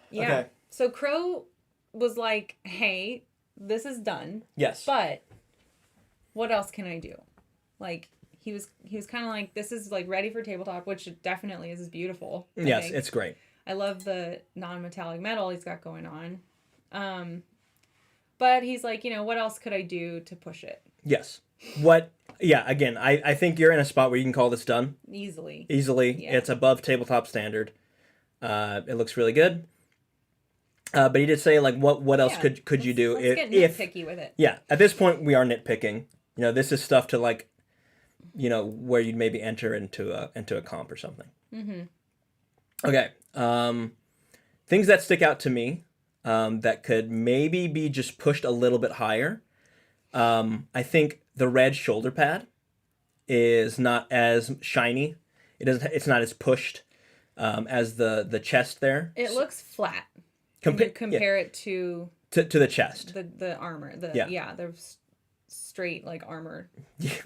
Yeah. Okay. So Crow was like, hey, this is done.
Yes.
But what else can I do? Like, he was kind of like, this is like ready for tabletop, which it definitely is beautiful.
Yes, it's great.
I love the non-metallic metal he's got going on. But he's like, what else could I do to push it?
Yes. Again, I think you're in a spot where you can call this done. Easily. Yeah. It's above tabletop standard. It looks really good. But he did say, what else could you do?
Let's get nitpicky with it.
Yeah. At this point, we are nitpicking. This is stuff to, where you'd maybe enter into a comp or something. Mm-hmm. Okay. Things that stick out to me that could maybe be just pushed a little bit higher. I think the red shoulder pad is not as shiny. It's not as pushed as the chest there.
It looks flat. Compare it to
the chest.
The armor. The straight armor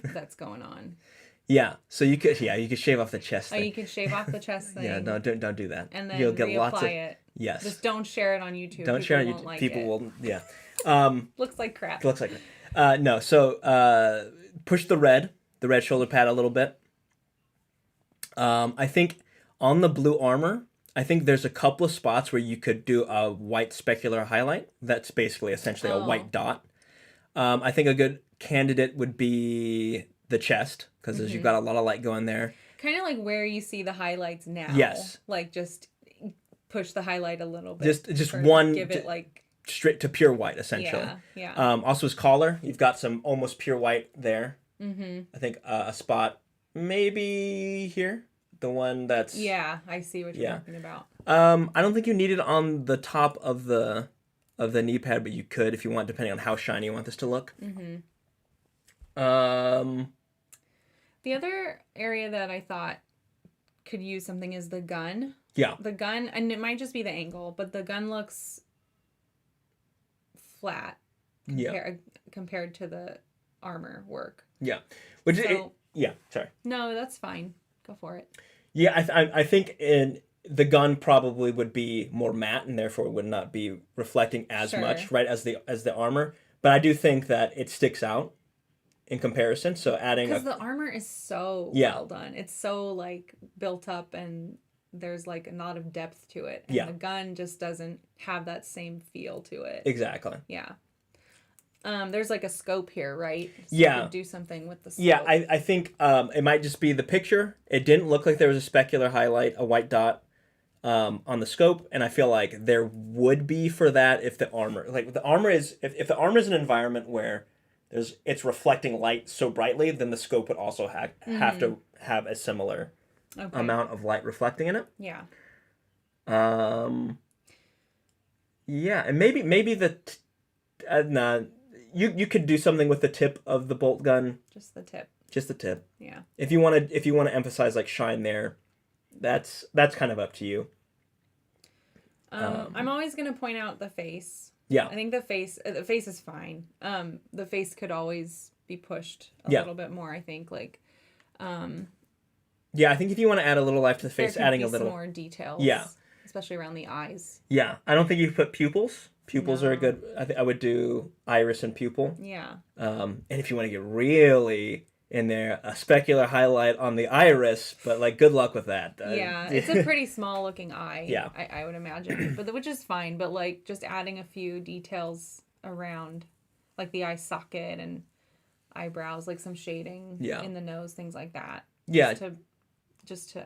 that's going on.
Yeah. So you could shave off the chest thing.
You could shave off the chest thing.
Yeah, no, don't do that.
And then you'll get lots of it.
Yes.
Just don't share it on YouTube.
Don't share it on YouTube. People will
looks like crap.
Looks like crap. No, so push the red shoulder pad a little bit. I think on the blue armor, I think there's a couple of spots where you could do a white specular highlight. That's basically essentially a white dot. I think a good candidate would be the chest, because you've got a lot of light going there.
Kind of like where you see the highlights now.
Yes.
Just push the highlight a little bit.
Just one.
Give it
straight to pure white, essentially.
Yeah.
Also his collar, you've got some almost pure white there. Mm-hmm. I think a spot maybe here, the one that's.
Yeah, I see what you're talking about.
I don't think you need it on the top of the knee pad, but you could if you want, depending on how shiny you want this to look. Mm-hmm.
The other area that I thought could use something is the gun.
Yeah.
The gun, and it might just be the angle, but the gun looks flat compared to the armor work.
Yeah. Sorry.
No, that's fine. Go for it.
Yeah, I think in the gun probably would be more matte and therefore would not be reflecting as much, right, as the armor. But I do think that it sticks out in comparison. So adding
because the armor is so well done. It's so like built up and there's like a lot of depth to it. And the gun just doesn't have that same feel to it.
Exactly.
Yeah. There's like a scope here, right? So
yeah.
You could do something with the scope.
Yeah, I think it might just be the picture. It didn't look like there was a specular highlight, a white dot on the scope, and I feel like there would be for that if the armor, like the armor is, if the armor is an environment where it's reflecting light so brightly, then the scope would also have to have a similar amount of light reflecting in it.
Yeah.
Yeah, and maybe you could do something with the tip of the bolt gun.
Just the tip.
Just the tip.
Yeah.
If you want to emphasize like shine there, that's kind of up to you.
I'm always gonna point out the face.
Yeah.
I think the face is fine. The face could always be pushed a little bit more. I think like.
Yeah, I think if you want to add a little life to the face, adding a little
more details.
Yeah.
Especially around the eyes.
Yeah, I don't think you put pupils. Pupils are a good. I would do iris and pupil.
Yeah.
And if you want to get really in there, a specular highlight on the iris, but like good luck with that.
Yeah, it's a pretty small looking eye.
Yeah.
I would imagine, but which is fine. But like just adding a few details around, like the eye socket and eyebrows, like some shading in the nose, things like that.
Yeah.
Just to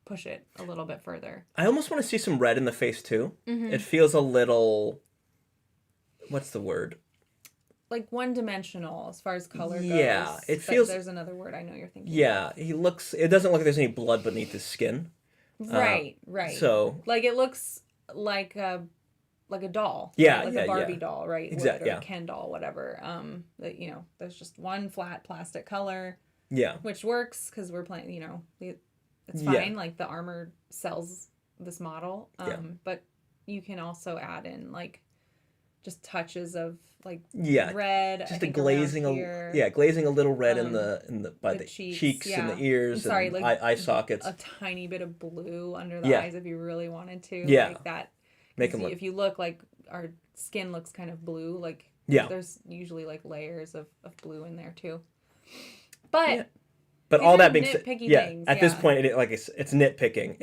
push it a little bit further.
I almost want to see some red in the face too.
Mm-hmm.
It feels a little. What's the word?
Like one-dimensional as far as color goes.
Yeah, it feels.
There's another word I know you're thinking.
Yeah, he looks. It doesn't look like there's any blood beneath his skin.
Right.
So.
Like it looks like a doll.
Yeah,
like a Barbie doll, right?
Exactly.
Or a Ken doll, whatever. That there's just one flat plastic color.
Yeah.
Which works because we're playing. It's fine. Like the armor sells this model. But you can also add in like just touches of like red.
Just a glazing glazing a little red in the by the cheeks and the ears and like eye sockets.
A tiny bit of blue under the eyes if you really wanted to.
Yeah.
Like that.
Make them look.
If you look like our skin looks kind of blue, like there's usually like layers of blue in there too. But
all that being said,
things,
at this point it's nitpicking.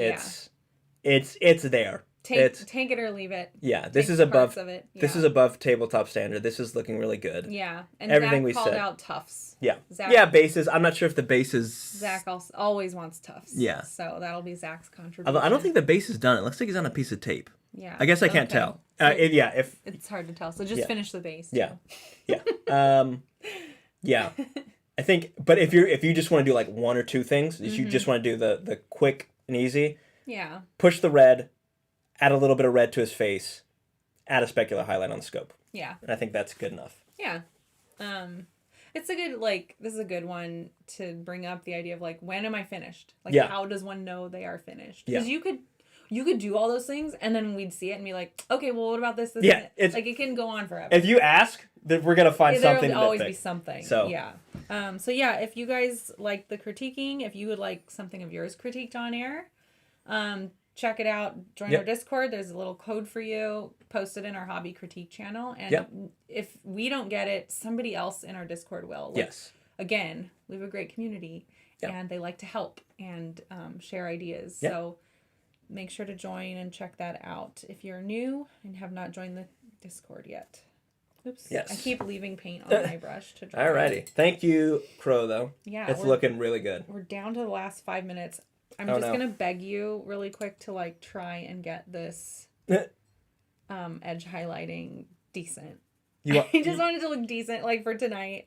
It's there.
Take it or leave it.
Yeah, this is above. This is above tabletop standard. This is looking really good.
Yeah, and
everything
Zach
we
called
said.
out tufts.
Yeah, bases. I'm not sure if the base is.
Zach always wants tufts.
Yeah.
So that'll be Zach's contribution.
Although I don't think the base is done. It looks like he's on a piece of tape.
Yeah.
I guess I can't tell.
So
if
it's hard to tell. So just finish the base.
Yeah. Yeah. I think, but if you just want to do like one or two things, if you just want to do the quick and easy.
Yeah.
Push the red, add a little bit of red to his face, add a specular highlight on the scope.
Yeah.
And I think that's good enough.
Yeah. It's a good, this is a good one to bring up the idea of when am I finished? How does one know they are finished? Because you could do all those things and then we'd see it and be like, okay, well, what about this?
Yeah.
It can go on forever.
If you ask, then we're going to find something.
There'll always be something. So, yeah. If you guys like the critiquing, if you would like something of yours critiqued on air, check it out. Join our Discord. There's a little code for you. Post it in our hobby critique channel. And if we don't get it, somebody else in our Discord will.
Yes.
Again, we have a great community and they like to help and share ideas.
Yep.
So make sure to join and check that out if you're new and have not joined the Discord yet. Oops.
Yes.
I keep leaving paint on my brush to dry.
Alrighty. Thank you, Crow, though.
Yeah.
It's looking really good.
We're down to the last 5 minutes. I'm just going to beg you really quick to try and get this edge highlighting decent. I just wanted to look decent for tonight.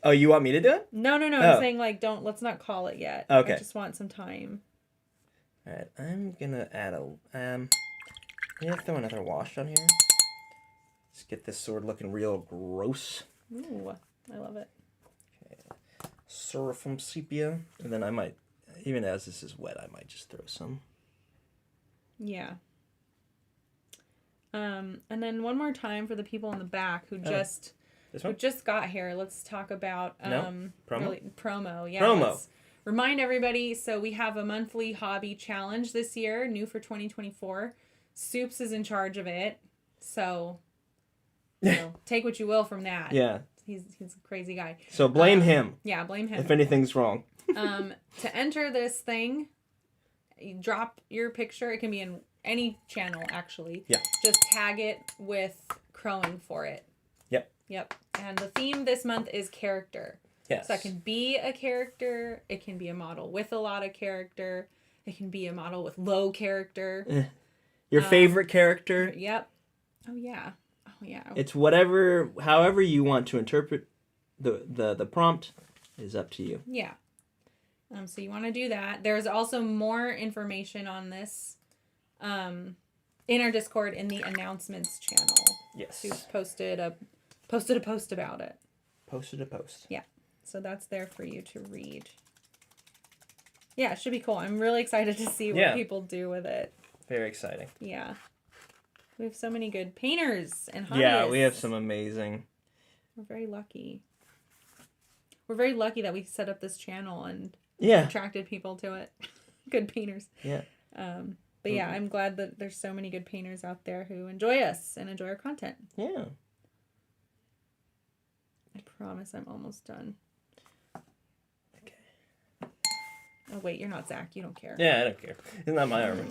Oh, you want me to do it?
No.
Oh.
I'm saying let's not call it yet.
Okay.
I just want some time.
All right. I'm going to add throw another wash on here. Let's get this sword looking real gross.
Ooh, I love it.
Okay. Seraphim sepia. And then I might, even as this is wet, I might just throw some.
Yeah. And then one more time for the people in the back who just
This one?
We just got here. Let's talk about
promo.
Promo. Yeah.
Promo.
Let's remind everybody. So we have a monthly hobby challenge this year, new for 2024. Soups is in charge of it. So, take what you will from that.
Yeah.
He's a crazy guy.
So blame him.
Yeah, blame him.
If anything's wrong.
To enter this thing, you drop your picture. It can be in any channel, actually.
Yeah.
Just tag it with crowing for it. Yep. And the theme this month is character.
Yes.
So it can be a character. It can be a model with a lot of character. It can be a model with low character.
Your favorite character.
Yep. Oh, yeah.
It's however you want to interpret the prompt is up to you.
Yeah. So you want to do that. There's also more information on this in our Discord in the announcements channel.
Yes.
Who's posted a post about it.
Posted a post.
Yeah. So that's there for you to read. Yeah, it should be cool. I'm really excited to see what people do with it.
Very exciting.
Yeah. We have so many good painters and hobbyists.
Yeah, we have some amazing.
We're very lucky. We're very lucky that we set up this channel and attracted people to it. Good painters.
Yeah.
But yeah, I'm glad that there's so many good painters out there who enjoy us and enjoy our content.
Yeah.
I promise I'm almost done.
Okay.
Oh, wait, you're not Zach. You don't care.
Yeah, I don't care. It's not my armor.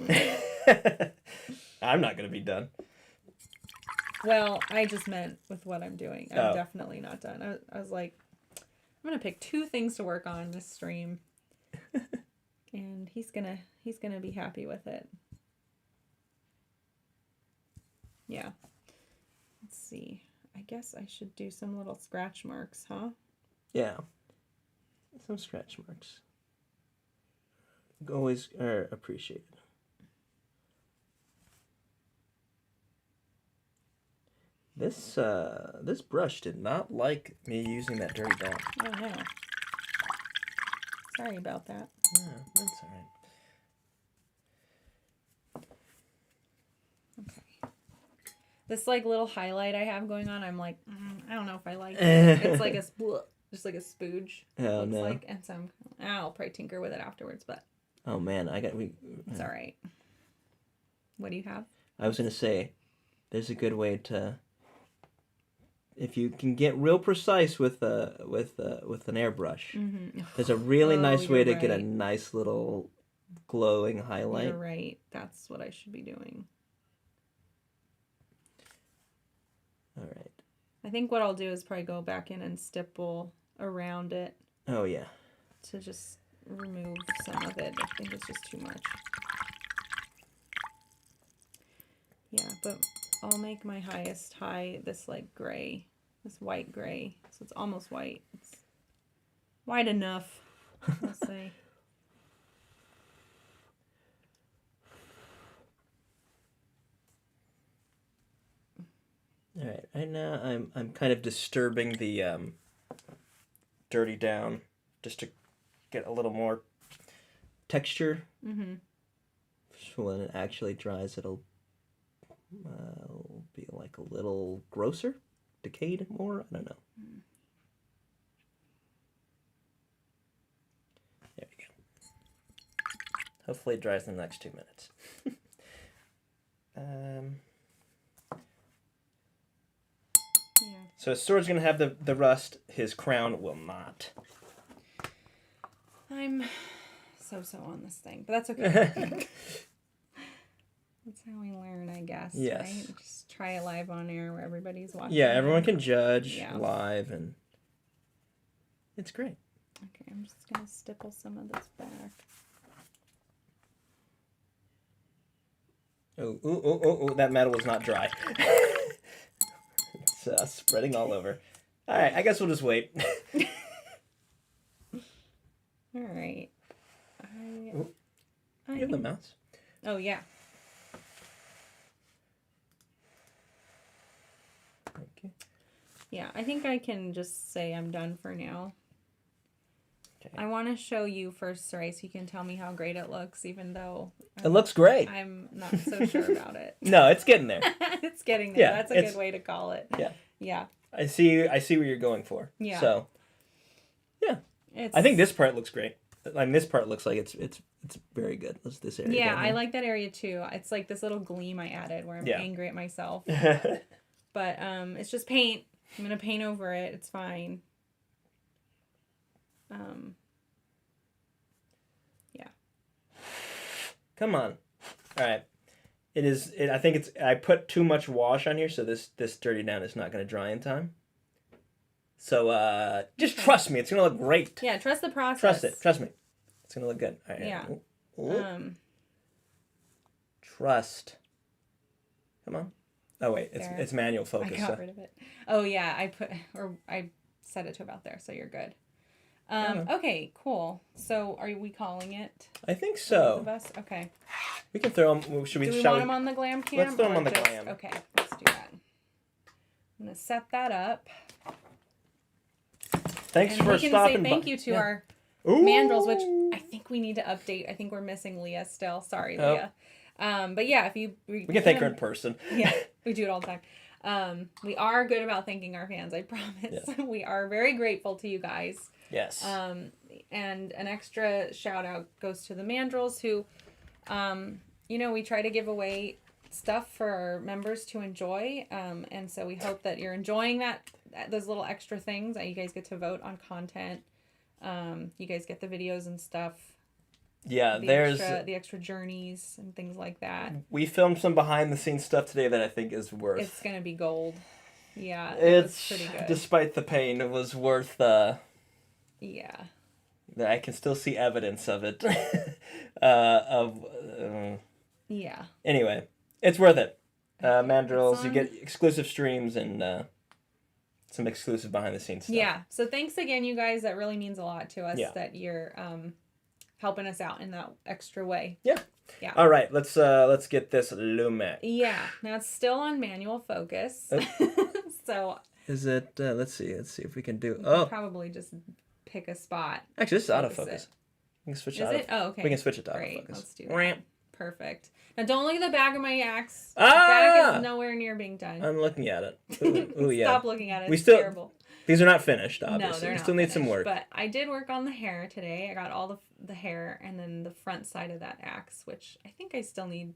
I'm not going to be done.
Well, I just meant with what I'm doing. I'm definitely not done. I was like, I'm going to pick 2 things to work on this stream. And he's gonna be happy with it. Yeah. Let's see. I guess I should do some little scratch marks, huh?
Yeah. Some scratch marks. Always are appreciated. This brush did not like me using that dirty dot.
Oh no. Sorry about that.
Yeah, that's alright.
Okay. This little highlight I have going on, I'm like, I don't know if I like it. It's like just like a spooge.
Oh no.
And so I'll probably tinker with it afterwards, but.
Oh man,
It's alright. What do you have?
I was gonna say, there's a good way to. If you can get real precise with an airbrush, there's a really nice way to get a nice little glowing highlight.
You're right. That's what I should be doing.
All right.
I think what I'll do is probably go back in and stipple around it.
Oh yeah.
To just remove some of it. I think it's just too much. Yeah, but I'll make my highest high this gray, this white gray. So it's almost white. It's white enough, I'll say.
All right. Right now I'm kind of disturbing the dirty down just to get a little more texture. Mm-hmm. So when it actually dries, it'll be like a little grosser, decayed more. I don't know. There we go. Hopefully it dries in the next 2 minutes.
Yeah.
So his sword's gonna have the rust. His crown will not.
I'm so on this thing, but that's okay. That's how we learn, I guess.
Yes.
Right? Just try it live on air where everybody's watching.
Yeah, everyone can judge live, and it's great.
Okay, I'm just gonna stipple some of this back.
Oh, that metal was not dry. It's spreading all over. All right, I guess we'll just wait.
All right.
You have the mouse?
Oh, yeah.
Okay.
Yeah, I think I can just say I'm done for now. Okay. I want to show you first, Cire, so you can tell me how great it looks, even though...
It looks great.
I'm not so sure about it.
No, it's getting there.
It's getting there. Yeah, that's a good way to call it.
Yeah.
Yeah.
I see what you're going for.
Yeah.
So, yeah. I think this part looks great. Like this part looks like it's very good. This area.
Yeah, I like that area too. It's like this little gleam I added where I'm angry at myself. But it's just paint. I'm gonna paint over it. It's fine. Yeah.
Come on. All right. I think I put too much wash on here, so this dirty down is not going to dry in time. So just trust me, it's going to look great.
Yeah, trust the process.
Trust it. Trust me. It's going to look good. All right.
Yeah.
Ooh. Trust. Come on. Oh wait, it's manual focus.
I got rid of it. Oh yeah, I set it to about there, so you're good. Okay, cool. So are we calling it?
I think so.
The best? Okay.
We can throw them.
Do we want them on the glam cam?
Let's throw them on the glam.
Okay, let's do that. I'm going to set that up.
Thanks for stopping by.
We can say thank you to our mandrels, which I think we need to update. I think we're missing Leah still. Sorry, Leah. But yeah, if you...
We can thank her in person.
Yeah, we do it all the time. We are good about thanking our fans, I promise. Yeah. We are very grateful to you guys.
Yes.
And an extra shout out goes to the mandrels who, we try to give away stuff for our members to enjoy. And so we hope that you're enjoying those little extra things that you guys get to vote on content. You guys get the videos and stuff.
Yeah,
the extra journeys and things like that.
We filmed some behind the scenes stuff today that I think is worth.
It's gonna be gold. Yeah,
it's
pretty good.
Despite the pain, it was worth.
Yeah.
I can still see evidence of it.
Yeah.
Anyway, it's worth it. Mandrels, you get exclusive streams and some exclusive behind the scenes stuff.
Yeah. So thanks again, you guys. That really means a lot to us that you're helping us out in that extra way.
Yeah.
Yeah.
All right, let's get this Lumix.
Yeah. Now it's still on manual focus. So.
Is it? Let's see if we can do.
Probably just pick a spot.
Actually, this is autofocus. We can switch it.
Okay.
We can switch it to
Great.
autofocus.
Let's do that. Perfect. Now don't look at the back of my axe. The
Ah!
back is nowhere near being done.
I'm looking at it. Ooh, yeah.
Stop looking at it. It's terrible.
These are not finished, obviously.
No, they're not.
We still need some work.
But I did work on the hair today. I got all the hair and then the front side of that axe, which I think I still need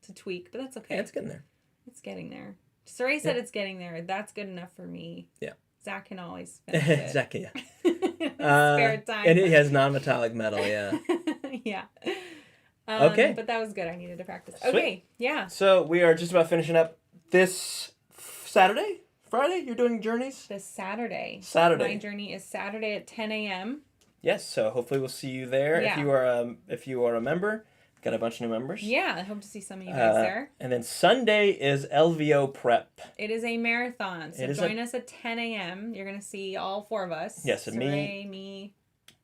to tweak, but that's okay.
Yeah, it's getting there.
It's getting there. Saray said it's getting there. That's good enough for me.
Yeah.
Zach can always finish it.
Zach, yeah.
Spare time.
And it has non-metallic metal, yeah.
Yeah.
Okay.
But that was good. I needed to practice.
Sweet.
Okay, yeah.
So we are just about finishing up this Saturday? Friday? You're doing journeys?
This Saturday.
Saturday.
My journey is Saturday at 10 a.m.
Yes, so hopefully we'll see you there.
Yeah.
If you are a member. Got a bunch of new members.
Yeah, I hope to see some of you guys there.
And then Sunday is LVO prep.
It is a marathon, so join us at 10 a.m. You're going to see all four of us.
Yes, and
Saray, me,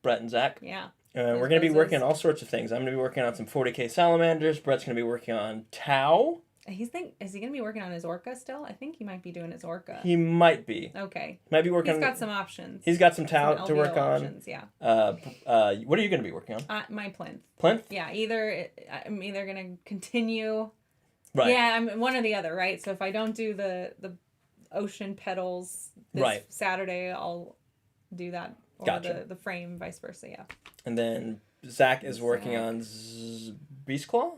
Brett, and Zach.
Yeah.
We're going to be working on all sorts of things. I'm going to be working on some 40K salamanders. Brett's going to be working on Tau.
Is he going to be working on his orca still? I think he might be doing his orca.
He might be.
Okay.
Might be working.
He's got some options.
He's got some Tau to work
options,
on.
Yeah.
What are you going to be working on?
My plinth.
Plinth?
Yeah. I'm either going to continue.
Right.
Yeah, I'm one or the other, right? So if I don't do the ocean petals this Saturday, I'll do that. Or
gotcha.
the frame, vice versa, yeah.
And then Zach is working on Beast Claw?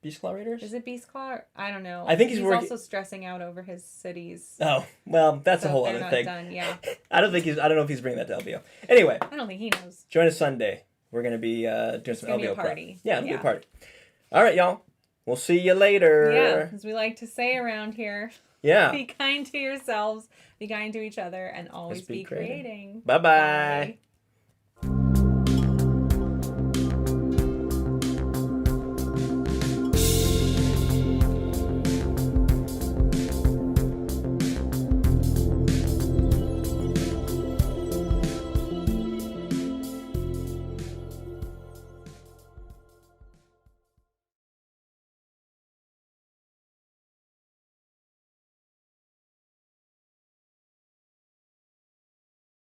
Beast Claw Raiders?
Is it Beast Claw? I don't know.
I think he's
also stressing out over his cities.
Oh, well, that's a whole other thing.
Done, yeah.
I don't know if he's bringing that to LVO. Anyway.
I don't think he knows.
Join us Sunday. We're going to be doing some LVO
party.
Prep. Yeah, it'll be a party. All right, y'all. We'll see you later.
Yeah, as we like to say around here.
Yeah.
Be kind to yourselves, be kind to each other, and always be creating.
Bye-bye. Bye.